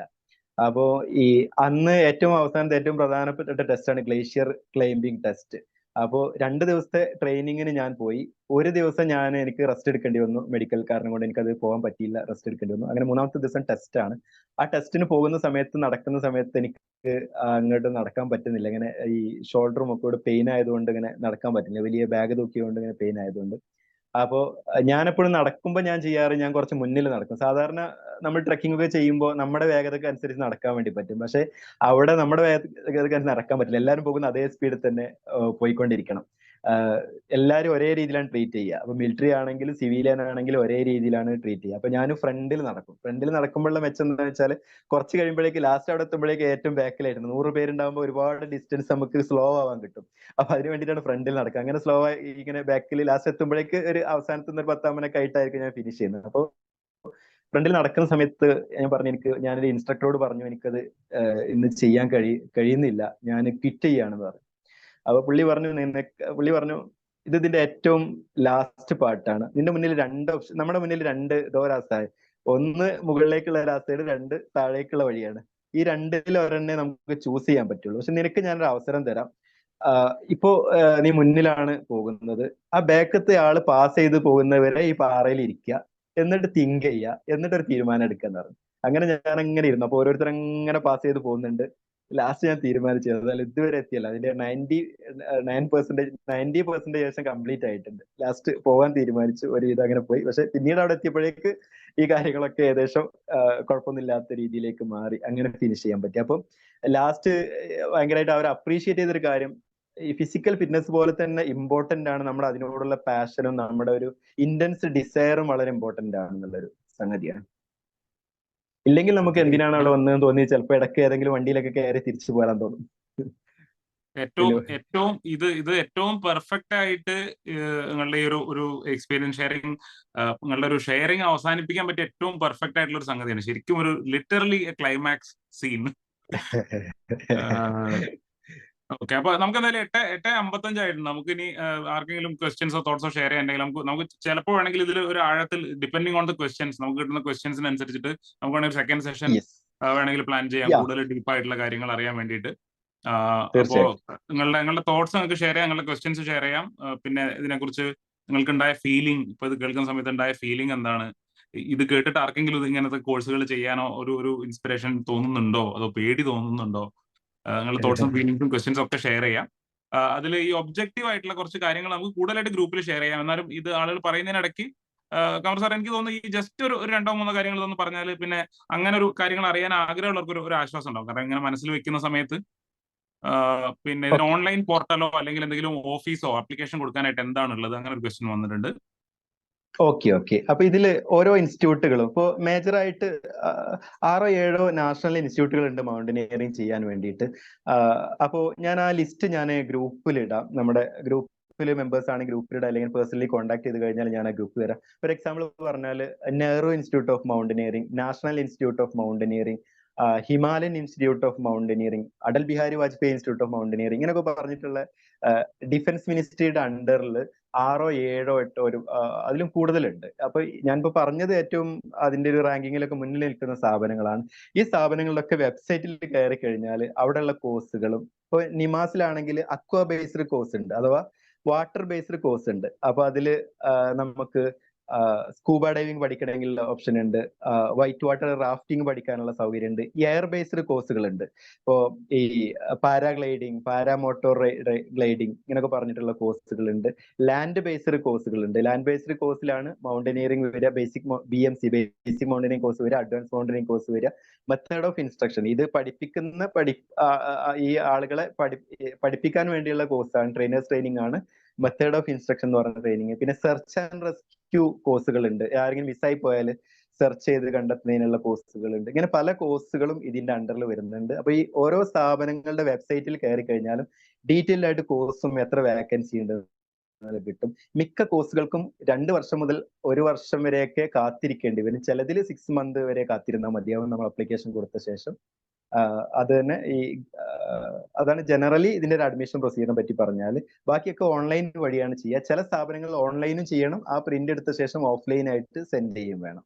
അപ്പോ ഈ അന്ന് ഏറ്റവും അവസാനത്തെ ഏറ്റവും പ്രധാനപ്പെട്ട ടെസ്റ്റാണ് ഗ്ലേഷ്യർ ക്ലൈംബിംഗ് ടെസ്റ്റ്. അപ്പോൾ 2 ദിവസത്തെ ട്രെയിനിങ്ങിന് ഞാൻ പോയി. ഒരു ദിവസം എനിക്ക് റെസ്റ്റ് എടുക്കേണ്ടി വന്നു. മെഡിക്കൽ കാരണം കൊണ്ട് എനിക്കത് പോകാൻ പറ്റിയില്ല, റെസ്റ്റ് എടുക്കേണ്ടി വന്നു. അങ്ങനെ 3-ാമത്തെ ദിവസം ടെസ്റ്റാണ്. ആ ടെസ്റ്റിന് പോകുന്ന സമയത്ത്, നടക്കുന്ന സമയത്ത് എനിക്ക് അങ്ങോട്ട് നടക്കാൻ പറ്റുന്നില്ല. ഇങ്ങനെ ഈ ഷോൾഡറും ഒക്കെ കൂടെ പെയിൻ ആയതുകൊണ്ട് ഇങ്ങനെ നടക്കാൻ പറ്റുന്നില്ല. വലിയ ബാഗ് തൂക്കിയതുകൊണ്ട് ഇങ്ങനെ പെയിൻ ആയതുകൊണ്ട്. അപ്പോ ഞാനെപ്പോഴും നടക്കുമ്പോൾ ഞാൻ കുറച്ച് മുന്നിൽ നടക്കും. സാധാരണ നമ്മൾ ട്രെക്കിംഗ് ഒക്കെ ചെയ്യുമ്പോൾ നമ്മുടെ വേഗതയ്ക്ക് അനുസരിച്ച് നടക്കാൻ വേണ്ടി പറ്റും. പക്ഷെ അവിടെ നമ്മുടെ വേഗതയ്ക്ക് അനുസരിച്ച് നടക്കാൻ പറ്റില്ല. എല്ലാവരും പോകുന്ന അതേ സ്പീഡിൽ തന്നെ പോയിക്കൊണ്ടിരിക്കണം. എല്ലാവരും ഒരേ രീതിയിലാണ് ട്രീറ്റ് ചെയ്യുക. അപ്പൊ മിലിറ്ററി ആണെങ്കിലും സിവിലിയൻ ആണെങ്കിലും ഒരേ രീതിയിലാണ് ട്രീറ്റ് ചെയ്യുക. അപ്പൊ ഞാൻ ഫ്രണ്ടിൽ നടക്കും. ഫ്രണ്ടിൽ നടക്കുമ്പോഴുള്ള മെച്ചം എന്താണെന്ന് വെച്ചാൽ കുറച്ച് കഴിയുമ്പോഴേക്ക് ലാസ്റ്റ് അവിടെ എത്തുമ്പോഴേക്ക് ഏറ്റവും ബാക്കിലായിരുന്നു. 100 പേരുണ്ടാകുമ്പോൾ ഒരുപാട് ഡിസ്റ്റൻസ് നമുക്ക് സ്ലോ ആവാൻ കിട്ടും. അപ്പൊ അതിന് വേണ്ടിയിട്ടാണ് ഫ്രണ്ടിൽ നടക്കുക. അങ്ങനെ സ്ലോ ആയി ഇങ്ങനെ ബാക്കിൽ ലാസ്റ്റ് എത്തുമ്പോഴേക്ക് ഒരു അവസാനത്തെ ഒരു 10-ാം മിനിറ്റ് ആയിട്ടായിരിക്കും ഞാൻ ഫിനിഷ് ചെയ്യുന്നത്. അപ്പോൾ ഫ്രണ്ടിൽ നടക്കുന്ന സമയത്ത് ഞാനൊരു ഇൻസ്ട്രക്ടറോട് പറഞ്ഞു എനിക്കത് ഇന്ന് ചെയ്യാൻ കഴിയുന്നില്ല, ഞാൻ ക്വിറ്റ് ചെയ്യാണെന്ന് പറഞ്ഞു. അപ്പൊ പുള്ളി പറഞ്ഞു ഇത് ഇതിന്റെ ഏറ്റവും ലാസ്റ്റ് പാർട്ടാണ്. നമ്മുടെ മുന്നിൽ രണ്ട് രാസ്തയാണ്. ഒന്ന് മുകളിലേക്കുള്ള രാസ്തയുടെ 2 താഴേക്കുള്ള വഴിയാണ്. ഈ രണ്ടിൽ ഒരെണ്ണേ നമുക്ക് ചൂസ് ചെയ്യാൻ പറ്റുള്ളൂ. പക്ഷെ നിനക്ക് ഞാനൊരു അവസരം തരാം. ഇപ്പോ നീ മുന്നിലാണ് പോകുന്നത്. ആ ബാക്കത്തെ ആള് പാസ് ചെയ്ത് പോകുന്നവരെ ഈ പാറയിൽ ഇരിക്കുക, എന്നിട്ട് തിങ്ക് ചെയ്യുക, എന്നിട്ടൊരു തീരുമാനം എടുക്കാന്ന് പറഞ്ഞു. അങ്ങനെ ഞാൻ അങ്ങനെ ഇരുന്നു. അപ്പൊ ഓരോരുത്തർ അങ്ങനെ പാസ് ചെയ്ത് പോകുന്നുണ്ട്. ലാസ്റ്റ് ഞാൻ തീരുമാനിച്ചത്, അതായത് ഇതുവരെ എത്തിയല്ല, അതിന്റെ 90% ശേഷം കംപ്ലീറ്റ് ആയിട്ടുണ്ട്. ലാസ്റ്റ് പോകാൻ തീരുമാനിച്ചു, ഒരുവിധം അങ്ങനെ പോയി. പക്ഷെ പിന്നീട് അവിടെ എത്തിയപ്പോഴേക്ക് ഈ കാര്യങ്ങളൊക്കെ ഏകദേശം കുഴപ്പമൊന്നുമില്ലാത്ത രീതിയിലേക്ക് മാറി. അങ്ങനെ ഫിനിഷ് ചെയ്യാൻ പറ്റി. അപ്പം ലാസ്റ്റ് ഭയങ്കരമായിട്ട് അവർ അപ്രീഷിയേറ്റ് ചെയ്തൊരു കാര്യം, ഈ ഫിസിക്കൽ ഫിറ്റ്നസ് പോലെ തന്നെ ഇമ്പോർട്ടന്റ് ആണ് നമ്മുടെ അതിനോടുള്ള പാഷനും നമ്മുടെ ഒരു ഇന്റൻസ് ഡിസയറും വളരെ ഇമ്പോർട്ടന്റ് ആണെന്നുള്ളൊരു സംഗതിയാണ്. ഇല്ലെങ്കിൽ നമുക്ക് എന്തിനാണ് അവിടെ വന്നതെന്ന് തോന്നി ചിലപ്പോൾ ഇടയ്ക്ക് ഏതെങ്കിലും വണ്ടിയിലൊക്കെ കയറി തിരിച്ചു പോരാൻ തോന്നും. ഇത് ഏറ്റവും പെർഫെക്റ്റ് ആയിട്ട് നിങ്ങളുടെ ഈ ഒരു എക്സ്പീരിയൻസ് ഷെയറിംഗ്, നിങ്ങളുടെ ഒരു ഷെയറിംഗ് അവസാനിപ്പിക്കാൻ പറ്റിയ ഏറ്റവും പെർഫെക്റ്റ് ആയിട്ടുള്ള ഒരു സംഗതിയാണ്. ശരിക്കും ഒരു ലിറ്ററലി ക്ലൈമാക്സ് സീൻ. ഓക്കെ, അപ്പൊ നമുക്ക് എന്തായാലും 8:55 ആയിട്ടുണ്ട്. നമുക്ക് ഇനി ആർക്കെങ്കിലും ക്വസ്റ്റ്യൻസോ തോട്ട്സോ ഷെയർ ചെയ്യാണ്ടെങ്കിൽ നമുക്ക് ചിലപ്പോൾ വേണമെങ്കിൽ ഇതിൽ ഒരു ആഴത്തിൽ ഡിപ്പെൻഡിങ് ഓൺ ദ ക്വസ്റ്റ്യൻസ്, നമുക്ക് കിട്ടുന്ന ക്വസ്റ്റ്യൻസിനനുസരിച്ചിട്ട് നമുക്ക് വേണമെങ്കിൽ ഒരു സെക്കൻഡ് സെഷൻ വേണമെങ്കിൽ പ്ലാൻ ചെയ്യാം, കൂടുതൽ ഡീപ്പായിട്ടുള്ള കാര്യങ്ങൾ അറിയാൻ വേണ്ടിയിട്ട്. അപ്പോ നിങ്ങളുടെ തോട്ട്സ് നിങ്ങൾക്ക് ഷെയർ ചെയ്യാം, നിങ്ങളുടെ ക്വസ്റ്റ്യൻസ് ഷെയർ ചെയ്യാം. പിന്നെ ഇതിനെക്കുറിച്ച് നിങ്ങൾക്കുണ്ടായ ഫീലിംഗ്, ഇപ്പൊ ഇത് കേൾക്കുന്ന സമയത്ത് ഉണ്ടായ ഫീലിംഗ് എന്താണ്? ഇത് കേട്ടിട്ട് ആർക്കെങ്കിലും ഇങ്ങനത്തെ കോഴ്സുകൾ ചെയ്യാനോ ഒരു ഇൻസ്പിറേഷൻ തോന്നുന്നുണ്ടോ, അതോ പേടി തോന്നുന്നുണ്ടോ? നിങ്ങളുടെ തോട്ട്സും ഫീലിംഗ്സും ക്വസ്റ്റ്യൻസും ഒക്കെ ഷെയർ ചെയ്യാം. അതിൽ ഈ ഒബ്ജക്റ്റീവ് ആയിട്ടുള്ള കുറച്ച് കാര്യങ്ങൾ നമുക്ക് കൂടുതലായിട്ട് ഗ്രൂപ്പിൽ ഷെയർ ചെയ്യാം. എന്നാലും ഇത് ആളുകൾ പറയുന്നതിനിടയ്ക്ക് കമർ സാർ, എനിക്ക് തോന്നുന്നു ഈ ജസ്റ്റ് ഒരു 2-3 കാര്യങ്ങൾ ഇതൊന്ന് പറഞ്ഞാൽ പിന്നെ അങ്ങനെ ഒരു കാര്യങ്ങൾ അറിയാൻ ആഗ്രഹമുള്ളവർക്ക് ഒരു ആശ്വാസം ഉണ്ടാവും. കാരണം ഇങ്ങനെ മനസ്സിൽ വെക്കുന്ന സമയത്ത് പിന്നെ ഇതിന് ഓൺലൈൻ പോർട്ടലോ അല്ലെങ്കിൽ എന്തെങ്കിലും ഓഫീസോ ആപ്ലിക്കേഷൻ കൊടുക്കാനായിട്ട് എന്താണുള്ളത്, അങ്ങനെ ഒരു ക്വസ്റ്റ്യൻ വന്നിട്ടുണ്ട്. ഓക്കെ. അപ്പൊ ഇതില് ഓരോ ഇൻസ്റ്റിറ്റ്യൂട്ടുകളും ഇപ്പോ മേജറായിട്ട് 6-7 നാഷണൽ ഇൻസ്റ്റിറ്റ്യൂട്ടുകൾ ഉണ്ട് മൗണ്ടനിയറിംഗ് ചെയ്യാൻ വേണ്ടിയിട്ട്. അപ്പോ ഞാൻ ആ ലിസ്റ്റ് ഗ്രൂപ്പിൽ ഇടാം. നമ്മുടെ ഗ്രൂപ്പിൽ മെമ്പേഴ്സ് ആണ് ഗ്രൂപ്പിലിടാം, അല്ലെങ്കിൽ പേഴ്സണലി കോൺടാക്ട് ചെയ്ത് കഴിഞ്ഞാൽ ഞാൻ ആ ഗ്രൂപ്പ് തരാം. ഫോർ എക്സാമ്പിൾ പറഞ്ഞാൽ Nehru institute of mountaineering, national institute of mountaineering, Himalayan institute of mountaineering, Atal Bihari Vajpayee institute of mountaineering, ഇങ്ങനെയൊക്കെ പറഞ്ഞിട്ടുള്ള ഡിഫൻസ് മിനിസ്ട്രിയുടെ അണ്ടറിൽ 6-7-8 അതിലും കൂടുതലുണ്ട്. അപ്പൊ ഞാനിപ്പോ പറഞ്ഞത് ഏറ്റവും അതിന്റെ ഒരു റാങ്കിങ്ങിലൊക്കെ മുന്നിൽ നിൽക്കുന്ന സ്ഥാപനങ്ങളാണ്. ഈ സ്ഥാപനങ്ങളിലൊക്കെ വെബ്സൈറ്റിൽ കയറി കഴിഞ്ഞാൽ അവിടെയുള്ള കോഴ്സുകളും, ഇപ്പൊ നിമാസിലാണെങ്കിൽ അക്വ ബേസ്ഡ് കോഴ്സ് ഉണ്ട്, അഥവാ വാട്ടർ ബേസ്ഡ് കോഴ്സ് ഉണ്ട്. അപ്പൊ അതില് നമുക്ക് സ്കൂബ ഡൈവിംഗ് പഠിക്കണമെങ്കിൽ ഓപ്ഷൻ ഉണ്ട്, വൈറ്റ് വാട്ടർ റാഫ്റ്റിംഗ് പഠിക്കാനുള്ള സൗകര്യം ഉണ്ട്, എയർ ബേസ്ഡ് കോഴ്സുകളുണ്ട്. ഇപ്പോ ഈ പാരാഗ്ലൈഡിങ്, പാരാമോട്ടോർ ഗ്ലൈഡിങ് ഇങ്ങനെയൊക്കെ പറഞ്ഞിട്ടുള്ള കോഴ്സുകളുണ്ട്. ലാൻഡ് ബേസ്ഡ് കോഴ്സുകളുണ്ട്. ലാൻഡ് ബേസ്ഡ് കോഴ്സിലാണ് മൗണ്ടനിയറിംഗ് വരിക, ബേസിക് മൗണ്ടനിയറിംഗ് കോഴ്സ് വരിക, അഡ്വാൻസ് മൗണ്ടനിയറിംഗ് കോഴ്സ് വരിക, മെത്തേഡ് ഓഫ് ഇൻസ്ട്രക്ഷൻ, ഇത് പഠിപ്പിക്കുന്ന ഈ ആളുകളെ പഠിപ്പിക്കാൻ വേണ്ടിയുള്ള കോഴ്സാണ്, ട്രെയിനേഴ്സ് ട്രെയിനിങ് ആണ് മെത്തേഡ് ഓഫ് ഇൻസ്ട്രക്ഷൻ എന്ന് പറയുന്ന ട്രെയിനിങ്. പിന്നെ സെർച്ച് ആൻഡ് റെസ്ക്യൂ കോഴ്സുകൾ ഉണ്ട്, ആരെങ്കിലും മിസ്സായി പോയാൽ സെർച്ച് ചെയ്ത് കണ്ടെത്തുന്നതിനുള്ള കോഴ്സുകളുണ്ട്. ഇങ്ങനെ പല കോഴ്സുകളും ഇതിന്റെ അണ്ടറിൽ വരുന്നുണ്ട്. അപ്പൊ ഈ ഓരോ സ്ഥാപനങ്ങളുടെ വെബ്സൈറ്റിൽ കയറി കഴിഞ്ഞാലും ഡീറ്റെയിൽഡ് ആയിട്ട് കോഴ്സും എത്ര വേക്കൻസി ഉണ്ട് കിട്ടും. മിക്ക കോഴ്സുകൾക്കും 2 വർഷം മുതൽ 1 വർഷം വരെയൊക്കെ കാത്തിരിക്കേണ്ടി വരും. ചിലതിൽ 6 മന്ത് വരെ കാത്തിരുന്നാൽ മതിയാവും നമ്മൾ അപ്ലിക്കേഷൻ കൊടുത്ത ശേഷം. അത് തന്നെ അതാണ് ജനറലി ഇതിന്റെ ഒരു അഡ്മിഷൻ പ്രൊസീജിയറിനെ പറ്റി പറഞ്ഞാൽ. ബാക്കിയൊക്കെ ഓൺലൈൻ വഴിയാണ് ചെയ്യുക. ചില സ്ഥാപനങ്ങൾ ഓൺലൈനും ചെയ്യണം, ആ പ്രിന്റ് എടുത്ത ശേഷം ഓഫ്ലൈൻ ആയിട്ട് സെൻഡ് ചെയ്യും വേണം.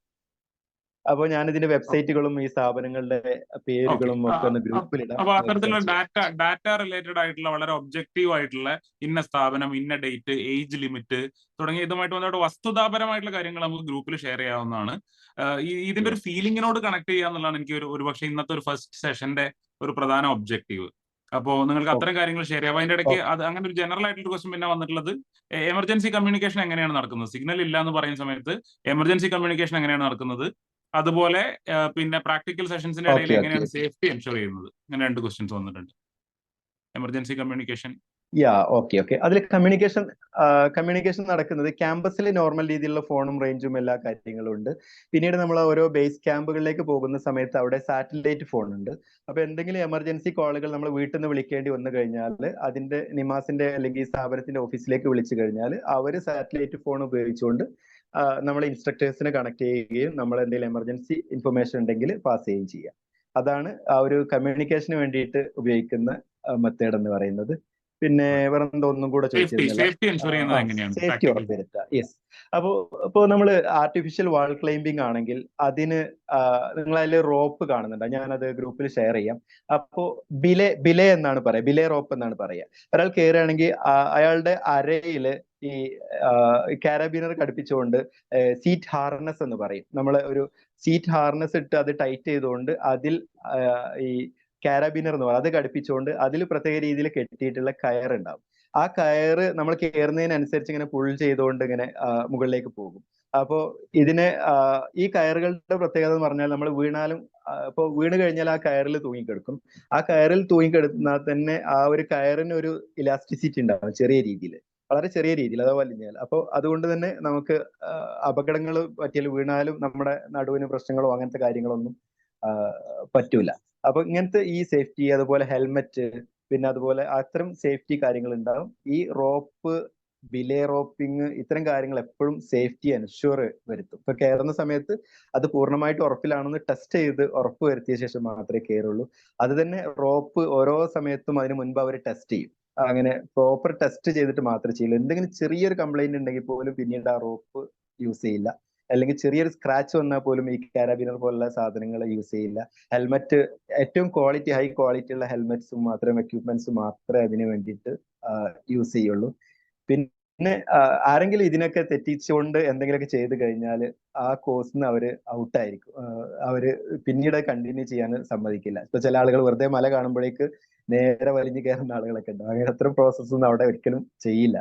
അപ്പോൾ ഞാൻ ഇതിന്റെ വെബ്സൈറ്റുകളും ഈ സ്ഥാപനങ്ങളുടെ പേരുകളും ഒക്കെ ഒന്ന് ഗ്രൂപ്പിലിടാം. അപ്പൊ അത്തരത്തിലുള്ള ഡാറ്റ റിലേറ്റഡ് ആയിട്ടുള്ള വളരെ ഒബ്ജക്റ്റീവ് ആയിട്ടുള്ള ഇന്ന സ്ഥാപനം, ഇന്ന ഡേറ്റ്, ഏജ് ലിമിറ്റ് തുടങ്ങിയ ഇതുമായിട്ട് ബന്ധപ്പെട്ട വസ്തുതാപരമായിട്ടുള്ള കാര്യങ്ങൾ നമുക്ക് ഗ്രൂപ്പിൽ ഷെയർ ചെയ്യാവുന്നതാണ്. ഇതിന്റെ ഒരു ഫീലിങ്ങിനോട് കണക്ട് ചെയ്യുക എന്നുള്ളതാണ് എനിക്ക് ഒരു പക്ഷേ ഇന്നത്തെ ഒരു ഫസ്റ്റ് സെഷന്റെ ഒരു പ്രധാന ഒബ്ജക്റ്റീവ്. അപ്പോൾ നിങ്ങൾക്ക് അത്തരം കാര്യങ്ങൾ ഷെയർ ചെയ്യാം. അതിന്റെ ഇടയ്ക്ക് അത് അങ്ങനെ ഒരു ജനറൽ ആയിട്ടുള്ള ക്വസ്റ്റ്യൻ പിന്നെ വന്നിട്ടുള്ളത്, എമർജൻസി കമ്മ്യൂണിക്കേഷൻ എങ്ങനെയാണ് നടക്കുന്നത്? സിഗ്നൽ ഇല്ല എന്ന് പറയുന്ന സമയത്ത് എമർജൻസി കമ്മ്യൂണിക്കേഷൻ എങ്ങനെയാണ് നടക്കുന്നത്? അതുപോലെ പിന്നെ പ്രാക്ടിക്കൽ സെഷൻസിന്റെ ഇടയിൽ എങ്ങനെയാണ് സേഫ്റ്റി എൻഷുർ ചെയ്യുന്നത്? ഇങ്ങനെ 2 ക്വസ്റ്റ്യൻസ് വന്നിട്ടുണ്ട്. Emergency communication. ഓക്കെ. അതിൽ കമ്മ്യൂണിക്കേഷൻ നടക്കുന്നത് ക്യാമ്പസിൽ നോർമൽ രീതിയിലുള്ള ഫോണും റേഞ്ചും എല്ലാ കാര്യങ്ങളും ഉണ്ട്. പിന്നീട് നമ്മൾ ഓരോ ബേസ് ക്യാമ്പുകളിലേക്ക് പോകുന്ന സമയത്ത് അവിടെ സാറ്റലൈറ്റ് ഫോൺ ഉണ്ട്. അപ്പൊ എന്തെങ്കിലും എമർജൻസി കോളുകൾ നമ്മൾ വീട്ടിൽ നിന്ന് വിളിക്കേണ്ടി വന്നു കഴിഞ്ഞാൽ അതിന്റെ നിമാസിന്റെ അല്ലെങ്കിൽ സ്ഥാപനത്തിന്റെ ഓഫീസിലേക്ക് വിളിച്ചു കഴിഞ്ഞാൽ അവർ സാറ്റലൈറ്റ് ഫോൺ ഉപയോഗിച്ചുകൊണ്ട് നമ്മളെ ഇൻസ്ട്രക്ടേഴ്സിനെ കണക്ട് ചെയ്യുകയും നമ്മൾ എന്തെങ്കിലും എമർജൻസി ഇൻഫർമേഷൻ ഉണ്ടെങ്കിൽ പാസ് ചെയ്യുകയും ചെയ്യുക. അതാണ് ആ ഒരു കമ്മ്യൂണിക്കേഷന് വേണ്ടിയിട്ട് ഉപയോഗിക്കുന്ന മെത്തേഡ് എന്ന് പറയുന്നത്. പിന്നെ വേറെ ഒന്നും കൂടെ ചോദിച്ചിരുന്നില്ല. സേഫ്റ്റി ഉറപ്പുവരുത്തുക. യെസ്. അപ്പോൾ നമ്മൾ ആർട്ടിഫിഷ്യൽ വാൾ ക്ലൈംബിംഗ് ആണെങ്കിൽ അതിന് നിങ്ങൾ അതിൽ റോപ്പ് കാണുന്നുണ്ട്, ഞാനത് ഗ്രൂപ്പിൽ ഷെയർ ചെയ്യാം. അപ്പോ ബിലെ എന്നാണ് പറയുക, ബിലെ റോപ്പ് എന്നാണ് പറയുക. ഒരാൾ കയറുകയാണെങ്കിൽ അയാളുടെ അരയില് ഈ കാരാബിനർ ഘടിപ്പിച്ചുകൊണ്ട് സീറ്റ് ഹാർനസ് എന്ന് പറയും. നമ്മൾ ഒരു സീറ്റ് ഹാർനസ് ഇട്ട് അത് ടൈറ്റ് ചെയ്തുകൊണ്ട് അതിൽ ഈ കാരാബിനർ എന്ന് പറയും, അത് ഘടിപ്പിച്ചുകൊണ്ട് അതിൽ പ്രത്യേക രീതിയിൽ കെട്ടിയിട്ടുള്ള കയറുണ്ടാവും. ആ കയറ് നമ്മൾ കയറുന്നതിനനുസരിച്ച് ഇങ്ങനെ പുൾ ചെയ്തുകൊണ്ട് ഇങ്ങനെ മുകളിലേക്ക് പോകും. അപ്പോ ഇതിനെ ഈ കയറുകളുടെ പ്രത്യേകത എന്ന് പറഞ്ഞാൽ നമ്മൾ വീണാലും ഇപ്പോൾ വീണ് കഴിഞ്ഞാൽ ആ കയറിൽ തൂങ്ങിക്കെടുക്കും. ആ കയറിൽ തൂങ്ങിക്കെടുന്നാൽ തന്നെ ആ ഒരു കയറിന് ഒരു ഇലാസ്റ്റിസിറ്റി ഉണ്ടാവും ചെറിയ രീതിയിൽ, വളരെ ചെറിയ രീതിയിൽ, അഥവാ വലിഞ്ഞാൽ. അപ്പോൾ അതുകൊണ്ട് തന്നെ നമുക്ക് അപകടങ്ങൾ പറ്റിയാൽ വീണാലും നമ്മുടെ നടുവിന് പ്രശ്നങ്ങളോ അങ്ങനത്തെ കാര്യങ്ങളൊന്നും പറ്റൂല. അപ്പൊ ഇങ്ങനത്തെ ഈ സേഫ്റ്റി, അതുപോലെ ഹെൽമെറ്റ്, പിന്നെ അതുപോലെ അത്തരം സേഫ്റ്റി കാര്യങ്ങൾ ഉണ്ടാവും. ഈ റോപ്പ്, ബിലേ റോപ്പിംഗ്, ഇത്തരം കാര്യങ്ങൾ എപ്പോഴും സേഫ്റ്റി എൻഷുർ വരുത്തും. ഇപ്പൊ കയറുന്ന സമയത്ത് അത് പൂർണ്ണമായിട്ട് ഉറപ്പിലാണെന്ന് ടെസ്റ്റ് ചെയ്ത് ഉറപ്പ് വരുത്തിയ ശേഷം മാത്രമേ കയറുള്ളൂ. അത് തന്നെ റോപ്പ് ഓരോ സമയത്തും അതിന് മുൻപ് അവർ ടെസ്റ്റ് ചെയ്യും. അങ്ങനെ പ്രോപ്പർ ടെസ്റ്റ് ചെയ്തിട്ട് മാത്രമേ ചെയ്യുള്ളൂ. എന്തെങ്കിലും ചെറിയൊരു കംപ്ലൈന്റ് ഉണ്ടെങ്കിൽ പോലും പിന്നീട് ആ റോപ്പ് യൂസ് ചെയ്യില്ല. അല്ലെങ്കിൽ ചെറിയൊരു സ്ക്രാച്ച് വന്നാൽ പോലും ഈ കാരാബിനർ പോലുള്ള സാധനങ്ങൾ യൂസ് ചെയ്യില്ല. ഹെൽമെറ്റ് ഏറ്റവും ഹൈ ക്വാളിറ്റി ഉള്ള ഹെൽമെറ്റ്സും മാത്രം, എക്യുപ്മെന്റ്സും മാത്രമേ അതിന് വേണ്ടിയിട്ട് യൂസ് ചെയ്യുള്ളൂ. പിന്നെ ആരെങ്കിലും ഇതിനൊക്കെ തെറ്റിച്ചുകൊണ്ട് എന്തെങ്കിലുമൊക്കെ ചെയ്ത് കഴിഞ്ഞാൽ ആ കോഴ്സിന് അവര് ഔട്ടായിരിക്കും. അവര് പിന്നീട് കണ്ടിന്യൂ ചെയ്യാൻ സമ്മതിക്കില്ല. ഇപ്പൊ ചില ആളുകൾ വെറുതെ മല കാണുമ്പോഴേക്ക് നേരെ വലിഞ്ഞു കയറുന്ന ആളുകളൊക്കെ ഉണ്ട്. അങ്ങനെ അത്ര പ്രോസസ് ഒന്നും അവിടെ ഒരിക്കലും ചെയ്യില്ല.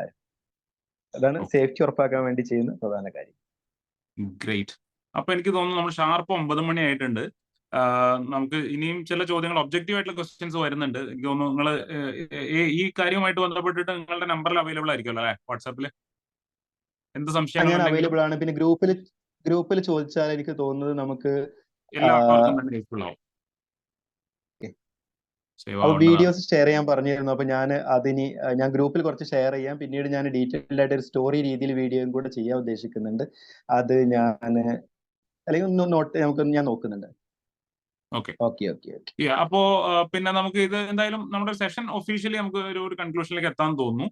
അതാണ് സേഫ്റ്റി ഉറപ്പാക്കാൻ വേണ്ടി ചെയ്യുന്ന പ്രധാന കാര്യം. ഗ്രേറ്റ്. അപ്പൊ എനിക്ക് തോന്നുന്നു നമ്മൾ ഷാർപ്പ് 9 മണി ആയിട്ടുണ്ട്. നമുക്ക് ഇനിയും ചില ചോദ്യങ്ങൾ, ഒബ്ജക്റ്റീവ് ആയിട്ടുള്ള ക്വസ്റ്റ്യൻസ് വരുന്നുണ്ട്. എനിക്ക് തോന്നുന്നു നിങ്ങൾ ഈ കാര്യവുമായിട്ട് ബന്ധപ്പെട്ടിട്ട് നിങ്ങളുടെ നമ്പറിൽ അവൈലബിൾ ആയിരിക്കുമല്ലോ അല്ലെ, വാട്സാപ്പിൽ? എന്ത് സംശയം ഞാൻ അവൈലബിൾ ആണ്. പിന്നെ ഗ്രൂപ്പിൽ ചോദിച്ചാൽ എനിക്ക് തോന്നുന്നത് നമുക്ക് എല്ലാവർക്കും തന്നെ യൂസ്ഫുൾ ആവും. അപ്പൊ വീഡിയോസ് ഷെയർ ചെയ്യാൻ പറഞ്ഞിരുന്നു. അപ്പൊ ഞാൻ ഗ്രൂപ്പിൽ കുറച്ച് ഷെയർ ചെയ്യാം. പിന്നീട് ഞാൻ ഡീറ്റെയിൽഡ് ആയിട്ട് ഒരു സ്റ്റോറി രീതിയിൽ വീഡിയോയും കൂടെ ചെയ്യാൻ ഉദ്ദേശിക്കുന്നുണ്ട്. അത് അല്ലെങ്കിൽ ഞാൻ നോക്കുന്നുണ്ട്. അപ്പോ പിന്നെ നമുക്ക് ഇത് എന്തായാലും നമ്മുടെ സെഷൻ ഒഫീഷ്യലി നമുക്ക് ഒരു കൺക്ലൂഷനിലേക്ക് എത്താൻ തോന്നുന്നു.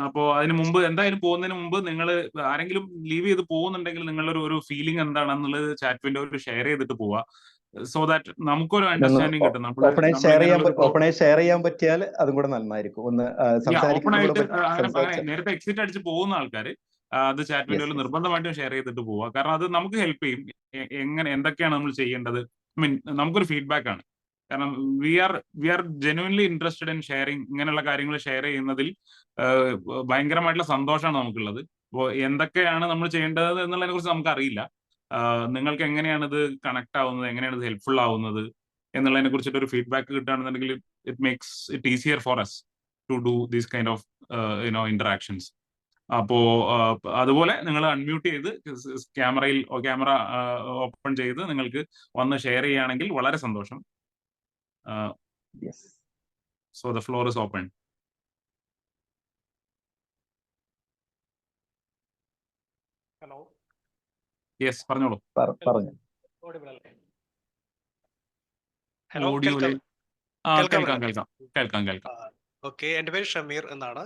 അപ്പോ അതിന് മുമ്പ്, എന്തായാലും പോകുന്നതിന് മുമ്പ് നിങ്ങൾ ആരെങ്കിലും ലീവ് ചെയ്ത് പോകുന്നുണ്ടെങ്കിൽ നിങ്ങളുടെ ഒരു ഫീലിംഗ് എന്താണെന്നുള്ളത് ചാറ്റ് വിൻഡോയിൽ ഷെയർ ചെയ്തിട്ട് പോവാ. സോ ദാറ്റ് നമുക്കൊരു അണ്ടർസ്റ്റാൻഡിങ് കിട്ടും. ഷെയർ ചെയ്യാൻ പറ്റിയാൽ അതും കൂടെ നന്നായിരിക്കും. നേരത്തെ എക്സിറ്റ് അടിച്ച് പോകുന്ന ആൾക്കാർ അത് ചാറ്റ് വിൻഡോയിൽ നിർബന്ധമായിട്ടും ഷെയർ ചെയ്തിട്ട് പോവുക. കാരണം അത് നമുക്ക് ഹെൽപ്പ് ചെയ്യും. എന്തൊക്കെയാണ് നമ്മൾ ചെയ്യേണ്ടത്, നമുക്കൊരു ഫീഡ്ബാക്ക് ആണ്. കാരണം we are genuinely interested in sharing. ഇങ്ങനെയുള്ള കാര്യങ്ങൾ ഷെയർ ചെയ്യുന്നതിൽ ഭയങ്കരമായിട്ടുള്ള സന്തോഷമാണ് നമുക്കുള്ളത്. അപ്പോൾ എന്തൊക്കെയാണ് നമ്മൾ ചെയ്യേണ്ടത് എന്നുള്ളതിനെ കുറിച്ച് നമുക്ക് അറിയില്ല. നിങ്ങൾക്ക് എങ്ങനെയാണ് ഇത് കണക്ട് ആവുന്നത്, എങ്ങനെയാണ് ഇത് ഹെൽപ്ഫുൾ ആവുന്നത് എന്നുള്ളതിനെ കുറിച്ചിട്ട് ഒരു ഫീഡ്ബാക്ക് കിട്ടുകയാണെന്നുണ്ടെങ്കിൽ it makes it easier for us to do these kind of interactions. അപ്പോ അതുപോലെ നിങ്ങൾ അൺമ്യൂട്ട് ചെയ്ത് ക്യാമറ ഓപ്പൺ ചെയ്ത് നിങ്ങൾക്ക് വന്ന് ഷെയർ ചെയ്യുകയാണെങ്കിൽ വളരെ സന്തോഷം. So the floor is open. Hello, yes, പറഞ്ഞോളൂ. ഹലോ, ഓഡിയോയില് കേൾക്കാം കേൾക്കാമല്ലോ? കേൾക്കാം. ഓക്കെ, എൻ്റെ പേര് ഷമീർ എന്നാണ്.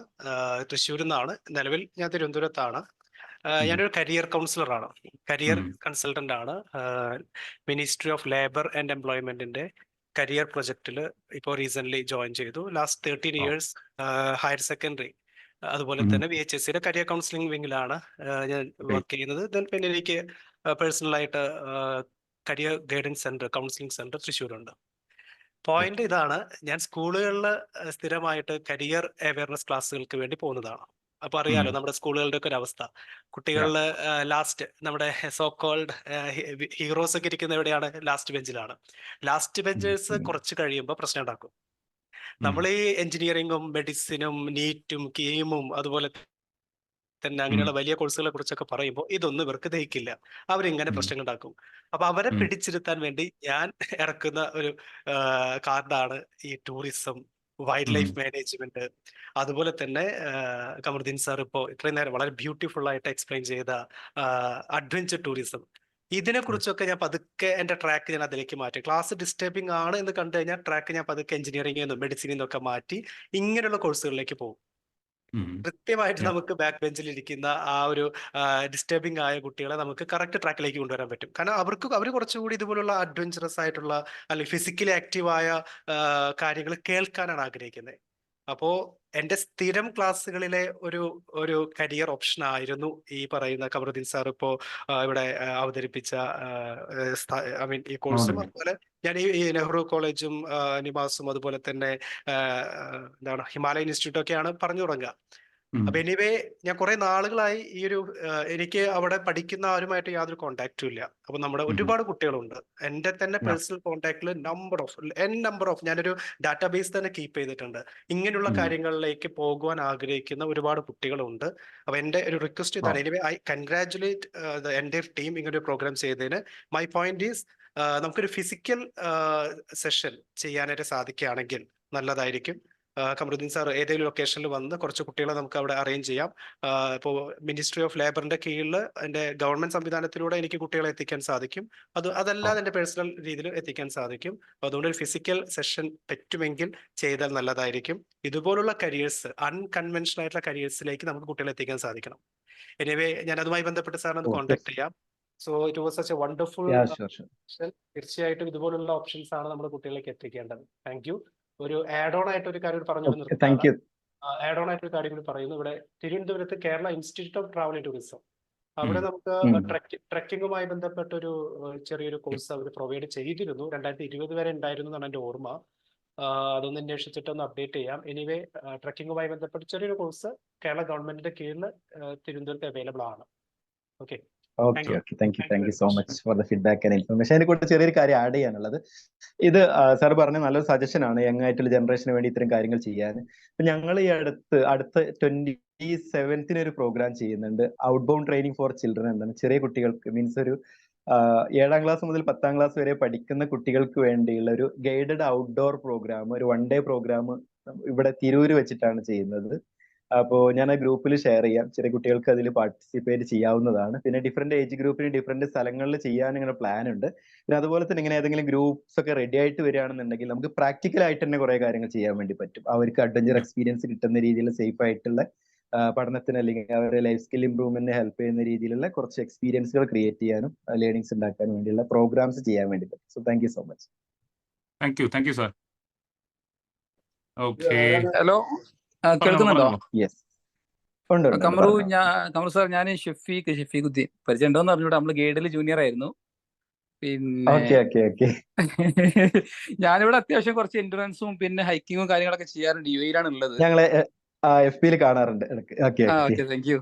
തൃശ്ശൂരിൽ നിന്നാണ്. നിലവിൽ ഞാൻ തിരുവനന്തപുരത്താണ്. ഞാനൊരു കരിയർ കൗൺസിലറാണ്, കരിയർ ഉം. കൺസൾട്ടന്റ് ആണ്. മിനിസ്ട്രി ഓഫ് ലേബർ ആൻഡ് എംപ്ലോയ്മെന്റിന്റെ കരിയർ പ്രൊജക്റ്റിൽ ഇപ്പോൾ റീസെന്റ് ജോയിൻ ചെയ്തു. Last 13 oh. Years higher secondary അതുപോലെ ഉം. തന്നെ VHSCയുടെ കരിയർ കൗൺസിലിംഗ് വിങ്ങിലാണ് ഞാൻ Okay. വർക്ക് ചെയ്യുന്നത്. ദെൻ പിന്നെ എനിക്ക് പേഴ്സണലായിട്ട് career guidance centre, counselling centre തൃശ്ശൂരുണ്ട്. പോയിന്റ് ഇതാണ്, ഞാൻ സ്കൂളുകളിൽ സ്ഥിരമായിട്ട് കരിയർ അവയർനെസ് ക്ലാസ്സുകൾക്ക് വേണ്ടി പോകുന്നതാണ്. അപ്പൊ അറിയാലോ നമ്മുടെ സ്കൂളുകളുടെ ഒക്കെ ഒരു അവസ്ഥ. കുട്ടികളില് ലാസ്റ്റ് നമ്മുടെ സോ കോൾഡ് ഹീറോസ് ഒക്കെ ഇരിക്കുന്ന എവിടെയാണ്? ലാസ്റ്റ് ബെഞ്ചിലാണ്. ലാസ്റ്റ് ബെഞ്ചേഴ്സ് കുറച്ച് കഴിയുമ്പോൾ പ്രശ്നം ഉണ്ടാക്കും. നമ്മൾ ഈ എഞ്ചിനീയറിംഗും മെഡിസിനും നീറ്റും കീമും അതുപോലെ തന്നെ അങ്ങനെയുള്ള വലിയ കോഴ്സുകളെ കുറിച്ചൊക്കെ പറയുമ്പോൾ ഇതൊന്നും ഇവർക്ക് ദഹിക്കില്ല. അവരിങ്ങനെ പ്രശ്നങ്ങൾ ഉണ്ടാക്കും. അപ്പൊ അവരെ പിടിച്ചിരുത്താൻ വേണ്ടി ഞാൻ ഇറക്കുന്ന ഒരു കാർഡാണ് ഈ ടൂറിസം, വൈൽഡ് ലൈഫ് മാനേജ്മെന്റ്, അതുപോലെ തന്നെ കമറുദ്ദീൻ സാർ ഇപ്പോൾ ഇത്രയും നേരം വളരെ ബ്യൂട്ടിഫുൾ ആയിട്ട് എക്സ്പ്ലെയിൻ ചെയ്ത അഡ്വഞ്ചർ ടൂറിസം, ഇതിനെ കുറിച്ചൊക്കെ ഞാൻ പതുക്കെ എന്റെ ട്രാക്ക് ഞാൻ അതിലേക്ക് മാറ്റി. ക്ലാസ് ഡിസ്റ്റർബിംഗ് ആണ് എന്ന് കണ്ടു കഴിഞ്ഞാൽ ട്രാക്ക് ഞാൻ പതുക്കെ എഞ്ചിനീയറിംഗിൽ നിന്നും മെഡിസിനിൽ നിന്നൊക്കെ മാറ്റി ഇങ്ങനെയുള്ള കോഴ്സുകളിലേക്ക് പോകും. കൃത്യമായിട്ട് നമുക്ക് ബാക്ക് ബെഞ്ചിൽ ഇരിക്കുന്ന ആ ഒരു ഡിസ്റ്റർബിംഗ് ആയ കുട്ടികളെ നമുക്ക് കറക്റ്റ് ട്രാക്കിലേക്ക് കൊണ്ടുവരാൻ പറ്റും. കാരണം അവർ കുറച്ചുകൂടി ഇതുപോലുള്ള അഡ്വഞ്ചറസ് ആയിട്ടുള്ള അല്ലെങ്കിൽ ഫിസിക്കലി ആക്റ്റീവായ കാര്യങ്ങൾ കേൾക്കാനാണ് ആഗ്രഹിക്കുന്നത്. അപ്പോ എന്റെ സ്ഥിരം ക്ലാസ്സുകളിലെ ഒരു കരിയർ ഓപ്ഷൻ ആയിരുന്നു ഈ പറയുന്ന കമറുദ്ദീൻ സാർ ഇപ്പോ ഇവിടെ അവതരിപ്പിച്ച ഈ കോഴ്സും. അതുപോലെ ഞാൻ ഈ നെഹ്റു കോളേജും നിമാസും അതുപോലെ തന്നെ എന്താണ് ഹിമാലയൻ ഇൻസ്റ്റിറ്റ്യൂട്ട് ഒക്കെയാണ് പറഞ്ഞു തുടങ്ങുക. അപ്പൊ എനിവേ ഞാൻ കുറെ നാളുകളായി ഈ ഒരു എനിക്ക് അവിടെ പഠിക്കുന്ന ആരുമായിട്ട് യാതൊരു കോണ്ടാക്റ്റും ഇല്ല. അപ്പൊ നമ്മുടെ ഒരുപാട് കുട്ടികളുണ്ട്. എന്റെ തന്നെ പേഴ്സണൽ കോണ്ടാക്റ്റിൽ നമ്പർ ഓഫ് ഞാനൊരു ഡാറ്റാബേസ് തന്നെ കീപ്പ് ചെയ്തിട്ടുണ്ട്. ഇങ്ങനെയുള്ള കാര്യങ്ങളിലേക്ക് പോകുവാൻ ആഗ്രഹിക്കുന്ന ഒരുപാട് കുട്ടികളുണ്ട്. അപ്പൊ എന്റെ ഒരു റിക്വസ്റ്റ് ഇതാണ്. Anyway I congratulate the entire team ഇങ്ങനെ ഒരു പ്രോഗ്രാം ചെയ്തതിന്. മൈ പോയിന്റ് ഈസ് നമുക്കൊരു ഫിസിക്കൽ സെഷൻ ചെയ്യാനായിട്ട് സാധിക്കുകയാണെങ്കിൽ നല്ലതായിരിക്കും. കമറുദ്ദീൻ സാർ ഏതെങ്കിലും ലൊക്കേഷനിൽ വന്ന് കുറച്ച് കുട്ടികളെ നമുക്ക് അവിടെ അറേഞ്ച് ചെയ്യാം. ഇപ്പോൾ മിനിസ്ട്രി ഓഫ് ലേബറിന്റെ കീഴിൽ എൻ്റെ ഗവൺമെന്റ് സംവിധാനത്തിലൂടെ എനിക്ക് കുട്ടികളെ എത്തിക്കാൻ സാധിക്കും. അതല്ലാതെ എൻ്റെ പേഴ്സണൽ രീതിയിൽ എത്തിക്കാൻ സാധിക്കും. അതുകൊണ്ട് ഒരു ഫിസിക്കൽ സെഷൻ പറ്റുമെങ്കിൽ ചെയ്താൽ നല്ലതായിരിക്കും. ഇതുപോലുള്ള കരിയേഴ്സ്, അൺകൺവെൻഷണൽ ആയിട്ടുള്ള കരിയേഴ്സിലേക്ക് നമുക്ക് കുട്ടികളെ എത്തിക്കാൻ സാധിക്കണം. എനിവേ ഞാൻ അതുമായി ബന്ധപ്പെട്ട് സാറിനെ ഒന്ന് കോൺടാക്ട് ചെയ്യാം. So it was such A wonderful. തീർച്ചയായിട്ടും ഇതുപോലുള്ള ഓപ്ഷൻസ് ആണ് നമ്മൾ കുട്ടികളിലേക്ക് എത്തിക്കേണ്ടത്. Thank you. ഒരു ആഡ് ഓൺ ആയിട്ട് ഒരു കാര്യം പറഞ്ഞു നിർത്തുന്നു. ആഡ് ഓൺ ആയിട്ട് ഒരു കാര്യം കൂടി പറയുന്നു. ഇവിടെ തിരുവനന്തപുരത്ത് Kerala institute of travel and tourism, അവിടെ നമുക്ക് ട്രക്കിങ്ങുമായി ബന്ധപ്പെട്ട ഒരു ചെറിയൊരു കോഴ്സ് അവർ പ്രൊവൈഡ് ചെയ്തിരുന്നു. 2020 വരെ ഉണ്ടായിരുന്നു എന്നാണ് എൻ്റെ ഓർമ്മ. അതൊന്ന് അന്വേഷിച്ചിട്ട് ഒന്ന് അപ്ഡേറ്റ് ചെയ്യാം. എനിവേ ട്രക്കിങ്ങുമായി ബന്ധപ്പെട്ട് ചെറിയൊരു കോഴ്സ് കേരള ഗവൺമെന്റിന്റെ കീഴിൽ തിരുവനന്തപുരത്ത് അവൈലബിൾ ആണ്. Okay, thank you so much for the feedback and information. അതിനെ കുറിച്ച് ചെറിയൊരു കാര്യം ആഡ് ചെയ്യാനുള്ളത്, ഇത് സാർ പറഞ്ഞ നല്ലൊരു സജഷൻ ആണ് യങ് ആയിട്ടുള്ള ജനറേഷന് വേണ്ടി ഇത്തരം കാര്യങ്ങൾ ചെയ്യാൻ. ഞങ്ങൾ ഈ അടുത്ത 27th ഒരു പ്രോഗ്രാം ചെയ്യുന്നുണ്ട്, out bound training for children എന്നാണ്. ചെറിയ കുട്ടികൾക്ക്, മീൻസ് ഒരു 7ാം ക്ലാസ് മുതൽ 10ാം ക്ലാസ് വരെ പഠിക്കുന്ന കുട്ടികൾക്ക് വേണ്ടിയുള്ള ഒരു ഗൈഡഡ് ഔട്ട്ഡോർ പ്രോഗ്രാം, ഒരു 1 ഡേ പ്രോഗ്രാം ഇവിടെ തിരൂര് വെച്ചിട്ടാണ് ചെയ്യുന്നത്. അപ്പോൾ ഞാൻ ആ ഗ്രൂപ്പിൽ ഷെയർ ചെയ്യാം. ചെറിയ കുട്ടികൾക്ക് അതിൽ പാർട്ടിസിപ്പേറ്റ് ചെയ്യാവുന്നതാണ്. പിന്നെ ഡിഫറെന്റ് ഏജ് ഗ്രൂപ്പിന് ഡിഫറെന്റ് സ്ഥലങ്ങളിൽ ചെയ്യാൻ ഇങ്ങനെ പ്ലാൻ ഉണ്ട്. പിന്നെ അതുപോലെ തന്നെ ഇങ്ങനെ ഏതെങ്കിലും ഗ്രൂപ്പ്സ് ഒക്കെ റെഡി ആയിട്ട് വരികയാണെന്നുണ്ടെങ്കിൽ നമുക്ക് പ്രാക്ടിക്കൽ ആയിട്ട് തന്നെ കുറെ കാര്യങ്ങൾ ചെയ്യാൻ വേണ്ടി പറ്റും. അവർക്ക് അഡ്വഞ്ചർ എക്സ്പീരിയൻസ് കിട്ടുന്ന രീതിയിൽ സേഫ് ആയിട്ടുള്ള പഠനത്തിന് അല്ലെങ്കിൽ അവരുടെ ലൈഫ് സ്കിൽ ഇംപ്രൂവ്മെന്റിന് ഹെൽപ്പ് ചെയ്യുന്ന രീതിയിലുള്ള കുറച്ച് എക്സ്പീരിയൻസുകൾ ക്രിയേറ്റ് ചെയ്യാനും ലേണിംഗ്സ് ഉണ്ടാക്കാനും വേണ്ടിയുള്ള പ്രോഗ്രാംസ് ചെയ്യാൻ വേണ്ടി പറ്റും. So thank you so much. Thank you sir. Okay, hello, കേൾക്കുന്നുണ്ടോ? യെസ്, കമറു സാർ, ഞാൻ ഷെഫീഖുദ്ദീൻ. പരിചയം ഉണ്ടോന്ന് അറിഞ്ഞൂടെ? നമ്മള് ഗൈഡിൽ ജൂനിയർ ആയിരുന്നു. പിന്നെ ഞാനിവിടെ അത്യാവശ്യം കുറച്ച് എൻഡുറൻസും പിന്നെ ഹൈക്കിങ്ങും കാര്യങ്ങളൊക്കെ ചെയ്യാറുണ്ട്. UAE-ലാണ് ഉള്ളത്. ഞങ്ങളെ FB-യിൽ കാണാറുണ്ട്. Thank you.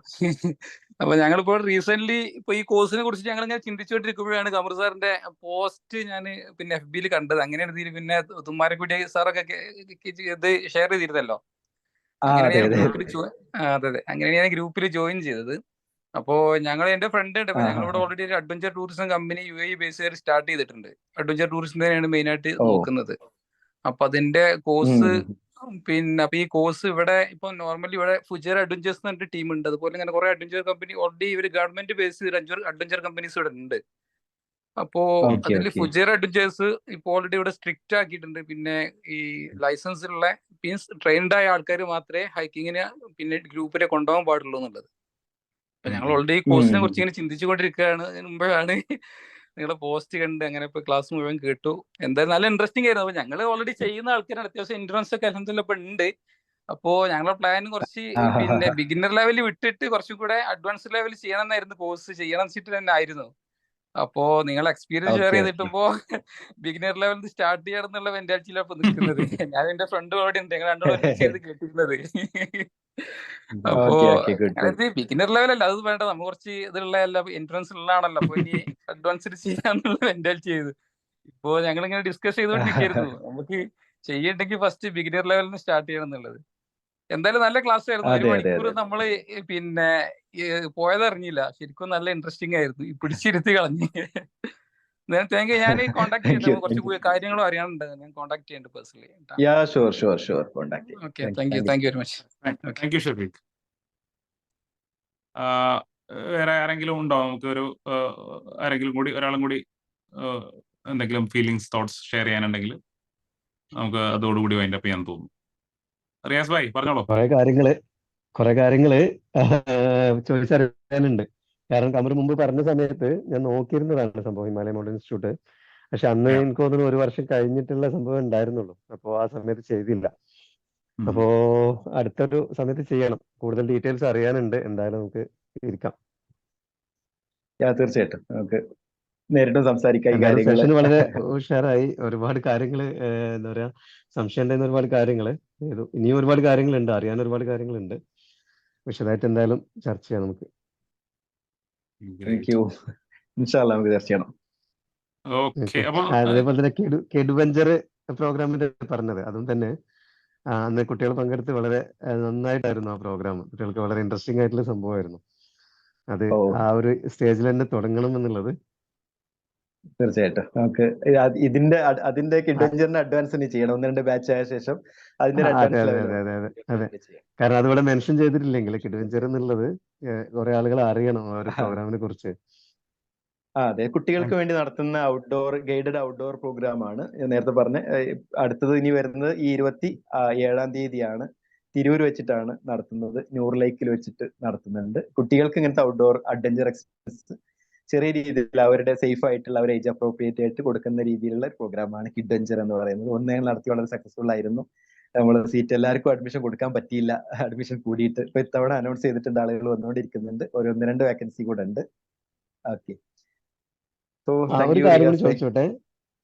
അപ്പൊ ഞങ്ങളിപ്പോൾ റീസെന്റ് ഇപ്പൊ ഈ കോഴ്സിനെ കുറിച്ച് ഞങ്ങൾ ഇങ്ങനെ ചിന്തിച്ചുകൊണ്ടിരിക്കുമ്പോഴാണ് കമറു സാറിന്റെ പോസ്റ്റ് ഞാൻ പിന്നെ FB-യിൽ കണ്ടത്. അങ്ങനെയാണ് ഇതിൽ പിന്നെ തുമ്മാരക്കുടി സാറൊക്കെ ഇത് ഷെയർ ചെയ്തിരുന്നല്ലോ. അങ്ങനെയാണ് ഞാൻ ഗ്രൂപ്പിൽ ജോയിൻ ചെയ്തത്. അപ്പോ എന്റെ ഫ്രണ്ട് ഉണ്ട്. അപ്പൊ ഞങ്ങളിവിടെ ഓൾറെഡി ഒരു adventure tourism company UAE base ചെയ്ത് സ്റ്റാർട്ട് ചെയ്തിട്ടുണ്ട്. അഡ്വഞ്ചർ ടൂറിസം തന്നെയാണ് മെയിൻ ആയിട്ട് നോക്കുന്നത്. അപ്പൊ അതിന്റെ കോഴ്സ് പിന്നെ അപ്പൊ ഈ കോഴ്സ് ഇവിടെ ഇപ്പൊ നോർമലി ഇവിടെ ഫുജർ അഡ്വഞ്ചേഴ്സ് എന്ന് പറഞ്ഞിട്ട് ടീം ഉണ്ട്. അതുപോലെ ഇങ്ങനെ കുറെ അഡ്വഞ്ചർ കമ്പനി ഓൾറെഡി ഇവർ ഗവൺമെന്റ് ബേസ് ചെയ്ത് അഡ്വഞ്ചർ കമ്പനീസ് ഇവിടെ ഉണ്ട്. അപ്പോ ഓക്കെ അതിൽ ഓക്കെ ഫുജൈറ അഡ്വഞ്ചേഴ്സ് ഇപ്പോൾ ഓൾറെഡി ഇവിടെ സ്ട്രിക്റ്റ് ആക്കിയിട്ടുണ്ട്. പിന്നെ ഈ ലൈസൻസ് ഉള്ള മീൻസ് ട്രെയിൻഡ് ആയ ആൾക്കാർ മാത്രമേ ഹൈക്കിങ്ങിന് പിന്നെ ഗ്രൂപ്പിനെ കൊണ്ടുപോകാൻ പാടുള്ളൂ എന്നുള്ളത്. അപ്പൊ ഞങ്ങൾ ഓൾറെഡി കോഴ്സിനെ കുറിച്ച് ഇങ്ങനെ ചിന്തിച്ചുകൊണ്ടിരിക്കുകയാണ്. അതിന് മുമ്പാണ് നിങ്ങളെ പോസ്റ്റ് കണ്ട് അങ്ങനെ ഇപ്പൊ ക്ലാസ് മുഴുവൻ കേട്ടു. എന്തായാലും നല്ല ഇൻട്രസ്റ്റിംഗ് ആയിരുന്നു. അപ്പൊ ഞങ്ങൾ ഓൾറെഡി ചെയ്യുന്ന ആൾക്കാരാണ്. അത്യാവശ്യം ഇൻട്രൻസ് ഒക്കെ അൽഹംദുലില്ലാ ഇപ്പൊ ഉണ്ട്. അപ്പോ ഞങ്ങളുടെ പ്ലാൻ കുറച്ച് പിന്നെ ബിഗിനർ ലെവലിൽ വിട്ടിട്ട് കുറച്ചും കൂടെ അഡ്വാൻസ് ലെവൽ ചെയ്യണം എന്നായിരുന്നു. കോഴ്സ് ചെയ്യണം വെച്ചിട്ട് തന്നെ ആയിരുന്നു. അപ്പോ നിങ്ങൾ എക്സ്പീരിയൻസ് ഷെയർ ഓക്കെ ചെയ്തിട്ടിപ്പോ ബിഗിനർ ലെവലിൽ സ്റ്റാർട്ട് ചെയ്യണം എന്നുള്ള മെന്റാലിറ്റിയിലാണ് ഇപ്പൊ നിൽക്കുന്നത്. ഞാൻ എന്റെ ഫ്രണ്ട് അവിടെ ഉണ്ട്, ഞങ്ങൾ രണ്ടോളം ഒരുമിച്ച് ചെയ്ത് കേട്ടിരുന്നത്. അപ്പോ ഓക്കെ ഓക്കെ ഗുഡ് ഗുഡ്. അങ്ങനത്തെ ബിഗിനർ ലെവലല്ല അത് വേണ്ട, നമ്മൾ കുറച്ച് ഇതിലുള്ള എല്ലാ എൻട്രൻസ് ഉള്ളതാണല്ലോ. അപ്പൊ ഇനി അഡ്വാൻസ്ഡ് ചെയ്യാന്നുള്ള മെന്റാലിറ്റി ചെയ്ത് ഇപ്പോ ഞങ്ങൾ ഇങ്ങനെ ഡിസ്കസ് ചെയ്തുകൊണ്ടിരിക്കുകയായിരുന്നു. നമുക്ക് ചെയ്യണ്ടെങ്കിൽ ഫസ്റ്റ് ബിഗിനർ ലെവലിൽ നിന്ന് സ്റ്റാർട്ട് ചെയ്യണം എന്നുള്ളത്. എന്തായാലും നല്ല ക്ലാസ് ആയിരുന്നു. ഒരു അതെ അതെ മണിക്കൂർ അതെ. നമ്മള് പിന്നെ പോയതറിഞ്ഞില്ല. ശരിക്കും നല്ല ഇൻട്രസ്റ്റിംഗ് ആയിരുന്നു. ഈ പിടിച്ചിരുത്തി കളഞ്ഞ്. Thank you. ഞാൻ കോൺടാക്ട് താങ്ക് ചെയ്തിട്ട് യു കുറച്ച് താങ്ക് യു. കാര്യങ്ങളും അറിയാനുണ്ട്. ഞാൻ കോൺടാക്ട് ചെയ്യുന്നുണ്ട് personally. Yeah sure sure sure contact ചെയ്യാം. Okay, thank you thank you very much. Okay. Thank you Shafeeq. വേറെ ആരെങ്കിലും ഉണ്ടോ? നമുക്ക് ഒരു ആരെങ്കിലും കൂടി ഒരാളും കൂടി എന്തെങ്കിലും ഫീലിങ്സ് തോട്ട്സ് ഷെയർ ചെയ്യാനുണ്ടെങ്കിൽ നമുക്ക് അതോടുകൂടി വൈൻഡപ്പ് ചെയ്യാൻ തോന്നുന്നു. റിയാസ് ഭായ് പറഞ്ഞോളൂ. കുറെ കാര്യങ്ങള് ചോദിച്ചറിയാനുണ്ട്. കാരണം കമർ മുമ്പ് പറഞ്ഞ സമയത്ത് ഞാൻ നോക്കിയിരുന്നതാണ് സംഭവം ഹിമാലയ മൗണ്ടൻ ഇൻസ്റ്റിറ്റ്യൂട്ട്. പക്ഷെ അന്ന് Yeah. എനിക്ക് തോന്നുന്നു 1 വർഷം കഴിഞ്ഞിട്ടുള്ള സംഭവം ഉണ്ടായിരുന്നുള്ളൂ. അപ്പോ ആ സമയത്ത് ചെയ്തില്ല. ഉം. അപ്പോ അടുത്തൊരു സമയത്ത് ചെയ്യണം. കൂടുതൽ ഡീറ്റെയിൽസ് അറിയാനുണ്ട്. എന്തായാലും നമുക്ക് ഇരിക്കാം. യാ തീർച്ചയായിട്ടും നമുക്ക് നേരിട്ട് സംസാരിക്കാം ഈ എന്തായാലും കാര്യങ്ങള്. സെഷൻ വളരെ ഉഷാറായി. ഒരുപാട് കാര്യങ്ങൾ എന്താ പറയാ സംശയം ഉണ്ടായിരുന്ന ഒരുപാട് കാര്യങ്ങൾ ഇനിയും ഒരുപാട് കാര്യങ്ങളുണ്ട്, അറിയാൻ ഒരുപാട് കാര്യങ്ങളുണ്ട്. വിശദമായിട്ട് എന്തായാലും ചർച്ച ചെയ്യാം നമുക്ക്. Thank you. ഇൻഷാ അല്ലാ നമുക്ക് ചർച്ച ചെയ്യണം. ഓക്കെ. അപ്പൊ അതേപോലെ തന്നെ കെഡ്വെഞ്ചർ പ്രോഗ്രാമിന്റെ പറഞ്ഞത് അതും തന്നെ അന്ന് കുട്ടികൾ പങ്കെടുത്ത് വളരെ നന്നായിട്ടായിരുന്നു ആ പ്രോഗ്രാം. കുട്ടികൾക്ക് വളരെ ഇൻട്രസ്റ്റിംഗ് ആയിട്ടുള്ള സംഭവമായിരുന്നു. അത് ഓ ആ ഒരു സ്റ്റേജിൽ തന്നെ തുടങ്ങണം എന്നുള്ളത്. തീർച്ചയായിട്ടും നമുക്ക് അതിന്റെ കിഡ്വഞ്ചറിന്റെ അഡ്വാൻസ് ഇനി ചെയ്യണം. 1-2 ബാച്ച് ആയ ശേഷം അതിന്റെ ഒരു അതെ അഡ്വാൻസ് അതെ ലെവൽ അതെ അതെ അതെ അതെ. ചെയ്യാം. കാരണം അതിവിടെ മെൻഷൻ ചെയ്തിട്ടില്ലെങ്കിൽ കിഡ്വെഞ്ചർ എന്നുള്ളത് കുറെ ആളുകൾ അറിയണം ആ ഒരു പ്രോഗ്രാമിനെ കുറിച്ച്. അതെ, കുട്ടികൾക്ക് വേണ്ടി നടത്തുന്ന ഗൈഡഡ് ഔട്ട്ഡോർ പ്രോഗ്രാം ആണ്. ഞാൻ നേരത്തെ പറഞ്ഞ അടുത്തത് ഇനി വരുന്നത് ഈ 27-ാം തീയതിയാണ്. തിരൂർ വെച്ചിട്ടാണ് നടത്തുന്നത്. ന്യൂർ ലേക്കിൽ വെച്ചിട്ട് നടത്തുന്നുണ്ട്. കുട്ടികൾക്ക് ഇങ്ങനത്തെ ഔട്ട്ഡോർ അഡ്വഞ്ചർ എക്സ്പീരിയൻസ് ചെറിയ രീതിയിൽ അവരുടെ സേഫ് ആയിട്ടുള്ള അവർ ഏജ് അപ്രോപ്രിയേറ്റ് ആയിട്ട് കൊടുക്കുന്ന രീതിയിലുള്ള പ്രോഗ്രാമാണ് കിഡ്വെഞ്ചർ എന്ന് പറയുന്നത്. ഞങ്ങൾ നടത്തി വളരെ സക്സസ്ഫുൾ ആയിരുന്നു. നമ്മൾ സീറ്റ് എല്ലാവർക്കും അഡ്മിഷൻ കൊടുക്കാൻ പറ്റിയില്ല. അഡ്മിഷൻ കൂടിയിട്ട് ഇപ്പൊ ഇത്തവണ അനൗൺസ് ചെയ്തിട്ടുണ്ട്. ആളുകൾ വന്നുകൊണ്ടിരിക്കുന്നുണ്ട്. ഒരു 1-2 വേക്കൻസി കൂടെ ഉണ്ട്. ഓക്കെ. സോ താങ്ക് ഒരു യു കാര്യം കൂടി റിയാസ് ഭായ്. ചോദിച്ചോട്ടെ.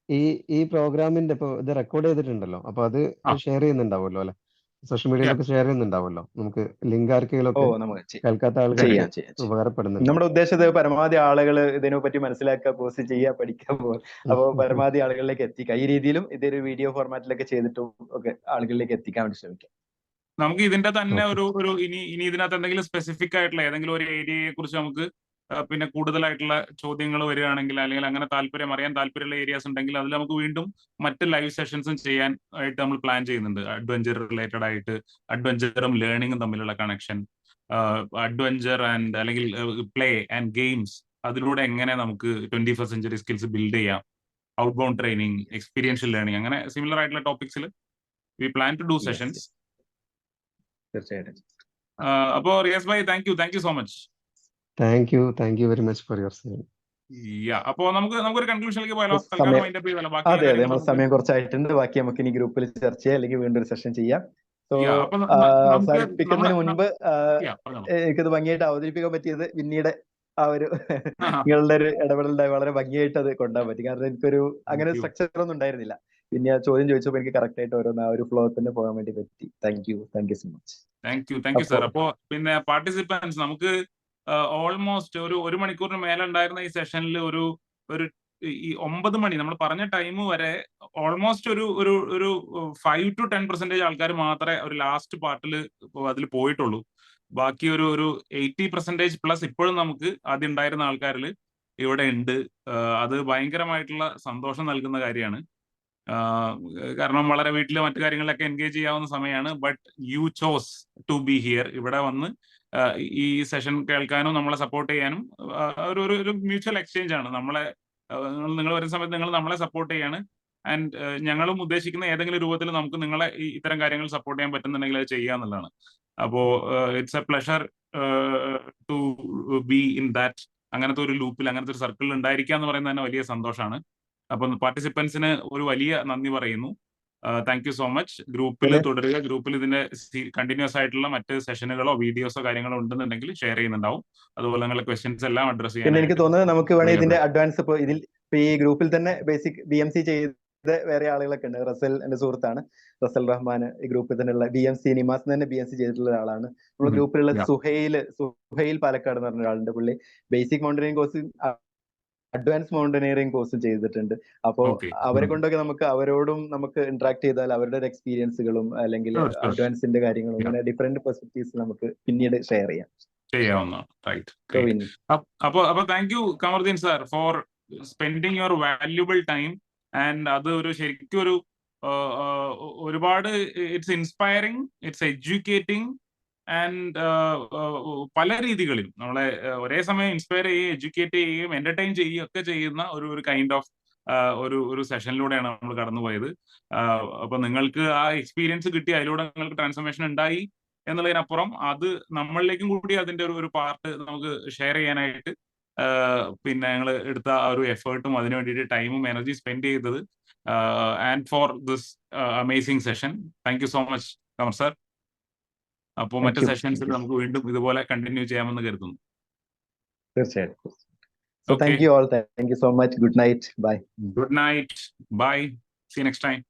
ഈ പ്രോഗ്രാമിന്റെ ഇപ്പൊ ഇത് റെക്കോർഡ് ചെയ്തിട്ടുണ്ടല്ലോ, അപ്പൊ അത് ആ, ഷെയർ ചെയ്യുന്നുണ്ടാവുമല്ലോ അല്ലെ? Social yeah. മീഡിയയിലൊക്കെ ഷെയർ ചെയ്യുന്നുണ്ടാവുമല്ലോ. നമുക്ക് ലിങ്ക് ആർക്കെങ്കിലും ഓ ഒക്കെ നമുക്ക് കേൾക്കാത്ത ആൾക്കാർക്ക് ചെയ്യാം. ഉപകാരപ്പെടുന്നുണ്ട്. നമ്മുടെ ഉദ്ദേശം പരമാവധി ആളുകൾ ഇതിനെ പറ്റി മനസ്സിലാക്കുക, പോസ്റ്റ് ചെയ്യുക, പഠിക്കാൻ പോകുക. അപ്പോൾ പരമാവധി ആളുകളിലേക്ക് എത്തിക്കുക. ഈ രീതിയിലും ഇതൊരു വീഡിയോ ഫോർമാറ്റിലൊക്കെ ചെയ്തിട്ടും ഒക്കെ ആളുകളിലേക്ക് എത്തിക്കാൻ വേണ്ടി ശ്രമിക്കാം. നമുക്ക് ഇതിന്റെ തന്നെ ഓക്കെ. ഒരു ഇനി ഇതിനകത്ത് എന്തെങ്കിലും സ്പെസിഫിക് ആയിട്ടുള്ള ഏതെങ്കിലും ഒരു ഏരിയയെ കുറിച്ച് നമുക്ക് പിന്നെ കൂടുതലായിട്ടുള്ള ചോദ്യങ്ങൾ വരികയാണെങ്കിൽ അല്ലെങ്കിൽ അങ്ങനെ അറിയാൻ താല്പര്യമുള്ള ഏരിയാസ് ഉണ്ടെങ്കിൽ അതിൽ നമുക്ക് വീണ്ടും മറ്റ് ലൈവ് സെഷൻസും ചെയ്യാൻ ആയിട്ട് നമ്മൾ പ്ലാൻ ചെയ്യുന്നുണ്ട്. അഡ്വഞ്ചർ റിലേറ്റഡ് ആയിട്ട് അഡ്വഞ്ചറും ലേണിംഗും തമ്മിലുള്ള കണക്ഷൻ, അഡ്വഞ്ചർ ആൻഡ് അല്ലെങ്കിൽ പ്ലേ ആൻഡ് ഗെയിംസ്, അതിലൂടെ എങ്ങനെ നമുക്ക് 21st സെഞ്ചുറി സ്കിൽസ് ബിൽഡ് ചെയ്യാം, outbound training, experiential learning, അങ്ങനെ സിമിലർ ആയിട്ടുള്ള ടോപ്പിക്സിൽ we plan to do sessions. തീർച്ചയായിട്ടും. അപ്പോ Riyaz bhai thank you so much. Thank you very much for your സമയം. അപ്പോ നമുക്കൊരു കൺക്ലൂഷനിലേക്ക് പോയാലോ? തൽക്കാലം വൈൻഡ് അപ്പ് ചെയ്താലോ? ബാക്കിയുള്ള അതെ കാര്യങ്ങൾ നമ്മൾ സമയം കുറച്ചായിട്ടുണ്ട്. ബാക്കി നമുക്ക് ഇനി ഗ്രൂപ്പിൽ ചർച്ച ചെയ്യാം, അല്ലെങ്കിൽ വീണ്ടും ഒരു സെഷൻ ചെയ്യാം. സോ അപ്പൊ നമുക്ക് അവസാനിപ്പിക്കുന്നതിന് മുൻപ് പറഞ്ഞോളൂ. എനിക്കത് ഭംഗിയായിട്ട് അവതരിപ്പിക്കാൻ പറ്റിയത് പിന്നീട് ആ ഒരു നിങ്ങളുടെ ഒരു ഇടപെടലുണ്ടായി വളരെ ഭംഗിയായിട്ട് അത് കൊണ്ടുപോകാൻ പറ്റി. കാരണം എനിക്കൊരു അങ്ങനെ സ്ട്രക്ചർ ഒന്നും ഉണ്ടായിരുന്നില്ല. പിന്നെ ആ ചോദ്യം ചോദിച്ചപ്പോൾ എനിക്ക് കറക്റ്റ് ആയിട്ട് ഓരോന്ന് ആ ഒരു ഫ്ലോ തന്നെ പോകാൻ വേണ്ടി പറ്റി. Thank you so much. Thank you sir. അപ്പോ പിന്നെ പാർട്ടിസിപ്പൻസ് നമുക്ക് ഓൾമോസ്റ്റ് ഒരു മണിക്കൂറിന് മേലെ ഉണ്ടായിരുന്ന ഈ സെഷനിൽ ഒരു ഈ 9 മണി നമ്മൾ പറഞ്ഞ ടൈം വരെ ഓൾമോസ്റ്റ് ഒരു 5 to 10% ആൾക്കാർ മാത്രമേ ഒരു ലാസ്റ്റ് പാർട്ടിൽ അതിൽ പോയിട്ടുള്ളൂ. ബാക്കി ഒരു 80% പ്ലസ് ഇപ്പോഴും നമുക്ക് ആദ്യം ഉണ്ടായിരുന്ന ആൾക്കാരിൽ ഇവിടെ ഉണ്ട്. അത് ഭയങ്കരമായിട്ടുള്ള സന്തോഷം നൽകുന്ന കാര്യമാണ്. കാരണം വളരെ വീട്ടിലെ മറ്റു കാര്യങ്ങളിലൊക്കെ എൻഗേജ് ചെയ്യാവുന്ന സമയമാണ്. But you chose to be here. ഇവിടെ വന്ന് ഈ സെഷൻ കേൾക്കാനും നമ്മളെ സപ്പോർട്ട് ചെയ്യാനും ഒരു മ്യൂച്വൽ എക്സ്ചേഞ്ച് ആണ്. നമ്മളെ നിങ്ങൾ വരുന്ന സമയത്ത് നിങ്ങൾ നമ്മളെ സപ്പോർട്ട് ചെയ്യാണ്. ആൻഡ് ഞങ്ങളും ഉദ്ദേശിക്കുന്ന ഏതെങ്കിലും രൂപത്തിൽ നമുക്ക് നിങ്ങളെ ഇത്തരം കാര്യങ്ങൾ സപ്പോർട്ട് ചെയ്യാൻ പറ്റുന്നുണ്ടെങ്കിൽ അത് ചെയ്യുക എന്നുള്ളതാണ്. അപ്പോ it's a pleasure to be in that, അങ്ങനത്തെ ഒരു ലൂപ്പിൽ, അങ്ങനത്തെ ഒരു സർക്കിളിൽ ഉണ്ടായിരിക്കുക എന്ന് പറയുന്നത് തന്നെ വലിയ സന്തോഷമാണ്. അപ്പം പാർട്ടിസിപ്പൻസിന് ഒരു വലിയ നന്ദി പറയുന്നു. Thank you so much. ഗ്രൂപ്പിൽ തുടരുക. ഗ്രൂപ്പിൽ ഇതിന്റെ കണ്ടിന്യൂസ് ആയിട്ടുള്ള മറ്റ് സെഷനുകളോ വീഡിയോസോ കാര്യങ്ങളോ ഉണ്ടെന്നുണ്ടെങ്കിൽ ഷെയർ ചെയ്യുന്നുണ്ടാവും. അതുപോലെ നിങ്ങളുടെ ക്വസ്റ്റ്യൻസ് എല്ലാം അഡ്രസ് പിന്നെ എനിക്ക് ചെയ്യാൻ. തോന്നുന്നത് നമുക്ക് വേണമെങ്കിൽ ഇതിന്റെ അഡ്വാൻസ് ഇപ്പൊ ഈ ഗ്രൂപ്പിൽ തന്നെ ബേസിക് BMC ചെയ്ത വേറെ ആളുകളൊക്കെ ഉണ്ട്. റസൽ എന്റെ സുഹൃത്താണ്, റസൽ റഹ്മാൻ. ഈ ഗ്രൂപ്പിൽ തന്നെയുള്ള BMC നിമാസ് തന്നെ BMC ചെയ്തിട്ടുള്ള ഒരാളാണ്. നമ്മുടെ ഗ്രൂപ്പിലുള്ള സുഹൈൽ പാലക്കാട് എന്ന് പറഞ്ഞ ഒരാളുണ്ട്. പുള്ളി basic mountaineering course, advance mountaineering കോഴ്സും ചെയ്തിട്ടുണ്ട്. അപ്പോ അവരെ കൊണ്ടൊക്കെ അവരോടും നമുക്ക് ഇന്ററാക്ട് ചെയ്താൽ അവരുടെ എക്സ്പീരിയൻസുകളും അല്ലെങ്കിൽ അഡ്വാൻസിന്റെ കാര്യങ്ങളും അങ്ങനെ ഡിഫറെന്റ് പെർസ്പെക്ടീവ്സ് നമുക്ക് പിന്നീട് ഷെയർ ചെയ്യാവുന്നതാണ്. റൈറ്റ്. അപ്പൊ thank you Kamaruddin sir for spending your valuable time. And അത് ഒരു ശരിക്കും ഒരു ഒരുപാട് it's inspiring, it's educating and പല രീതികളിലും നമ്മളെ ഒരേ സമയം ഇൻസ്പയർ ചെയ്യുകയും എഡ്യൂക്കേറ്റ് ചെയ്യുകയും എന്റർടൈൻ ചെയ്യുകയും ഒക്കെ ചെയ്യുന്ന ഒരു കൈൻഡ് ഓഫ് ഒരു സെഷനിലൂടെയാണ് നമ്മൾ കടന്നുപോയത്. അപ്പൊ നിങ്ങൾക്ക് ആ എക്സ്പീരിയൻസ് കിട്ടി, അതിലൂടെ നിങ്ങൾക്ക് ട്രാൻസ്ഫോർമേഷൻ ഉണ്ടായി എന്നുള്ളതിനപ്പുറം അത് നമ്മളിലേക്കും കൂടി അതിന്റെ ഒരു പാർട്ട് നമുക്ക് ഷെയർ ചെയ്യാനായിട്ട് പിന്നെ ഞങ്ങൾ എടുത്ത ആ ഒരു എഫേർട്ടും അതിനു വേണ്ടിയിട്ട് ടൈമും എനർജി സ്പെൻഡ് ചെയ്തത്. And for this amazing session, thank you so much Qamar sir. അപ്പോൾ മറ്റ് സെഷൻസിൽ നമുക്ക് വീണ്ടും ഇതുപോലെ കണ്ടിന്യൂ ചെയ്യാമെന്ന് കരുതുന്നു. തീർച്ചയായിട്ടും. So thank you all. Thank you so much. Good night. Bye. Good night. Bye. See you next time.